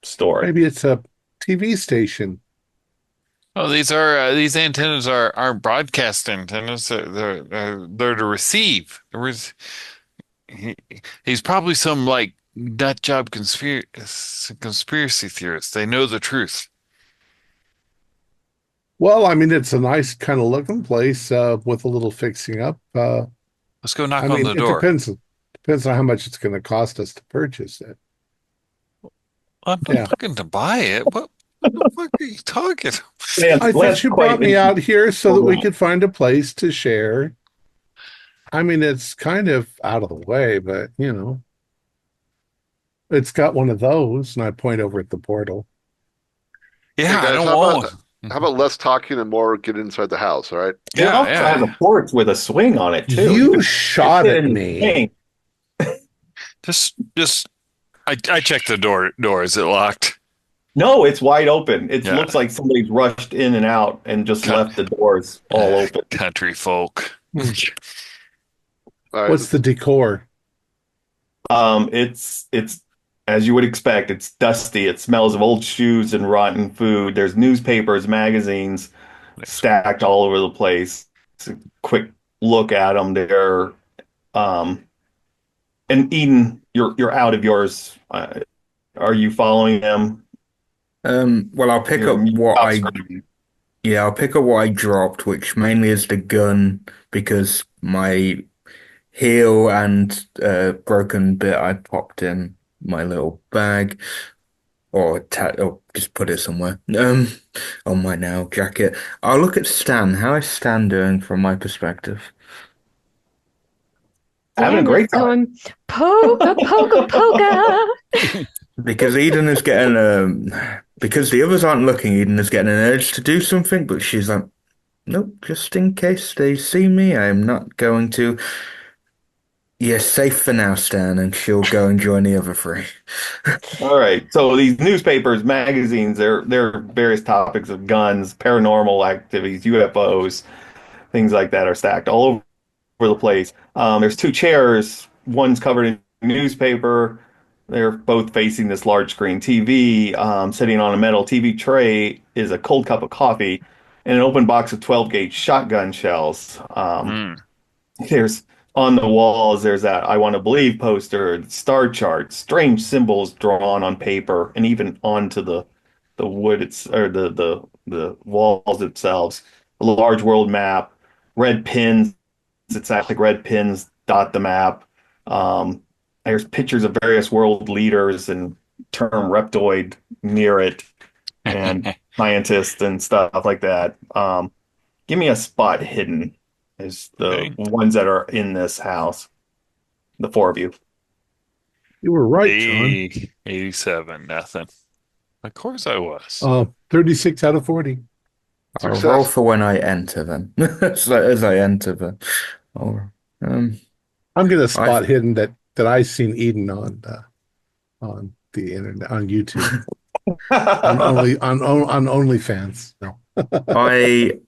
story. Maybe it's a TV station. Oh, these antennas are broadcast antennas. They're to receive. He, he's probably some like nut job conspiracy theorist. They know the truth. Well, I mean, it's a nice kind of looking place with a little fixing up. Let's go I knock on mean, the it door. depends on how much it's going to cost us to purchase it. I'm not Yeah, looking to buy it. What the fuck are you talking? I thought you Quite brought me out here so that we interesting. could find a place to share. I mean, it's kind of out of the way, but it's got one of those, and I point over at the portal. Hey Yeah, I guys, don't how about want. how about less talking and more get inside the house, all right? It Yeah, also has yeah. a porch with a swing on it too. You You can shot sit at in the me. swing. Just. I checked the door. Door, is it locked? No, it's wide open. It Yeah. looks like somebody's rushed in and out and just Cut. left the doors all open. Country folk. All right. What's the decor? It's as you would expect. It's dusty. It smells of old shoes and rotten food. There's newspapers, magazines Nice. stacked all over the place. It's a quick look at them. They're um, and Eden, you're out of yours. Are you following them? Well, I'll pick up You what stop I screaming. yeah, I'll pick up what I dropped, which mainly is the gun because my heel and broken bit I popped in my little bag or just put it somewhere on my now jacket. I'll look at Stan. How is Stan doing from my perspective? Having a Dan is great time. going polka, polka, polka. Because Eden is getting because the others aren't looking, Eden is getting an urge to do something, but she's like, nope, just in case they see me, I'm not going to. You're safe for now, Stan, and she'll go and join the other three. All right. So these newspapers, magazines, they're various topics of guns, paranormal activities, UFOs, things like that are stacked all over the place. There's two chairs. One's covered in newspaper. They're both facing this large screen TV. Sitting on a metal TV tray is a cold cup of coffee, and an open box of 12 gauge shotgun shells. Mm. There's on the walls, there's that I Want to Believe poster, star charts, strange symbols drawn on paper, and even onto the wood or the walls themselves. A large world map, red pins. It's actually red pins dot the map. There's pictures of various world leaders and term reptoid near it, and scientists and stuff like that. Give me a spot hidden is the Okay. ones that are in this house. The four of you. You were right, John. 87, nothing. Of course I was. 36 out of 40. I'll Success. roll for when I enter then. As I enter the. Oh, I'm going to spot hidden that I seen Eden on the internet, on YouTube, on OnlyFans. No.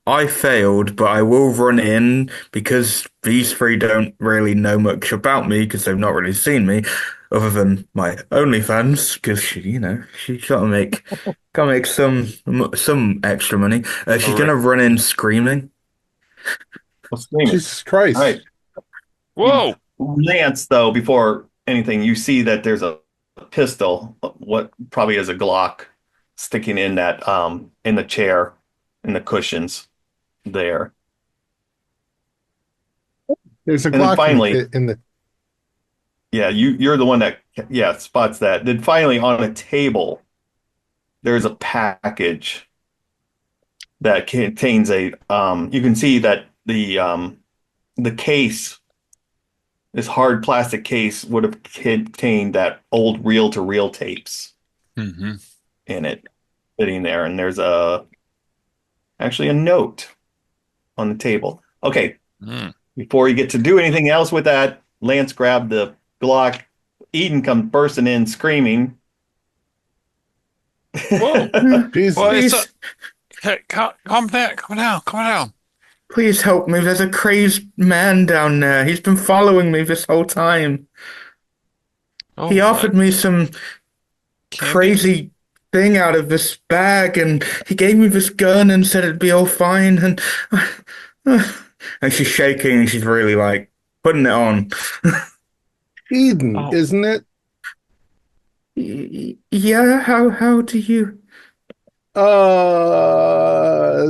I failed, but I will run in because these three don't really know much about me because they've not really seen me, other than my OnlyFans. Because she's got to make some extra money. She's gonna run in screaming. Well, scream it. Jesus Christ. All right. Whoa! Lance, though, before anything, you see that there's a pistol, what probably is a Glock, sticking in that in the chair, in the cushions there. There's a And then Glock finally- in the. Yeah, you're the one that spots that. Then finally on a table, there's a package that contains a you can see that the case, this hard plastic case, would have contained that old reel-to-reel tapes Mm-hmm. in it, sitting there, and there's actually a note on the table. Okay, Mm. before you get to do anything else with that, Lance grabbed the Glock. Eden comes bursting in, screaming. Whoa! Jesus. Well, Please, Hey, calm down. please help me. There's a crazed man down there. He's been following me this whole time. Oh, He offered me some candy? crazy thing out of this bag, and he gave me this gun and said it'd be all fine. And and she's shaking, and she's really like putting it on. Eden, Oh. isn't it? Yeah, how do you?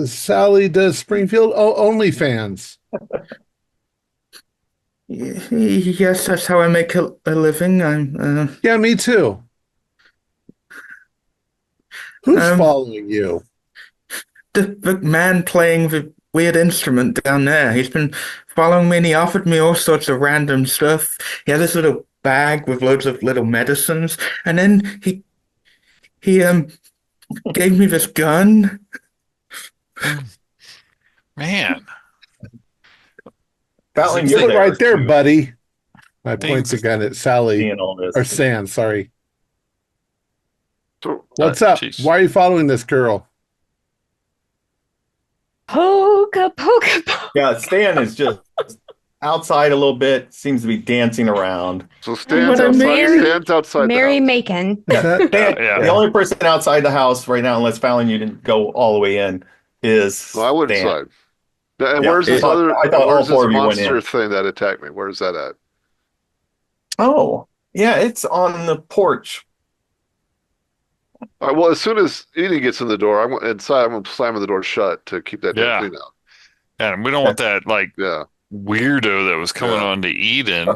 Sally does Springfield. Oh, OnlyFans. Yes, that's how I make a living. Yeah, me too. Who's Um, following you? the man playing the weird instrument down there. He's been following me, and he offered me all sorts of random stuff. He had this little bag with loads of little medicines, and then he gave me this gun. Man, Fallon's You're right there, too, buddy. I point Things- the gun at Sally seeing all this. or San. Sorry. So, What's up? jeez. Why are you following this girl? Poka, poka, poka. Yeah, Stan is just outside a little bit, seems to be dancing around. so stands What a outside. Mary- Stands outside. Mary the house. Macon. Is that- Stan, Yeah. The only person outside the house right now, unless Fallon, you didn't go all the way in, is No, I went Stan. inside. And Yeah, where's this I thought- other? I thought all Where's this four of you went monster in. thing that attacked me? Where's that at? Oh, yeah, it's on the porch. All right, well, as soon as Edie gets in the door, I'm inside. I'm slamming the door shut to keep that Yeah. thing out. and we don't want that like Yeah. weirdo that was coming Yeah. on to Eden.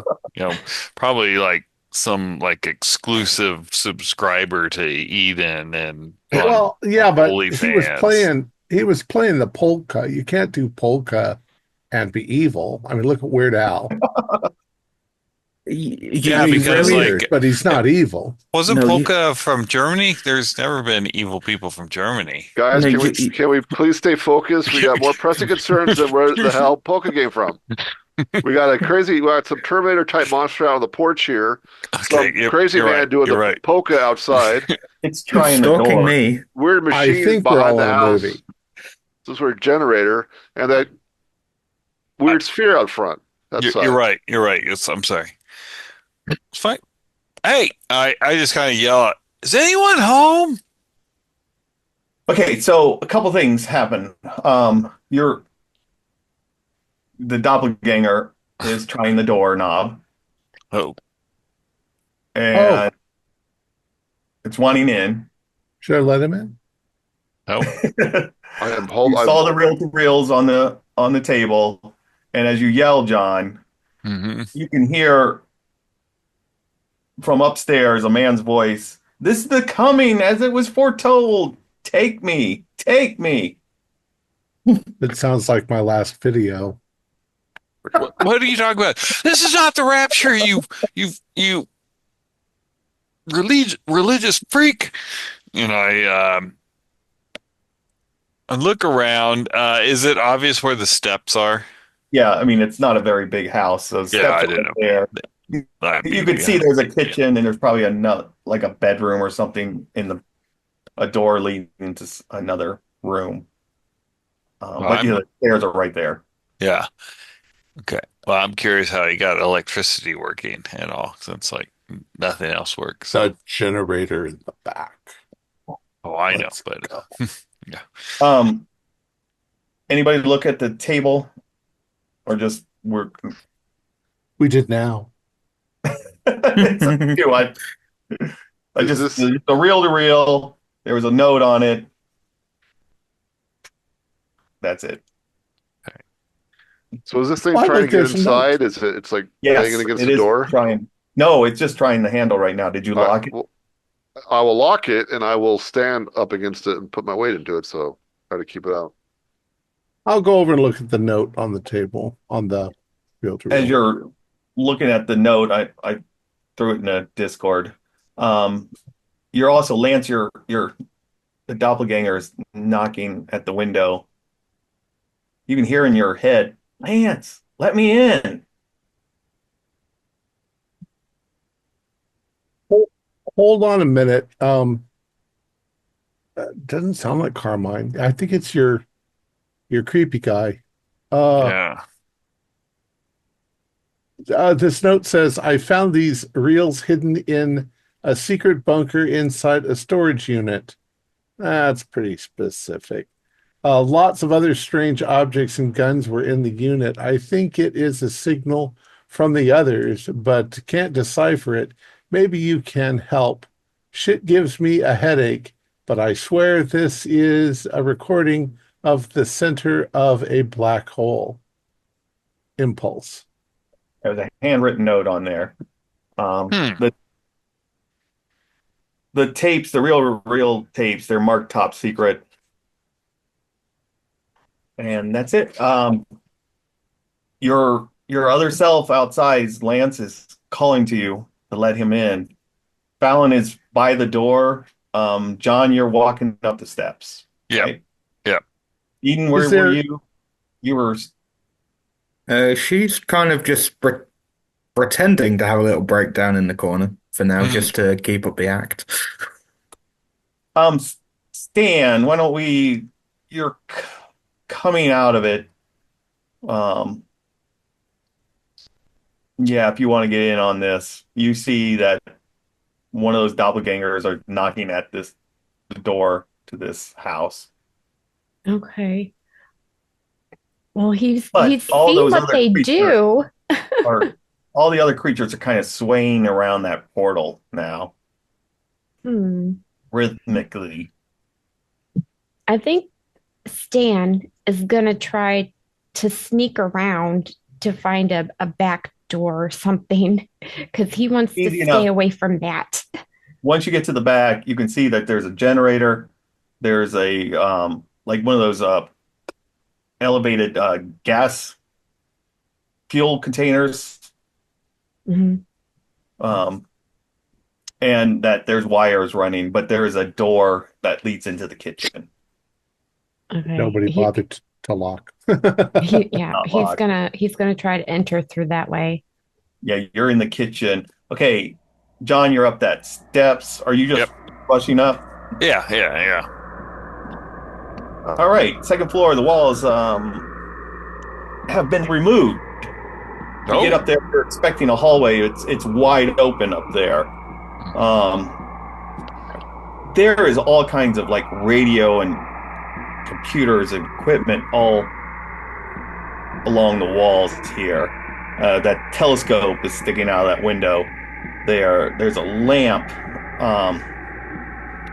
Probably like some like exclusive subscriber to Eden and Well, yeah, but OnlyFans. he was playing the polka. You can't do polka and be evil. I mean, look at Weird Al. Yeah, He's because, weird, like- but he's not evil. Wasn't No, Polka from Germany? There's never been evil people from Germany. Guys, No, can we please stay focused? We got more pressing concerns than where the hell Polka came from. We got some Terminator type monster out on the porch here. Some Okay, crazy you're man right, doing you're the right. polka outside. It's trying the Stalking door. me. Weird I machine think we're behind all the in a house. movie. This weird generator and that weird sphere out front. That's You're right. You're right. I'm sorry. It's fine. Hey, I just kind of yell out, "Is anyone home?" Okay, so a couple things happen. The doppelganger is trying the doorknob Oh, Oh, and it's wanting in. should I let him in? oh. I am You hold. saw I'm. the reel-to-reels on the table, and as you yell, John, Hmm. you can hear from upstairs a man's voice. This is the coming as it was foretold. Take me, take me. It sounds like my last video. What are you talking about? This is not the rapture, you religious freak. And I look around. Is it obvious where the steps are? Yeah, I mean it's not a very big house, so Yeah, steps I are didn't right know. there. I'd You be could see behind. there's a kitchen and there's probably like a bedroom or something in a door leading into another room. Well, But yeah, the stairs are right there. yeah. Okay. Well, I'm curious how he got electricity working and all, since like nothing else works. So, The generator in the back. oh, I know, Let's but go. yeah. Um, Anybody look at the table or just we're We did now. it's up to you. I Is just this? the reel to reel. There was a note on it. That's it. So is this thing Why, trying to like, get there's a note. inside? Is it? It's like banging Yes, against it the is door. trying. No, it's just trying the handle right now. Did you All right. lock it? Well, I will lock it, and I will stand up against it and put my weight into it. So try to keep it out. I'll go over and look at the note on the table on the reel to As reel. you're looking at the note, I threw it in a Discord. Um, you're also Lance. Your the doppelganger is knocking at the window. You can hear in your head, Lance, let me in. Hold on a minute. Doesn't sound like Carmine. I think it's your creepy guy. Uh, Yeah. this note says, I found these reels hidden in a secret bunker inside a storage unit. That's pretty specific. Lots of other strange objects and guns were in the unit. I think it is a signal from the others, but can't decipher it. Maybe you can help. Shit gives me a headache, but I swear this is a recording of the center of a black hole. Impulse. There's a handwritten note on there. Hmm. The tapes, the real tapes, they're marked top secret, and that's it. Your other self outside, Lance, is calling to you to let him in. Fallon is by the door. John, you're walking up the steps, Yep. right? Yep. Eden, Is where were there you? You were She's kind of just pretending to have a little breakdown in the corner for now, Hmm. just to keep up the act. um Stan, why don't we you're coming out of it. Um yeah, if you want to get in on this, you see that one of those doppelgangers are knocking at the door to this house. Okay. Well, he's But he's seen what they do. are all the other creatures are kind of swaying around that portal now, Hmm. rhythmically. I think Stan is gonna try to sneak around to find a back door or something because he wants to Easy stay enough. away from that. Once you get to the back, you can see that there's a generator. There's a like one of those elevated gas fuel containers. Mhm. Um, and that there's wires running, but there is a door that leads into the kitchen. Okay. nobody bothered to lock? Yeah, Not he's locked. gonna try to enter through that way. Yeah, you're in the kitchen. Okay, John, you're up that steps. Are you just Yep. rushing up? Yeah. Yeah. Yeah. All right, second floor. The walls have been removed. You get Oh. up there, you're expecting a hallway. It's wide open up there. Um, there is all kinds of like radio and computers and equipment all along the walls here. That telescope is sticking out of that window. There's a lamp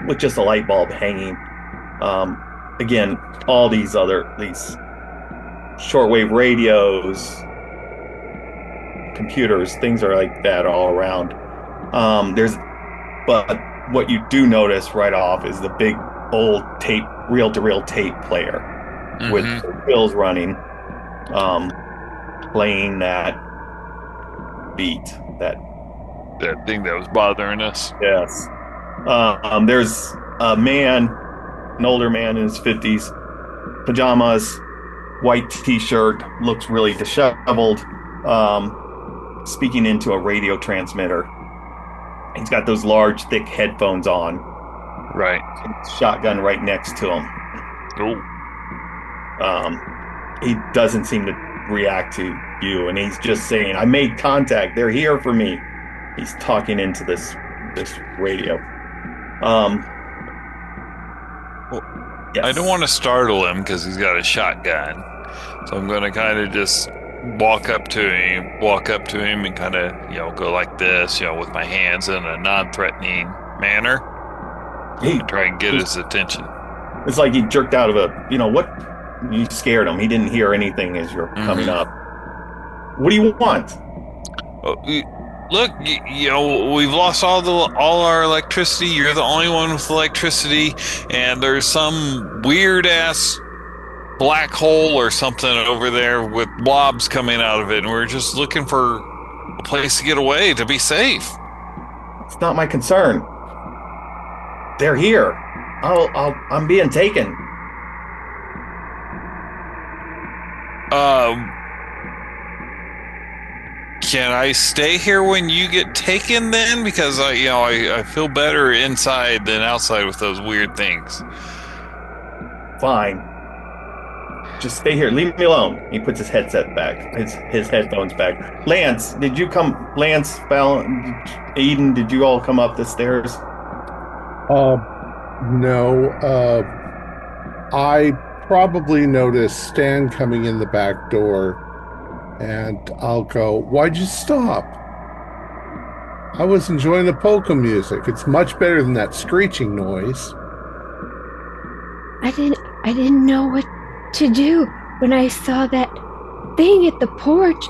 with just a light bulb hanging. Again, all these shortwave radios, computers, things are like that all around. But what you do notice right off is the big old tape, reel-to-reel tape player with the wheels running, playing that beat, that thing that was bothering us. Yes. There's a man, an older man in his 50s, pajamas, white t-shirt, looks really disheveled, speaking into a radio transmitter. He's got those large, thick headphones on. Right. Shotgun right next to him. Oh. He doesn't seem to react to you, and he's just saying, "I made contact. They're here for me." He's talking into this radio. Yes. I don't want to startle him because he's got a shotgun, so I'm going to kind of just walk up to him and kind of, go like this, with my hands in a non-threatening manner. And try and get his attention. It's like he jerked out of what? You scared him. He didn't hear anything as you're coming up. What do you want? Look, we've lost all our electricity. You're the only one with electricity, and there's some weird ass black hole or something over there with blobs coming out of it, and we're just looking for a place to get away to be safe. It's not my concern. They're here. I'm being taken. Can I stay here when you get taken then? Because I feel better inside than outside with those weird things. Fine. Just stay here. Leave me alone. He puts his headset back, his headphones back. Lance, did you come? Lance, Eden, did you all come up the stairs? No. I probably noticed Stan coming in the back door, and I'll go, "Why'd you stop?" "I was enjoying the polka music. It's much better than that screeching noise." I didn't know what to do when I saw that thing at the porch.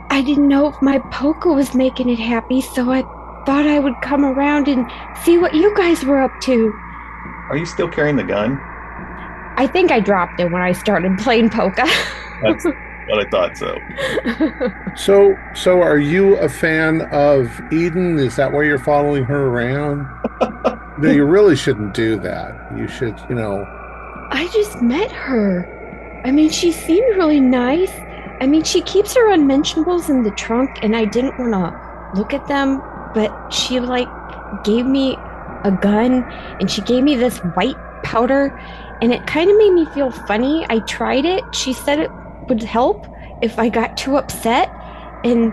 I didn't know if my polka was making it happy, so I thought I would come around and see what you guys were up to. Are you still carrying the gun? I think I dropped it when I started playing polka. That's what I thought so. So are you a fan of Eden? Is that why you're following her around? No, you really shouldn't do that. You should, I just met her. I mean, she seemed really nice. I mean, she keeps her unmentionables in the trunk, and I didn't want to look at them, but she, gave me a gun, and she gave me this white powder, and it kind of made me feel funny. I tried it. She said it would help if I got too upset, and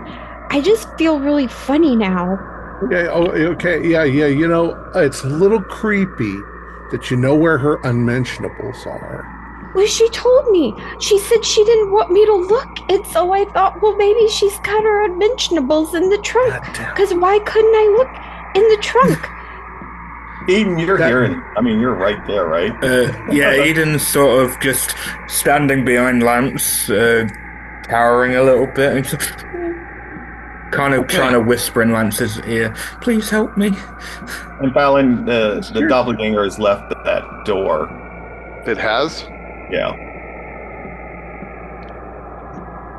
I just feel really funny now. Okay. Oh, okay. Yeah. It's a little creepy that you know where her unmentionables are. Well, she told me. She said she didn't want me to look, and so I thought, well, maybe she's got her unmentionables in the trunk, because why couldn't I look in the trunk? Eden, you're hearing. I mean, you're right there, right? Yeah, Eden's sort of just standing behind lamps, cowering a little bit, and kind of trying to whisper in Lance's ear, "Please help me." And Fallon, the doppelganger has left at that door. It has? Yeah.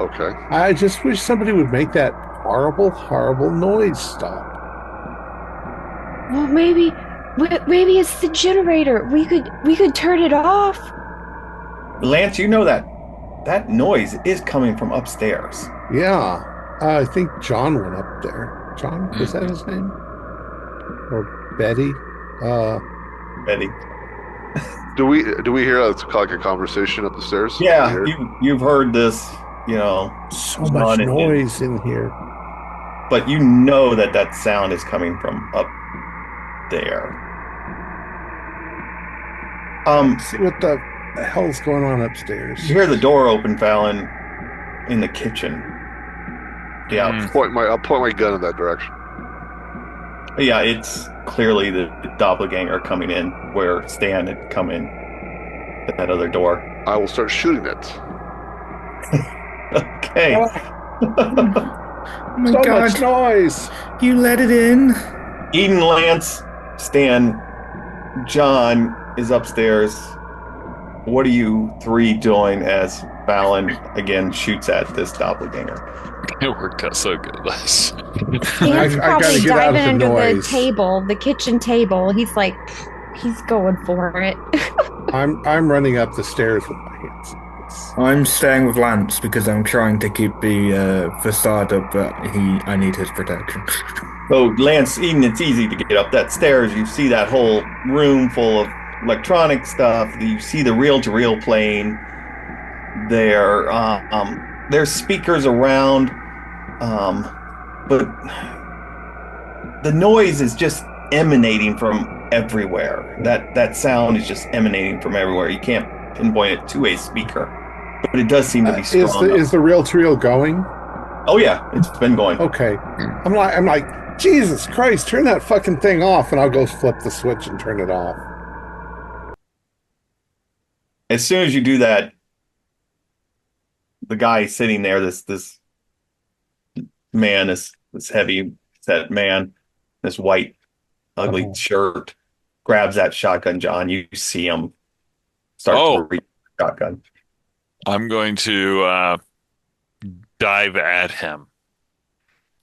Okay. I just wish somebody would make that horrible, horrible noise stop. Well, maybe it's the generator. We could turn it off. Lance, you know that noise is coming from upstairs. Yeah. I think John went up there. John, was that his name? Or Betty? Betty. Do we hear a conversation up the stairs? Yeah, you've heard this, so much noise in here. But you know that sound is coming from up there. See what the hell's going on upstairs? You hear the door open, Fallon, in the kitchen. Yeah. I'll point my gun in that direction. Yeah, it's clearly the doppelganger coming in where Stan had come in that other door. I will start shooting it. Okay. Oh my So God. much noise. You let it in. Eden, Lance, Stan, John is upstairs. What are you three doing as Fallon again shoots at this doppelganger? It worked out so good last. I He's gotta probably get out of diving the under the noise. table, the kitchen table. He's going for it. I'm running up the stairs with my hands. I'm staying with Lance because I'm trying to keep the facade up, but I need his protection. So, Lance, Eden, it's easy to get up that stairs. You see that whole room full of electronic stuff. You see the reel-to-reel playing there. There's speakers around, but the noise is just emanating from everywhere. That sound is just emanating from everywhere. You can't pinpoint it to a speaker, but it does seem to be strong. Is the reel-to-reel going? Oh yeah, it's been going. Okay. I'm like, Jesus Christ, turn that fucking thing off, and I'll go flip the switch and turn it off. As soon as you do that, the guy sitting there, this man, this heavy set man, this white ugly shirt, grabs that shotgun, John. You see him start to reach the shotgun. I'm going to dive at him.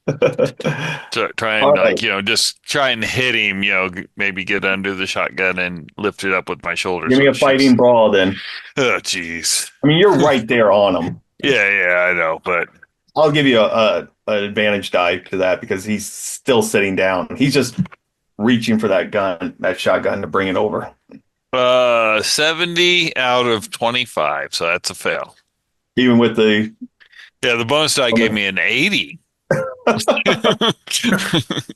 To try and just try and hit him, maybe get under the shotgun and lift it up with my shoulders. Give me a fighting brawl then. Oh, jeez. I mean, you're right there on him. Yeah, I know, but I'll give you an advantage die to that because he's still sitting down. He's just reaching for that shotgun to bring it over. 70 out of 25, so that's a fail. Even with the bonus die gave me an 80.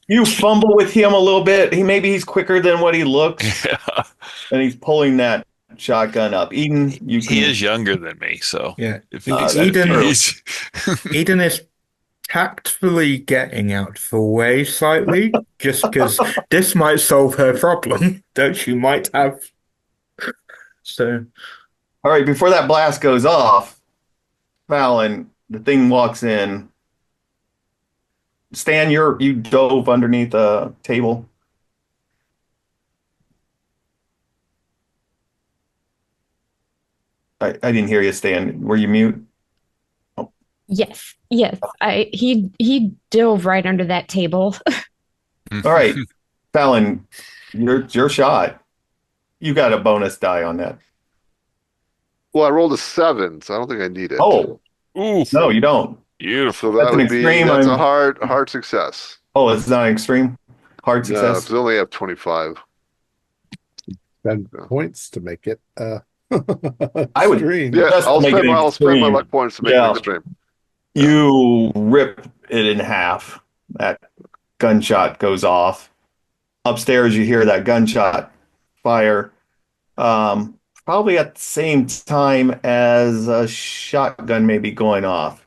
You fumble with him a little bit. He's quicker than what he looks. Yeah. And he's pulling that shotgun up. Eden, he is younger than me, so Yeah. if Eden is tactfully getting out the way slightly, just because this might solve her problem that she might have. So, all right, before that blast goes off, Fallon, the thing walks in. Stan, you dove underneath a table. I didn't hear you, Stan. Were you mute? Oh. Yes. He dove right under that table. All right, Fallon, your shot. You got a bonus die on that. Well, I rolled a 7, so I don't think I need it. Oh, Oof. no, you don't. Beautiful. So that That's an would be extreme, that's a hard success. Oh, it's not an extreme? Hard No, success? because I only have 25. Then points to make it I would- extreme. Yeah, Just I'll make spend it my extreme. luck points to make Yeah. it extreme. You rip it in half. That gunshot goes off. Upstairs, you hear that gunshot fire. Probably at the same time as a shotgun may be going off.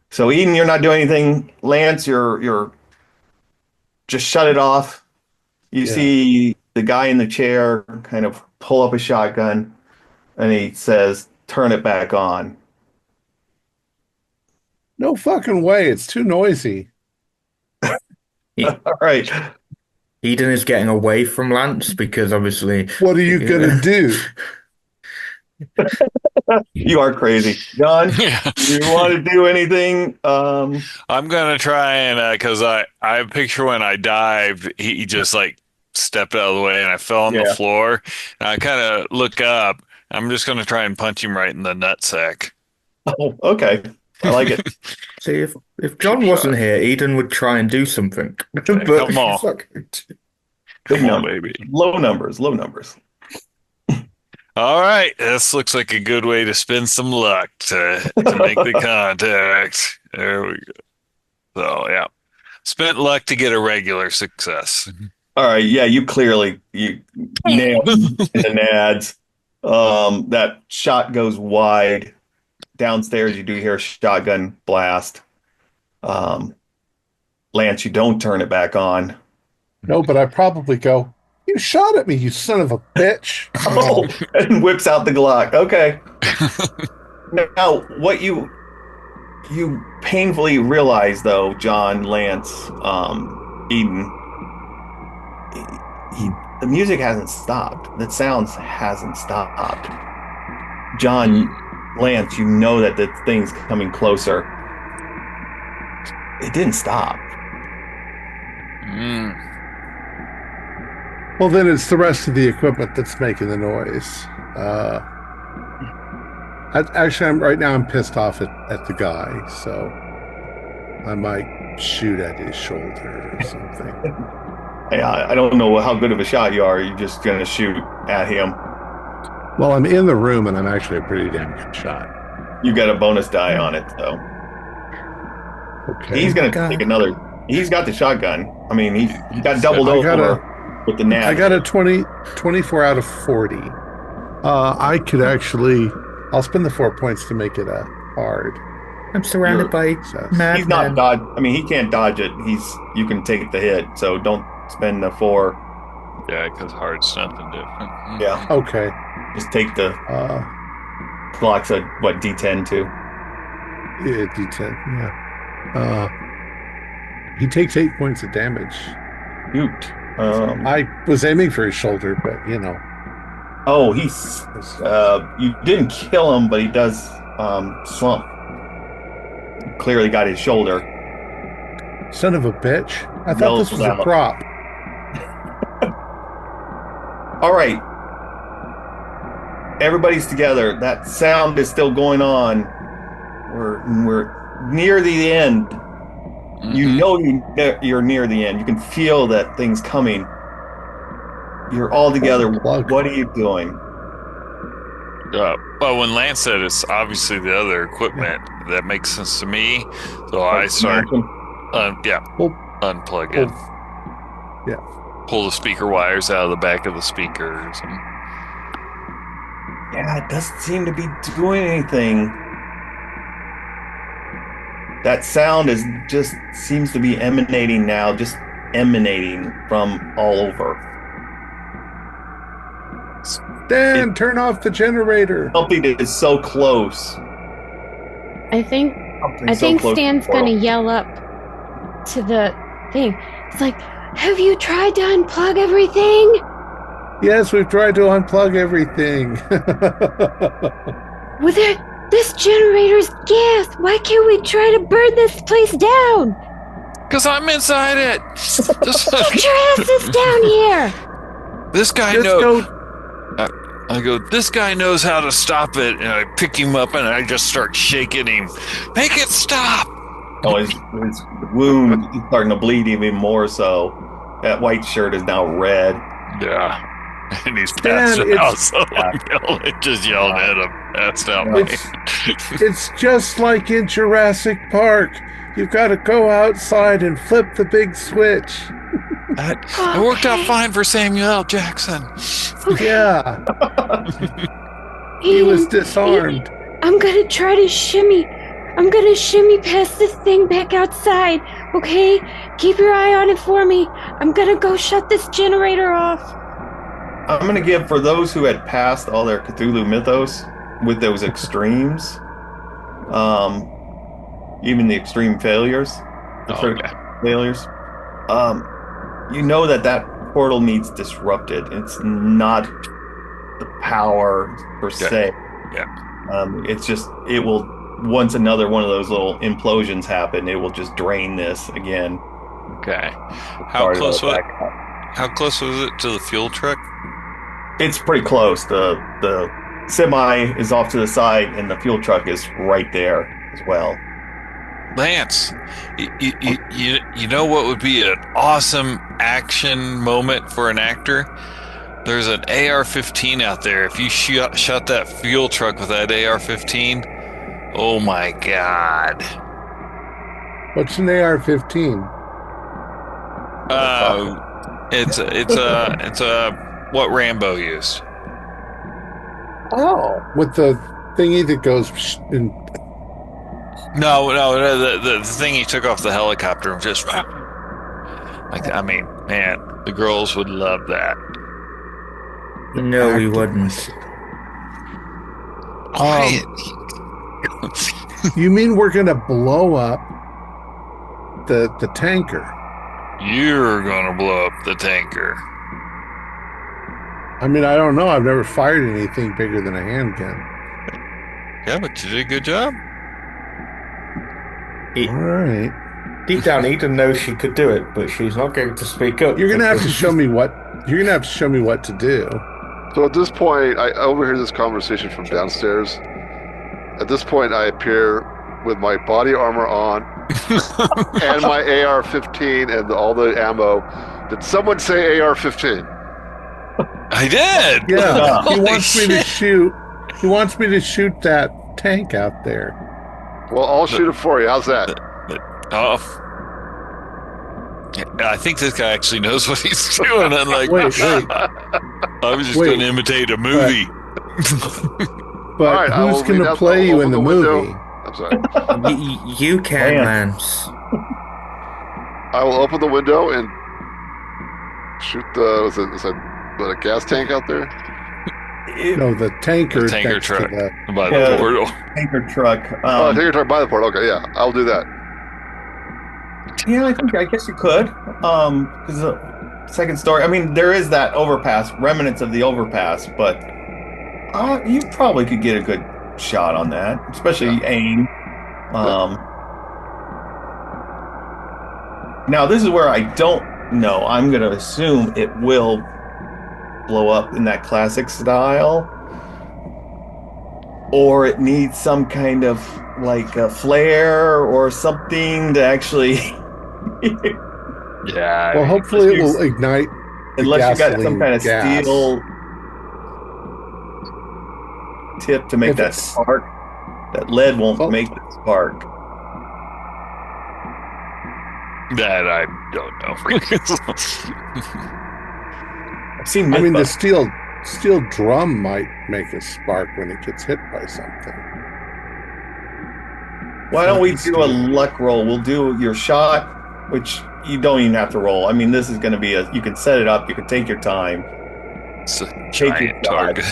So Eden, you're not doing anything. Lance, you're just shut it off. You see the guy in the chair kind of pull up a shotgun, and he says, "Turn it back on." No fucking way. It's too noisy. All right. Eden is getting away from Lance because obviously. What are you gonna do? You are crazy. John, Yeah. you want to do anything? I'm gonna try and because I picture when I dived, he just like stepped out of the way and I fell on the floor. And I kind of look up. I'm just gonna try and punch him right in the nutsack. Oh, okay. I like it. See, if John wasn't here, Eden would try and do something. But come on. fuck. Come on, baby. Low numbers. All right, this looks like a good way to spend some luck to make the contact. There we go. So yeah, spent luck to get a regular success. All right. Yeah, you nailed the nads. That shot goes wide. Downstairs, you do hear a shotgun blast. Um, Lance, you don't turn it back on. No, but I probably go, you shot at me, you son of a bitch. Oh, and whips out the Glock. Okay. Now, what you painfully realize, though, John, Lance, Eden, the music hasn't stopped. The sounds hasn't stopped. John, Lance, you know that the thing's coming closer. It didn't stop. Well, then it's the rest of the equipment that's making the noise. Right now I'm pissed off at the guy, so I might shoot at his shoulder or something. I don't know how good of a shot you are. You're just going to shoot at him. Well, I'm in the room, and I'm actually a pretty damn good shot. You got a bonus die on it, though. Okay. He's going to take another. He's got the shotgun. I mean, he got doubled over with the nab. I got a 24 out of 40. I could actually... I'll spend the 4 points to make it a hard. I'm surrounded by madmen. He's not dodge. I mean, he can't dodge it. You can take the hit, so don't spend the 4. Yeah, because hard's nothing different. Yeah. Okay. Just take the Glock's a D10 too. Yeah, D10. Yeah. He takes 8 points of damage. Shoot. I was aiming for his shoulder, but Oh, he's. You didn't kill him, but he does slump. Clearly got his shoulder. Son of a bitch! I thought this was a prop. All right. Everybody's together. That sound is still going on. We're near the end. Mm-hmm. You know you're near the end. You can feel that thing's coming. You're all together. What are you doing? Well, when Lance said it's obviously the other equipment, that makes sense to me. So I start, unplug it. Yeah. Pull the speaker wires out of the back of the speakers. Yeah, it doesn't seem to be doing anything. That sound seems to be emanating now, just emanating from all over. Dan, turn off the generator. Something is so close. I think Stan's gonna yell up to the thing. It's like, have you tried to unplug everything? Yes, we've tried to unplug everything. Well, this generator's gas. Why can't we try to burn this place down? Because I'm inside it. Get your asses down here. This guy knows. I go, this guy knows how to stop it, and I pick him up and I just start shaking him. Make it stop! Oh, his wound is starting to bleed even more so. That white shirt is now red. Yeah. And he's passed out, so I'm yelling at him. Passed out. It's just like in Jurassic Park. You've got to go outside and flip the big switch. It worked out fine for Samuel L. Jackson. Okay. Yeah. He was disarmed. I'm gonna try to shimmy. I'm gonna shimmy past this thing back outside. Okay? Keep your eye on it for me. I'm gonna go shut this generator off. I'm gonna give, for those who had passed all their Cthulhu mythos with those extremes, even the extreme failures, failures, you know that portal needs disrupted. It's not the power per se. Yeah. It's just, it will, once another one of those little implosions happen, it will just drain this again. Okay. How close was it to the fuel truck? It's pretty close. The semi is off to the side, and the fuel truck is right there as well. Lance, you know what would be an awesome action moment for an actor? There's an AR-15 out there. If you shot that fuel truck with that AR-15, oh my God! What's an AR-15? It's what Rambo used. Oh. with the thingy that goes and No, the thing he took off the helicopter just like, I mean, man, the girls would love that. No, we active wouldn't. listen. Quiet. You mean we're gonna blow up the tanker? You're gonna blow up the tanker. I mean, I don't know. I've never fired anything bigger than a handgun. Yeah, but you did a good job. All right. Deep down, Eden knows she could do it, but she's not going to speak up. You're gonna have to show me what to do. So at this point, I overhear this conversation from downstairs. At this point, I appear with my body armor on and my AR-15 and all the ammo. Did someone say AR-15? I did. Yeah, he Holy wants me to shit. shoot. He wants me to shoot that tank out there. Well, I'll shoot it for you. How's that? Oh, I think this guy actually knows what he's doing. Unlike, Wait. I was just Wait. going to imitate a movie. But All right, I who's will going lead to up- play I'll you in open the the window. movie? I'm sorry. You can, Man. Lance. I will open the window and shoot the. Is that a gas tank out there? No, the tanker. The tanker next to truck. the- By Yeah. the portal. Tanker truck. Oh, I think you're talking by the port. Okay, yeah, I'll do that. Yeah, I guess you could. Because the second story, I mean, there is that overpass, remnants of the overpass, but you probably could get a good shot on that, especially aim. Now this is where I don't know. I'm gonna assume it will blow up in that classic style, or it needs some kind of like a flare or something to actually. Yeah. Well, hopefully it will ignite. the Unless you got some gasoline kind of gas. steel tip to make If that it's- spark, that lead won't Oh. make the spark. That I don't know. I've seen I mean, the Mythbusters. steel drum might make a spark when it gets hit by something. Why don't we do a Steel. luck roll? We'll do your shot, which you don't even have to roll. I mean, this is going to be you can set it up, you can take your time. It's a Take your giant target.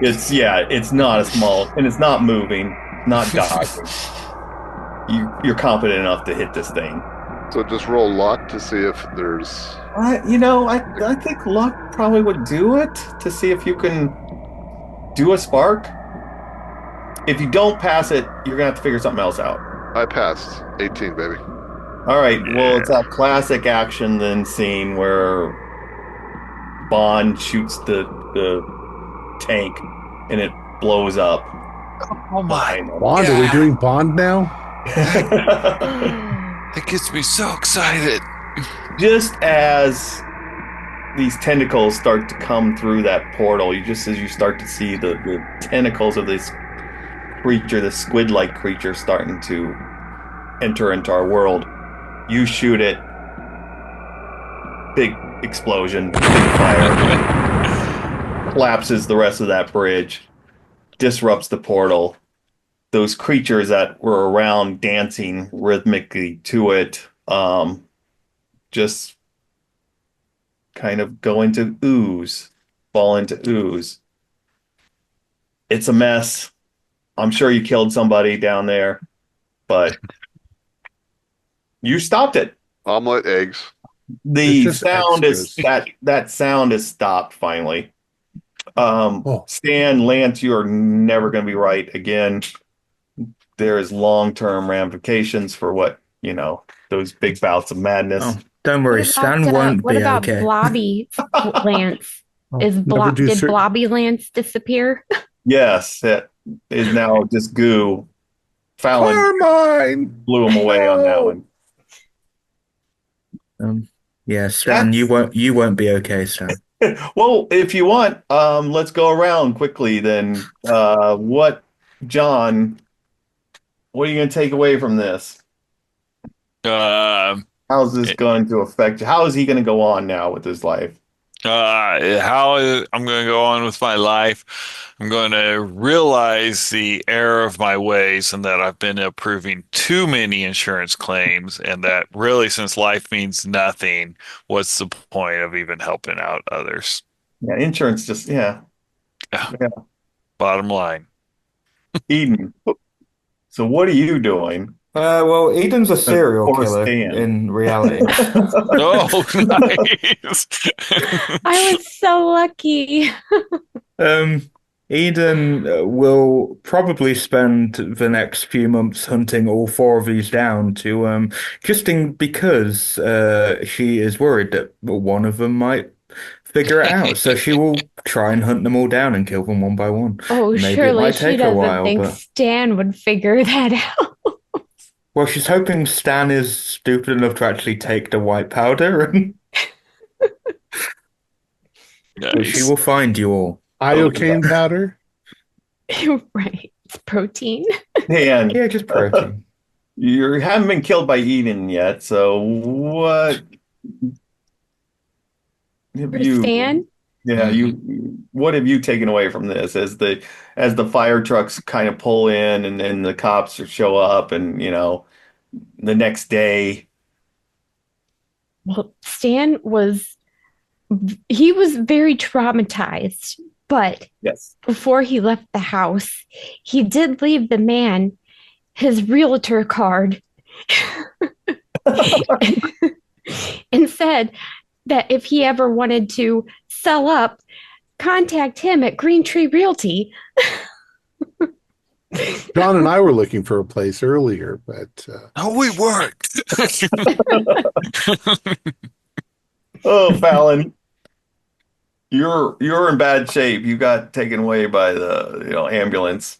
It's not a small, and it's not moving, not dodging. You're competent enough to hit this thing. So just roll luck to see if there's. I think luck probably would do it to see if you can do a spark. If you don't pass it, you're gonna have to figure something else out. I passed 18, baby. All right. Well, Yeah. it's that classic action then scene where Bond shoots the tank and it blows up. Oh my. Bond, are we doing Bond now? That gets me so excited. Just as these tentacles start to come through that portal, as you start to see the tentacles of this creature, the squid-like creature starting to enter into our world, you shoot it. Big explosion, big fire, collapses the rest of that bridge, disrupts the portal. Those creatures that were around dancing rhythmically to it, just kind of go into ooze, fall into ooze. It's a mess. I'm sure you killed somebody down there, but you stopped it. Omelet, eggs. The It's just sound is extras. that sound is stopped finally. Oh. Stan, Lance, you are never going to be right again. There is long-term ramifications for those big bouts of madness. Oh, don't worry, Stan won't what be about okay. Blobby Lance? Did cer- Blobby Lance disappear? Yes, it is now just goo. Fallon Carmine! blew him away on that one. Yeah, Stan, you won't be okay, Stan. Well, if you want, let's go around quickly then. John, what are you going to take away from this? Um, How's this going to affect you? How is he going to go on now with his life? I'm going to go on with my life. I'm going to realize the error of my ways and that I've been approving too many insurance claims, and that really, since life means nothing, what's the point of even helping out others? Yeah, insurance just, yeah. Yeah. Yeah. Bottom line. Eden. So what are you doing? Well, Eden's a serial Or killer Stan. in reality. Oh, nice. I was so lucky. Eden will probably spend the next few months hunting all four of these down to because she is worried that one of them might figure it out. So she will try and hunt them all down and kill them one by one. Oh, Maybe it surely might she take a doesn't while, think but Stan would figure that out. well, she's hoping Stan is stupid enough to actually take the white powder, and but she Nice. will find you all. Iocane powder? Right. It's protein. Dan, Yeah, just protein. you haven't been killed by Eden yet, so what have For you Stan? yeah, what have you taken away from this as the fire trucks kind of pull in and then the cops show up and the next day. Well, Stan was very traumatized, but Yes. before he left the house, he did leave the man his realtor card and said that if he ever wanted to sell up, contact him at Green Tree Realty. John and I were looking for a place earlier, but Oh, we worked. Oh, Fallon, you're in bad shape. You got taken away by the ambulance.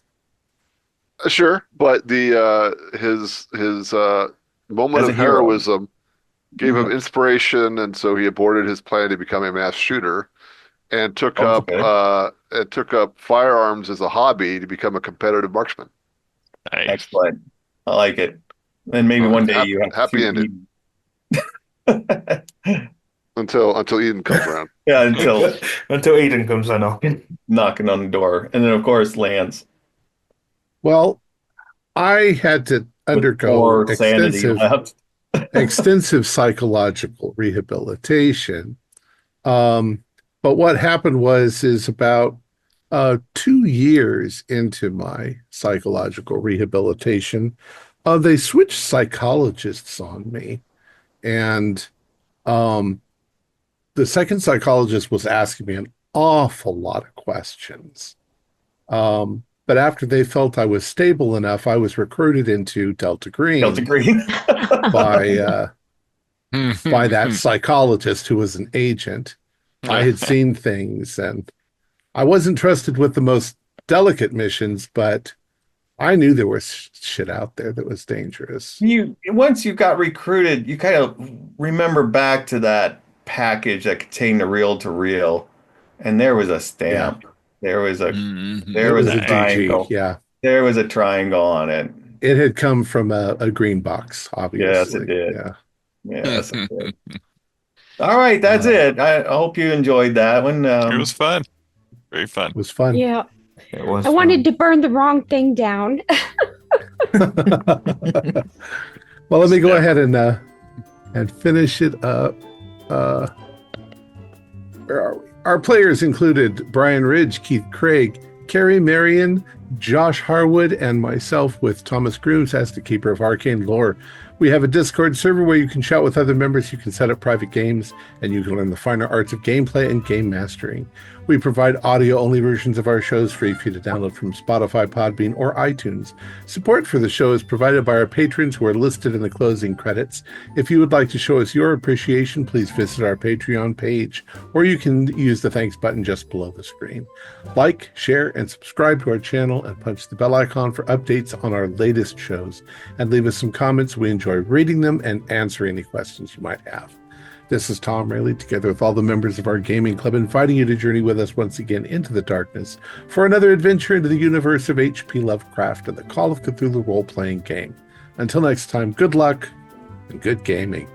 Sure, but the his moment As a of hero. heroism gave him inspiration, and so he aborted his plan to become a mass shooter, and took Okay. up firearms as a hobby to become a competitive marksman. Nice. Excellent. I like it. And maybe one day you have happy to ending. Eden. Until Eden comes around. Yeah, until Until Eden comes a knocking. knocking on the door, and then of course lands well, I had to with undergo more sanity left. extensive psychological rehabilitation. But what happened is about 2 years into my psychological rehabilitation, they switched psychologists on me. And the second psychologist was asking me an awful lot of questions. But after they felt I was stable enough, I was recruited into Delta Green Delta Green. by that psychologist who was an agent. I had seen things, and I wasn't trusted with the most delicate missions, but I knew there was shit out there that was dangerous. Once you got recruited, you kind of remember back to that package that contained the reel to reel, and there was a stamp. There was a It was a triangle. DG, yeah. There was a triangle on it. It had come from a green box, obviously. Yes, it did. Yeah. Yes, it did. All right, that's it. I hope you enjoyed that one. It was fun. Very fun. It was fun. Yeah. It was I wanted to burn the wrong thing down. Well, let me go ahead and finish it up. Where are we? Our players included Brian Ridge, Keith Craig, Carrie Marion, Josh Harwood, and myself, with Thomas Grooms as the Keeper of Arcane Lore. We have a Discord server where you can chat with other members, you can set up private games, and you can learn the finer arts of gameplay and game mastering. We provide audio-only versions of our shows free for you to download from Spotify, Podbean, or iTunes. Support for the show is provided by our patrons who are listed in the closing credits. If you would like to show us your appreciation, please visit our Patreon page, or you can use the thanks button just below the screen. Like, share, and subscribe to our channel, and punch the bell icon for updates on our latest shows. And leave us some comments. We enjoy reading them and answering any questions you might have. This is Thom Raley, together with all the members of our gaming club, inviting you to journey with us once again into the darkness for another adventure into the universe of H.P. Lovecraft and the Call of Cthulhu role-playing game. Until next time, good luck and good gaming.